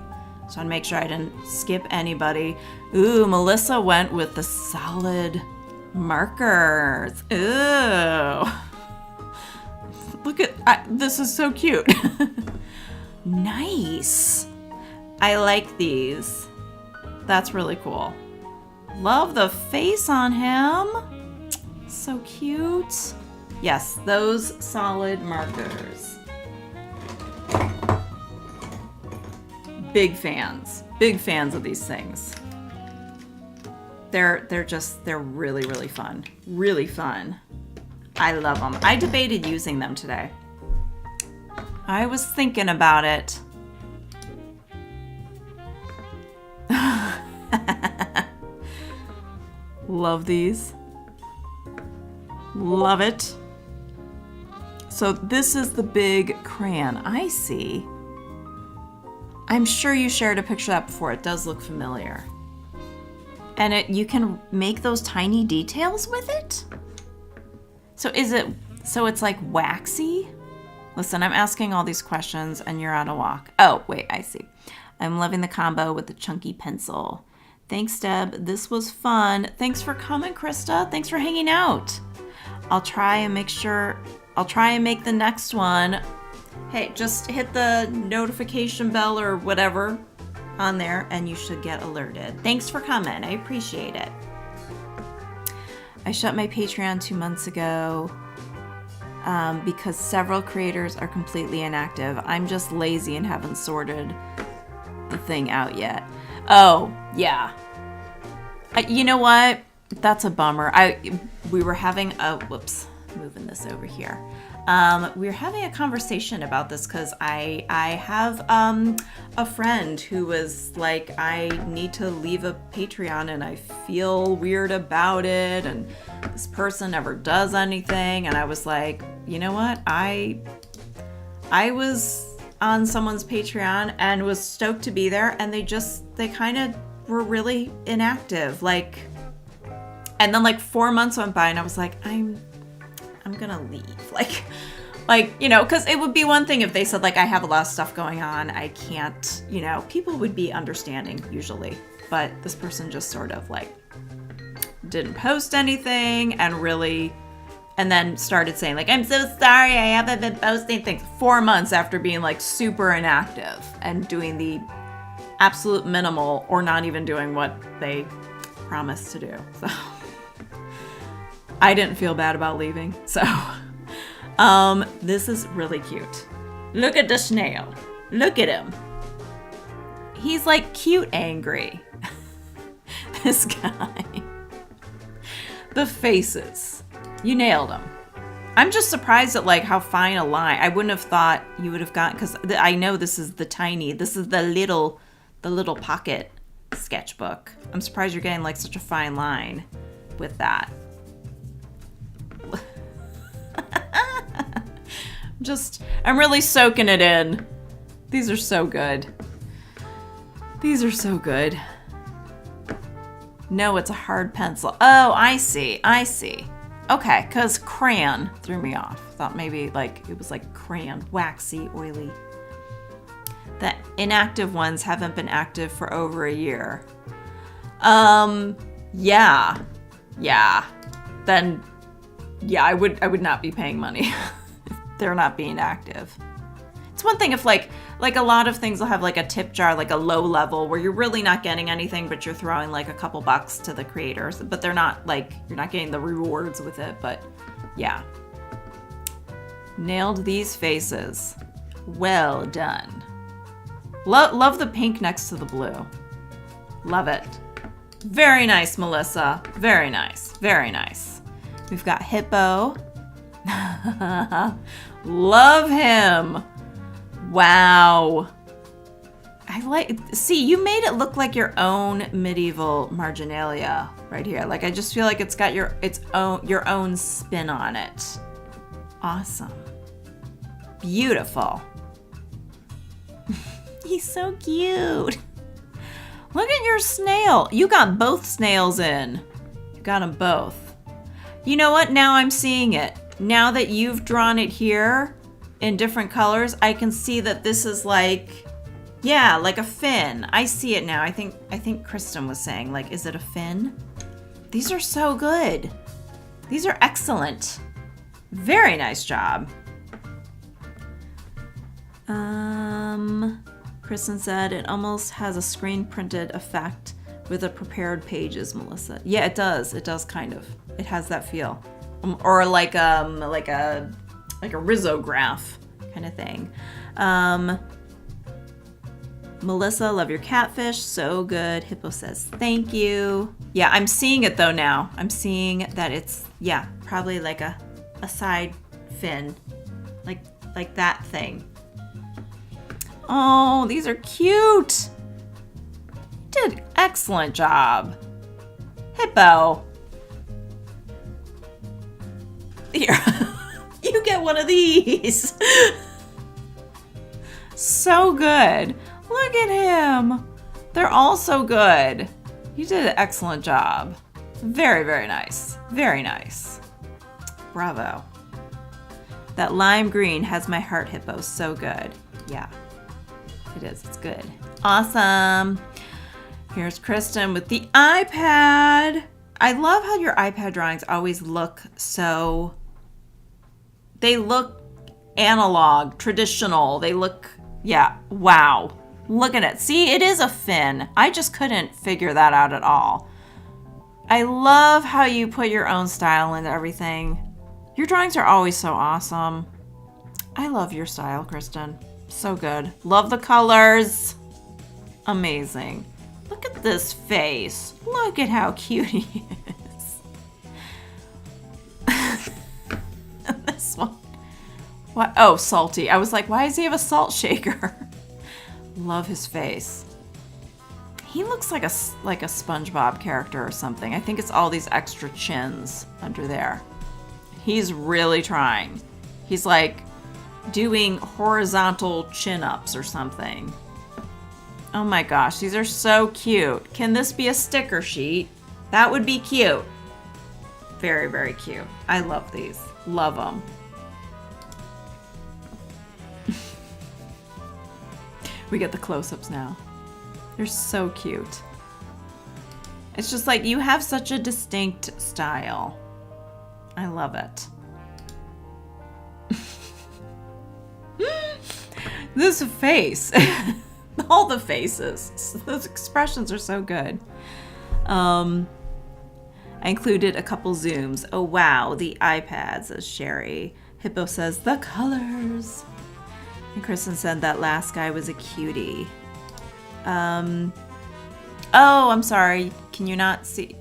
So I want to make sure I didn't skip anybody. Ooh, Melissa went with the solid markers. Ooh. Look at, this is so cute. Nice. I like these. That's really cool. Love the face on him. So cute. Yes, those solid markers. Big fans. Big fans of these things. They're really, really fun. Really fun. I love them. I debated using them today. I was thinking about it. Love these. Love it. So this is the big crayon. I see. I'm sure you shared a picture of that before. It does look familiar. And you can make those tiny details with it? So it's like waxy? Listen, I'm asking all these questions and you're on a walk. Oh, wait, I see. I'm loving the combo with the chunky pencil. Thanks, Deb. This was fun. Thanks for coming, Krista. Thanks for hanging out. I'll try and make the next one. Hey, just hit the notification bell or whatever on there and you should get alerted. Thanks for coming. I appreciate it. I shut my Patreon 2 months ago because several creators are completely inactive. I'm just lazy and haven't sorted the thing out yet. Oh, yeah. You know what? That's a bummer. We were having moving this over here. We were having a conversation about this because I have a friend who was like, I need to leave a Patreon and I feel weird about it, and this person never does anything. And I was like, you know what? I was on someone's Patreon and was stoked to be there, and they kind of were really inactive. And then 4 months went by and I was like, I'm gonna leave. Because it would be one thing if they said, I have a lot of stuff going on, I can't, people would be understanding usually. But this person just sort of, didn't post anything and then started saying, I'm so sorry, I haven't been posting things 4 months after being, super inactive and doing the absolute minimal or not even doing what they promised to do. So I didn't feel bad about leaving. So this is really cute. Look at the snail. Look at him. He's cute angry. This guy. The faces. You nailed him. I'm just surprised at how fine a line. I wouldn't have thought you would have gotten, because I know this is the little pocket sketchbook. I'm surprised you're getting such a fine line with that. I'm really soaking it in. These are so good. These are so good. No, it's a hard pencil. Oh, I see. Okay, because crayon threw me off. Thought maybe it was crayon, waxy, oily. The inactive ones haven't been active for over a year. Yeah. Then, yeah, I would not be paying money if they're not being active. It's one thing if a lot of things will have a tip jar, a low level where you're really not getting anything, but you're throwing a couple bucks to the creators, but they're not you're not getting the rewards with it. But yeah, nailed these faces. Well done. Love the pink next to the blue. Love it. Very nice, Melissa. Very nice. Very nice. We've got Hippo. Love him. Wow. See, you made it look like your own medieval marginalia right here. I just feel like it's got your own spin on it. Awesome. Beautiful. He's so cute. Look at your snail. You got both snails in. You got them both. You know what? Now I'm seeing it. Now that you've drawn it here in different colors, I can see that this is a fin. I see it now. I think Kristen was saying, is it a fin? These are so good. These are excellent. Very nice job. Kristen said it almost has a screen printed effect with the prepared pages, Melissa. Yeah, it does. It does kind of. It has that feel. Or like a risograph kind of thing. Melissa, love your catfish. So good. Hippo says thank you. Yeah, I'm seeing it though now. I'm seeing that it's, probably a side fin. Like that thing. Oh, these are cute. Did excellent job. Hippo. Here. You get one of these. So good. Look at him. They're all so good. You did an excellent job. Very, very nice. Very nice. Bravo. That lime green has my heart hippo so good. Yeah, it is. It's good. Awesome. Here's Kristen with the iPad. I love how your iPad drawings always look so... They look analog, traditional. They look... Yeah, wow. Look at it. See, it is a fin. I just couldn't figure that out at all. I love how you put your own style into everything. Your drawings are always so awesome. I love your style, Kristen. So good. Love the colors. Amazing. Look at this face. Look at how cute he is. This one. What? Oh, salty. I was like, why does he have a salt shaker? Love his face. He looks like a SpongeBob character or something. I think it's all these extra chins under there. He's really trying. He's like doing horizontal chin-ups or something. Oh my gosh, these are so cute. Can this be a sticker sheet? That would be cute. Very, very cute. I love these. Love them. We get the close-ups now. They're so cute. It's just like you have such a distinct style. I love it. This face. All the faces. Those expressions are so good. I included a couple zooms. Oh wow, the iPad, says Sherry. Hippo says the colors. And Kristen said that last guy was a cutie. Oh, I'm sorry. Can you not see?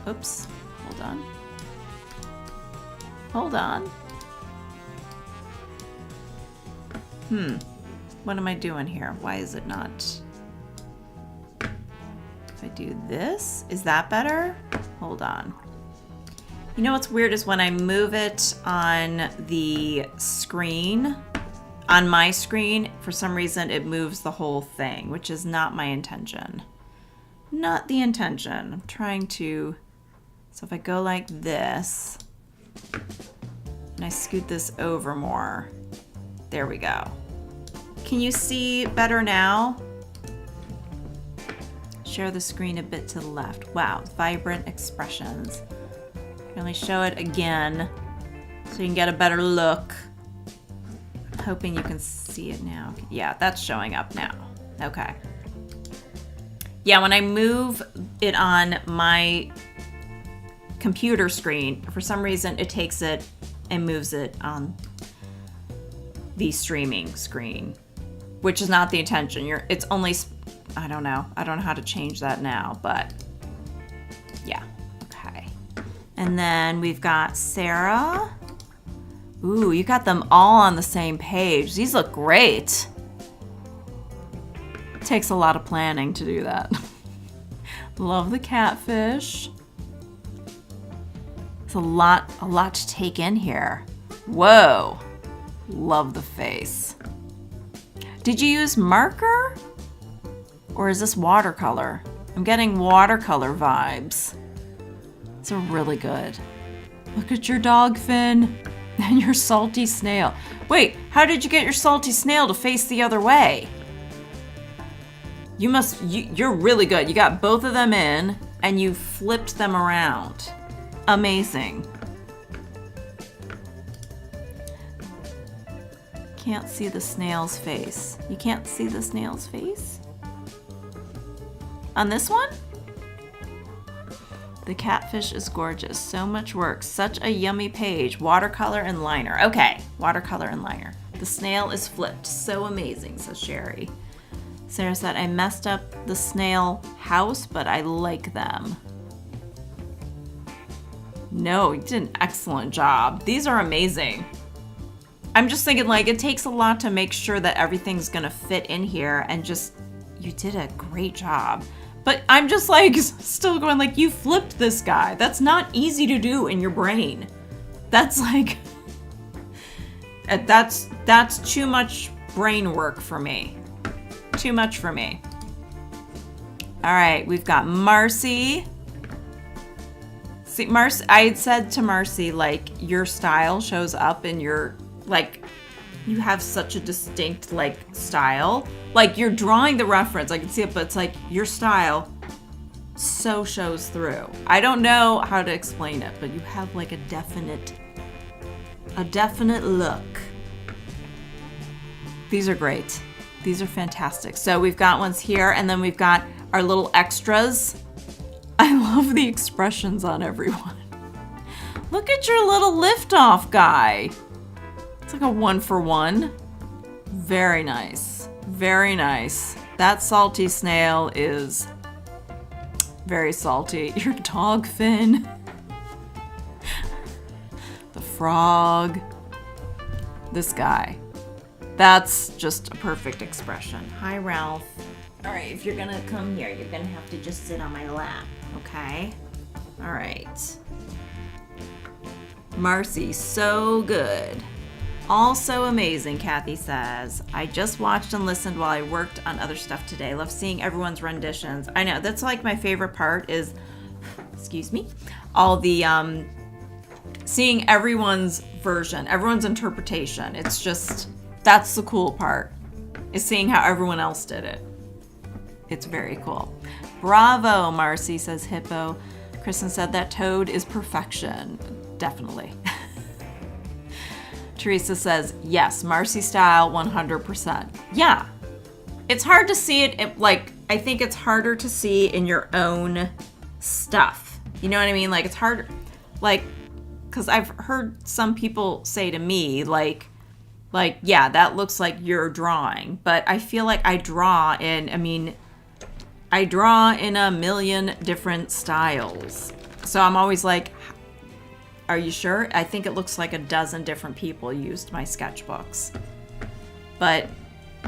Oops. Hold on. Hold on. What am I doing here? Why is it not? If I do this, is that better? Hold on. You know what's weird is when I move it on the screen, on my screen, for some reason it moves the whole thing, which is not my intention. Not the intention. I'm trying to, so if I go like this, and I scoot this over more, there we go. Can you see better now? Share the screen a bit to the left. Wow, vibrant expressions. Let me show it again so you can get a better look. I'm hoping you can see it now. Yeah, that's showing up now. Okay. Yeah, when I move it on my computer screen, for some reason it takes it and moves it on the streaming screen, which is not the intention. It's only, I don't know how to change that now, but yeah, okay. And then we've got Sarah. Ooh, you got them all on the same page. These look great. It takes a lot of planning to do that. Love the catfish. It's a lot to take in here. Whoa. Love the face. Did you use marker? Or is this watercolor? I'm getting watercolor vibes. It's a really good. Look at your Dog-phin and your salty snail. Wait, how did you get your salty snail to face the other way? You're really good. You got both of them in and you flipped them around. Amazing. Can't see the snail's face. You can't see the snail's face? On this one? The catfish is gorgeous. So much work. Such a yummy page. Watercolor and liner. Okay, watercolor and liner. The snail is flipped. So amazing, says Sherry. Sarah said, I messed up the snail house, but I like them. No, you did an excellent job. These are amazing. I'm just thinking, like, it takes a lot to make sure that everything's gonna fit in here, and just, you did a great job. But I'm just like, still going like, you flipped this guy. That's not easy to do in your brain. That's like, that's too much brain work for me. Too much for me. All right, we've got Marcy. See, Marcy, I had said to Marcy, like, your style shows up in your, like, you have such a distinct, like, style. Like, you're drawing the reference. I can see it, but it's like your style so shows through. I don't know how to explain it, but you have, like, a definite look. These are great. These are fantastic. So we've got ones here, and then we've got our little extras. I love the expressions on everyone. Look at your little liftoff guy. It's like a 1-for-1. Very nice. Very nice. That salty snail is very salty. Your Dog-phin. The frog. This guy. That's just a perfect expression. Hi, Ralph. All right, if you're gonna come here, you're gonna have to just sit on my lap, okay? All right. Marcy, so good. Also amazing, Kathy says. I just watched and listened while I worked on other stuff today. Love seeing everyone's renditions. I know, that's like my favorite part is, excuse me, all the, seeing everyone's version, everyone's interpretation. It's just, that's the cool part, is seeing how everyone else did it. It's very cool. Bravo, Marcy, says Hippo. Kristen said that toad is perfection. Definitely. Teresa says, yes, Marcy style, 100%. Yeah. It's hard to see it, like, I think it's harder to see in your own stuff. You know what I mean? Like, it's hard, like, because I've heard some people say to me, like, yeah, that looks like you're drawing. But I feel like I draw in a million different styles. So I'm always like, are you sure? I think it looks like a dozen different people used my sketchbooks. But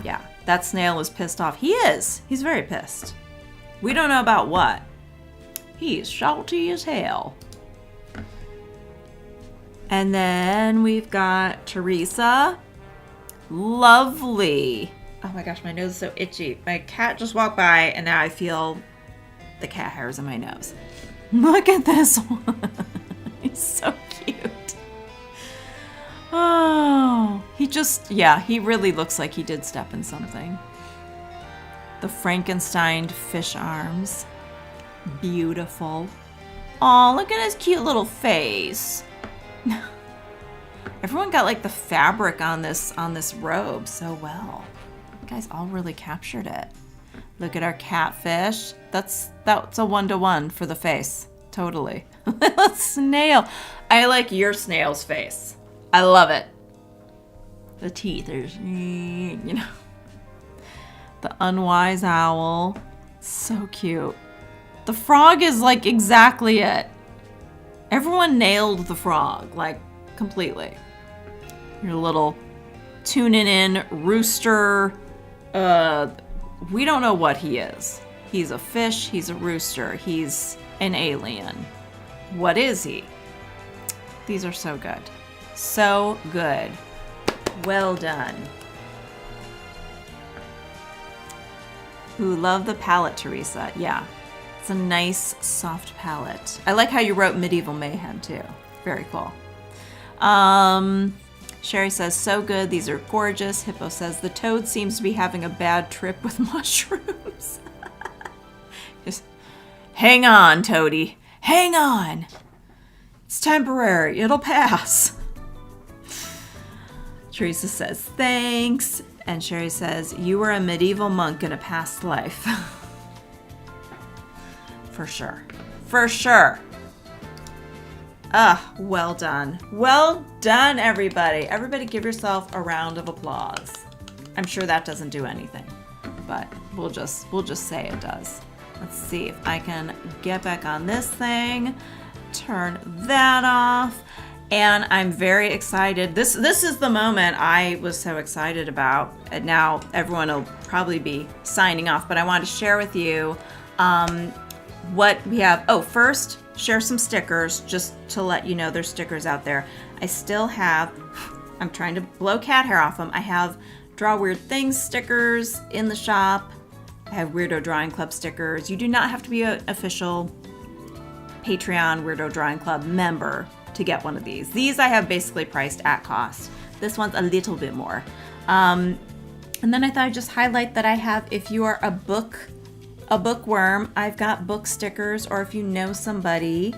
yeah, that snail is pissed off. He is. He's very pissed. We don't know about what. He's salty as hell. And then we've got Teresa. Lovely. Oh my gosh, my nose is so itchy. My cat just walked by and now I feel the cat hairs in my nose. Look at this one. He's so cute. Oh, he really looks like he did step in something. The Frankenstein fish arms. Beautiful. Oh, look at his cute little face. Everyone got like the fabric on this robe so well. You guys all really captured it. Look at our catfish. That's a 1-to-1 for the face. Totally. Snail. I like your snail's face. I love it. The teeth are, you know. The Unwise Owl. So cute. The frog is like exactly it. Everyone nailed the frog, like completely. Your little tuning in rooster. We don't know what he is. He's a fish, he's a rooster, he's an alien. What is he? These are so good. So good. Well done. Ooh, love the palette, Teresa. Yeah. It's a nice, soft palette. I like how you wrote Medieval Mayhem, too. Very cool. Sherry says, so good. These are gorgeous. Hippo says, the toad seems to be having a bad trip with mushrooms. Just hang on, Toady. Hang on. It's temporary. It'll pass. Teresa says, thanks. And Sherry says, you were a medieval monk in a past life. For sure. For sure. Ah, well done. Well done, everybody. Everybody give yourself a round of applause. I'm sure that doesn't do anything, but we'll just say it does. Let's see if I can get back on this thing, turn that off, and I'm very excited. This is the moment I was so excited about, and now everyone will probably be signing off, but I want to share with you what we have. Oh, first, share some stickers just to let you know there's stickers out there. I still have, I'm trying to blow cat hair off them. I have Draw Weird Things stickers in the shop. I have Weirdo Drawing Club stickers. You do not have to be an official Patreon Weirdo Drawing Club member to get one of these. These I have basically priced at cost. This one's a little bit more. And then I thought I'd just highlight that I have, if you are a bookworm, I've got book stickers, or if you know somebody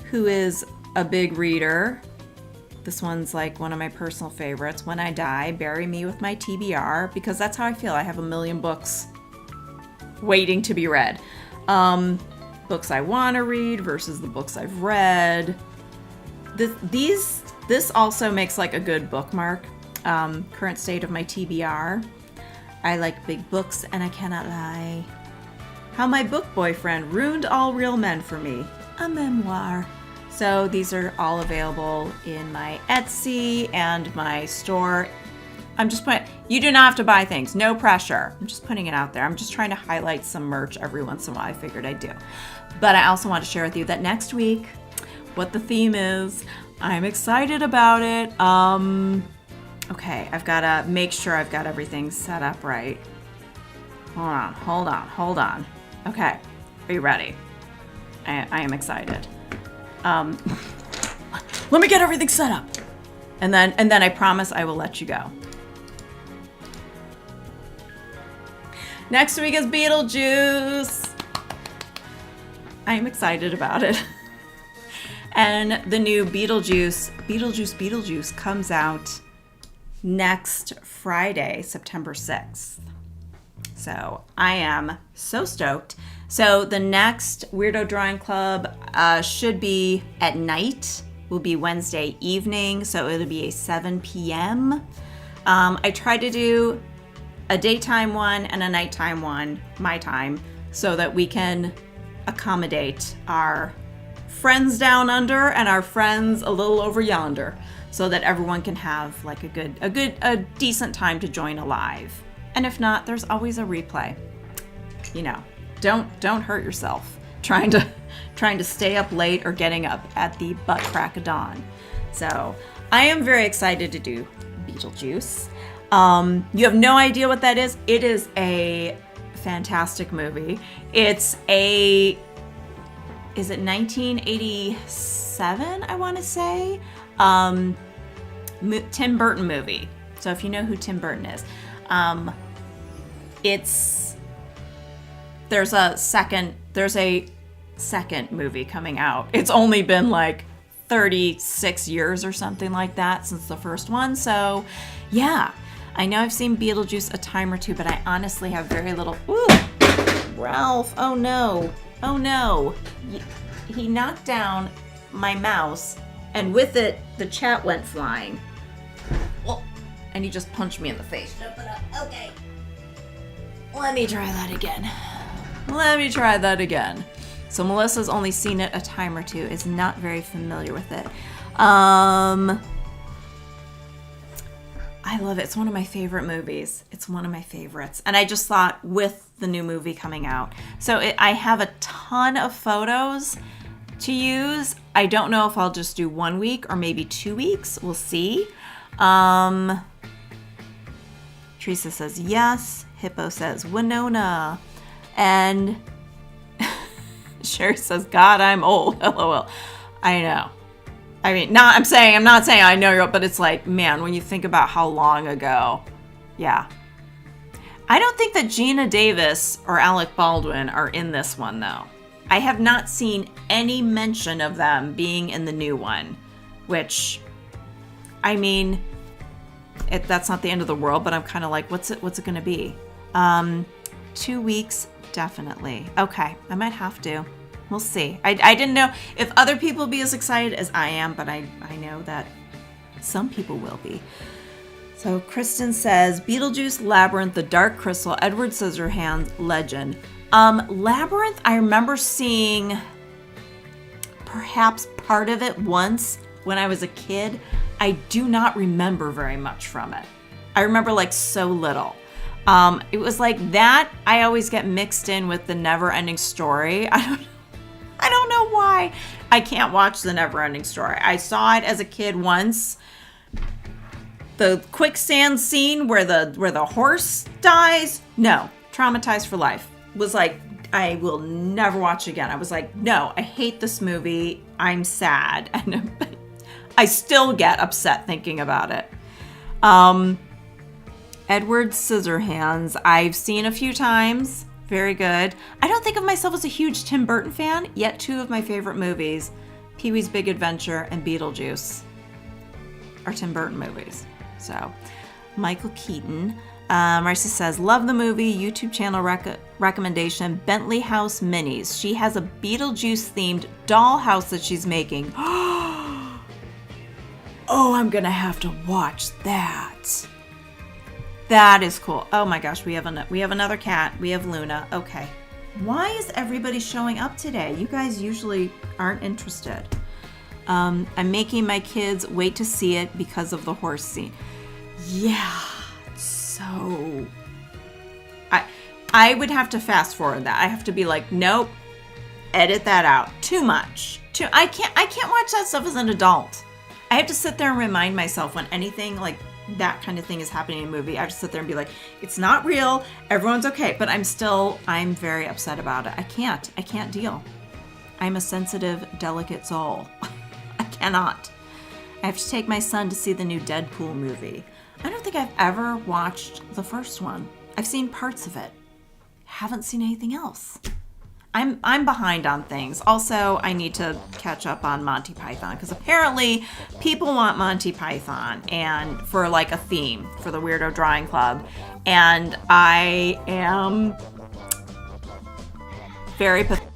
who is a big reader, this one's like one of my personal favorites. When I die, bury me with my TBR, because that's how I feel. I have a million books waiting to be read. Books I want to read versus the books I've read. This also makes like a good bookmark. Current state of my TBR. I like big books, and I cannot lie. How My Book Boyfriend Ruined All Real Men for Me. A memoir. So these are all available in my Etsy and my store. I'm just putting, you do not have to buy things. No pressure. I'm just putting it out there. I'm just trying to highlight some merch every once in a while. I figured I'd do. But I also want to share with you that next week, what the theme is. I'm excited about it. Okay, I've got to make sure I've got everything set up right. Hold on. Okay, are you ready? I am excited. Let me get everything set up. And then I promise I will let you go. Next week is Beetlejuice. I am excited about it. And the new Beetlejuice comes out next Friday, September 6th. So I am so stoked. So the next Weirdo Drawing Club should be at night. Will be Wednesday evening, so it'll be a 7 p.m. I tried to do a daytime one and a nighttime one, my time, so that we can accommodate our friends down under and our friends a little over yonder, so that everyone can have like a decent time to join a live. And if not, there's always a replay. You know, don't hurt yourself trying to stay up late or getting up at the butt crack of dawn. So I am very excited to do Beetlejuice. You have no idea what that is. It is a fantastic movie. Is it 1987, I want to say? Tim Burton movie. So if you know who Tim Burton is, there's a second movie coming out. It's only been like 36 years or something like that since the first one. So yeah, I know I've seen Beetlejuice a time or two, but I honestly have very little. Ooh, Ralph, oh no. He knocked down my mouse, and with it, the chat went flying. Oh, and he just punched me in the face. Okay. Let me try that again. So Melissa's only seen it a time or two, is not very familiar with it. I love it. It's one of my favorite movies. It's one of my favorites. And I just thought with the new movie coming out. So I have a ton of photos to use. I don't know if I'll just do 1 week or maybe 2 weeks. We'll see. Teresa says yes. Hippo says Winona. And Sherry says, God, I'm old. LOL. I know. I mean, I'm not saying I know you're old, but it's like, man, when you think about how long ago. Yeah. I don't think that Gina Davis or Alec Baldwin are in this one, though. I have not seen any mention of them being in the new one, which, I mean, that's not the end of the world, but I'm kind of like, what's it going to be? 2 weeks, definitely. Okay, I might have to. We'll see. I didn't know if other people will be as excited as I am, but I know that some people will be. So Kristen says, Beetlejuice, Labyrinth, The Dark Crystal, Edward Scissorhands, Legend. Labyrinth, I remember seeing perhaps part of it once when I was a kid. I do not remember very much from it. I remember like so little. It was like that. I always get mixed in with the Never-Ending Story. I don't know why I can't watch the Never-Ending Story. I saw it as a kid once. the quicksand scene where the horse dies, no, traumatized for life. Was like, I will never watch again. I was like, no, I hate this movie. I'm sad. And I still get upset thinking about it. Edward Scissorhands, I've seen a few times. Very good. I don't think of myself as a huge Tim Burton fan, yet two of my favorite movies, Pee-wee's Big Adventure and Beetlejuice, are Tim Burton movies. So, Michael Keaton. Marcia says, love the movie, YouTube channel recommendation, Bentley House Minis. She has a Beetlejuice-themed dollhouse that she's making. Oh, I'm going to have to watch that. That is cool. Oh my gosh, we have another cat. We have Luna. Okay. Why is everybody showing up today? You guys usually aren't interested. I'm making my kids wait to see it because of the horse scene. Yeah. So I would have to fast forward that. I have to be like, nope, edit that out. Too much. I can't watch that stuff as an adult. I have to sit there and remind myself when anything like that kind of thing is happening in a movie. I have to sit there and be like, it's not real. Everyone's okay. But I'm very upset about it. I can't deal. I'm a sensitive, delicate soul. I cannot. I have to take my son to see the new Deadpool movie. I don't think I've ever watched the first one. I've seen parts of it. Haven't seen anything else. I'm behind on things. Also, I need to catch up on Monty Python because apparently people want Monty Python and for like a theme for the Weirdo Drawing Club, and I am very pathetic.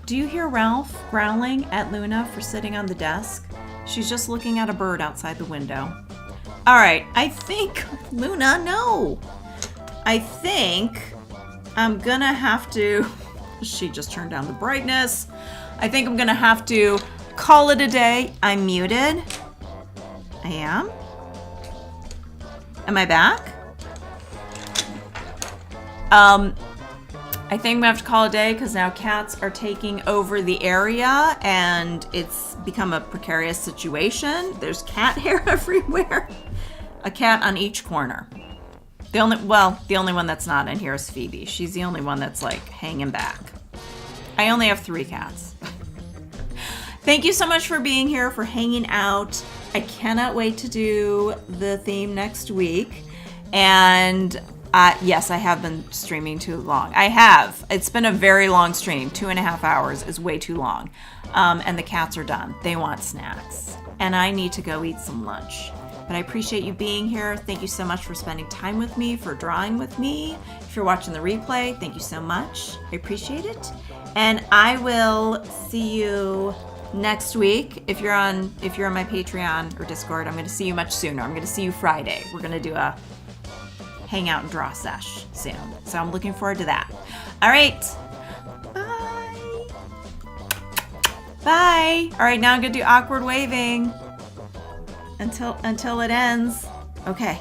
Do you hear Ralph growling at Luna for sitting on the desk? She's just looking at a bird outside the window. All right, I think, Luna, no. I think I'm gonna have to, she just turned down the brightness. I think I'm gonna have to call it a day. I'm muted. I am. Am I back? I think I'm gonna have to call it a day because now cats are taking over the area and it's become a precarious situation. There's cat hair everywhere. A cat on each corner. The only one that's not in here is Phoebe. She's the only one that's like hanging back. I only have 3 cats. Thank you so much for being here, for hanging out. I cannot wait to do the theme next week. And yes, I have been streaming too long. I have. It's been a very long stream. 2.5 hours is way too long. And the cats are done. They want snacks. And I need to go eat some lunch. But I appreciate you being here. Thank you so much for spending time with me, for drawing with me. If you're watching the replay, thank you so much. I appreciate it. And I will see you next week. If you're on my Patreon or Discord, I'm going to see you much sooner. I'm going to see you Friday. We're going to do a hangout and draw sesh soon. So I'm looking forward to that. All right. Bye. Bye. All right, now I'm going to do awkward waving until it ends. Okay.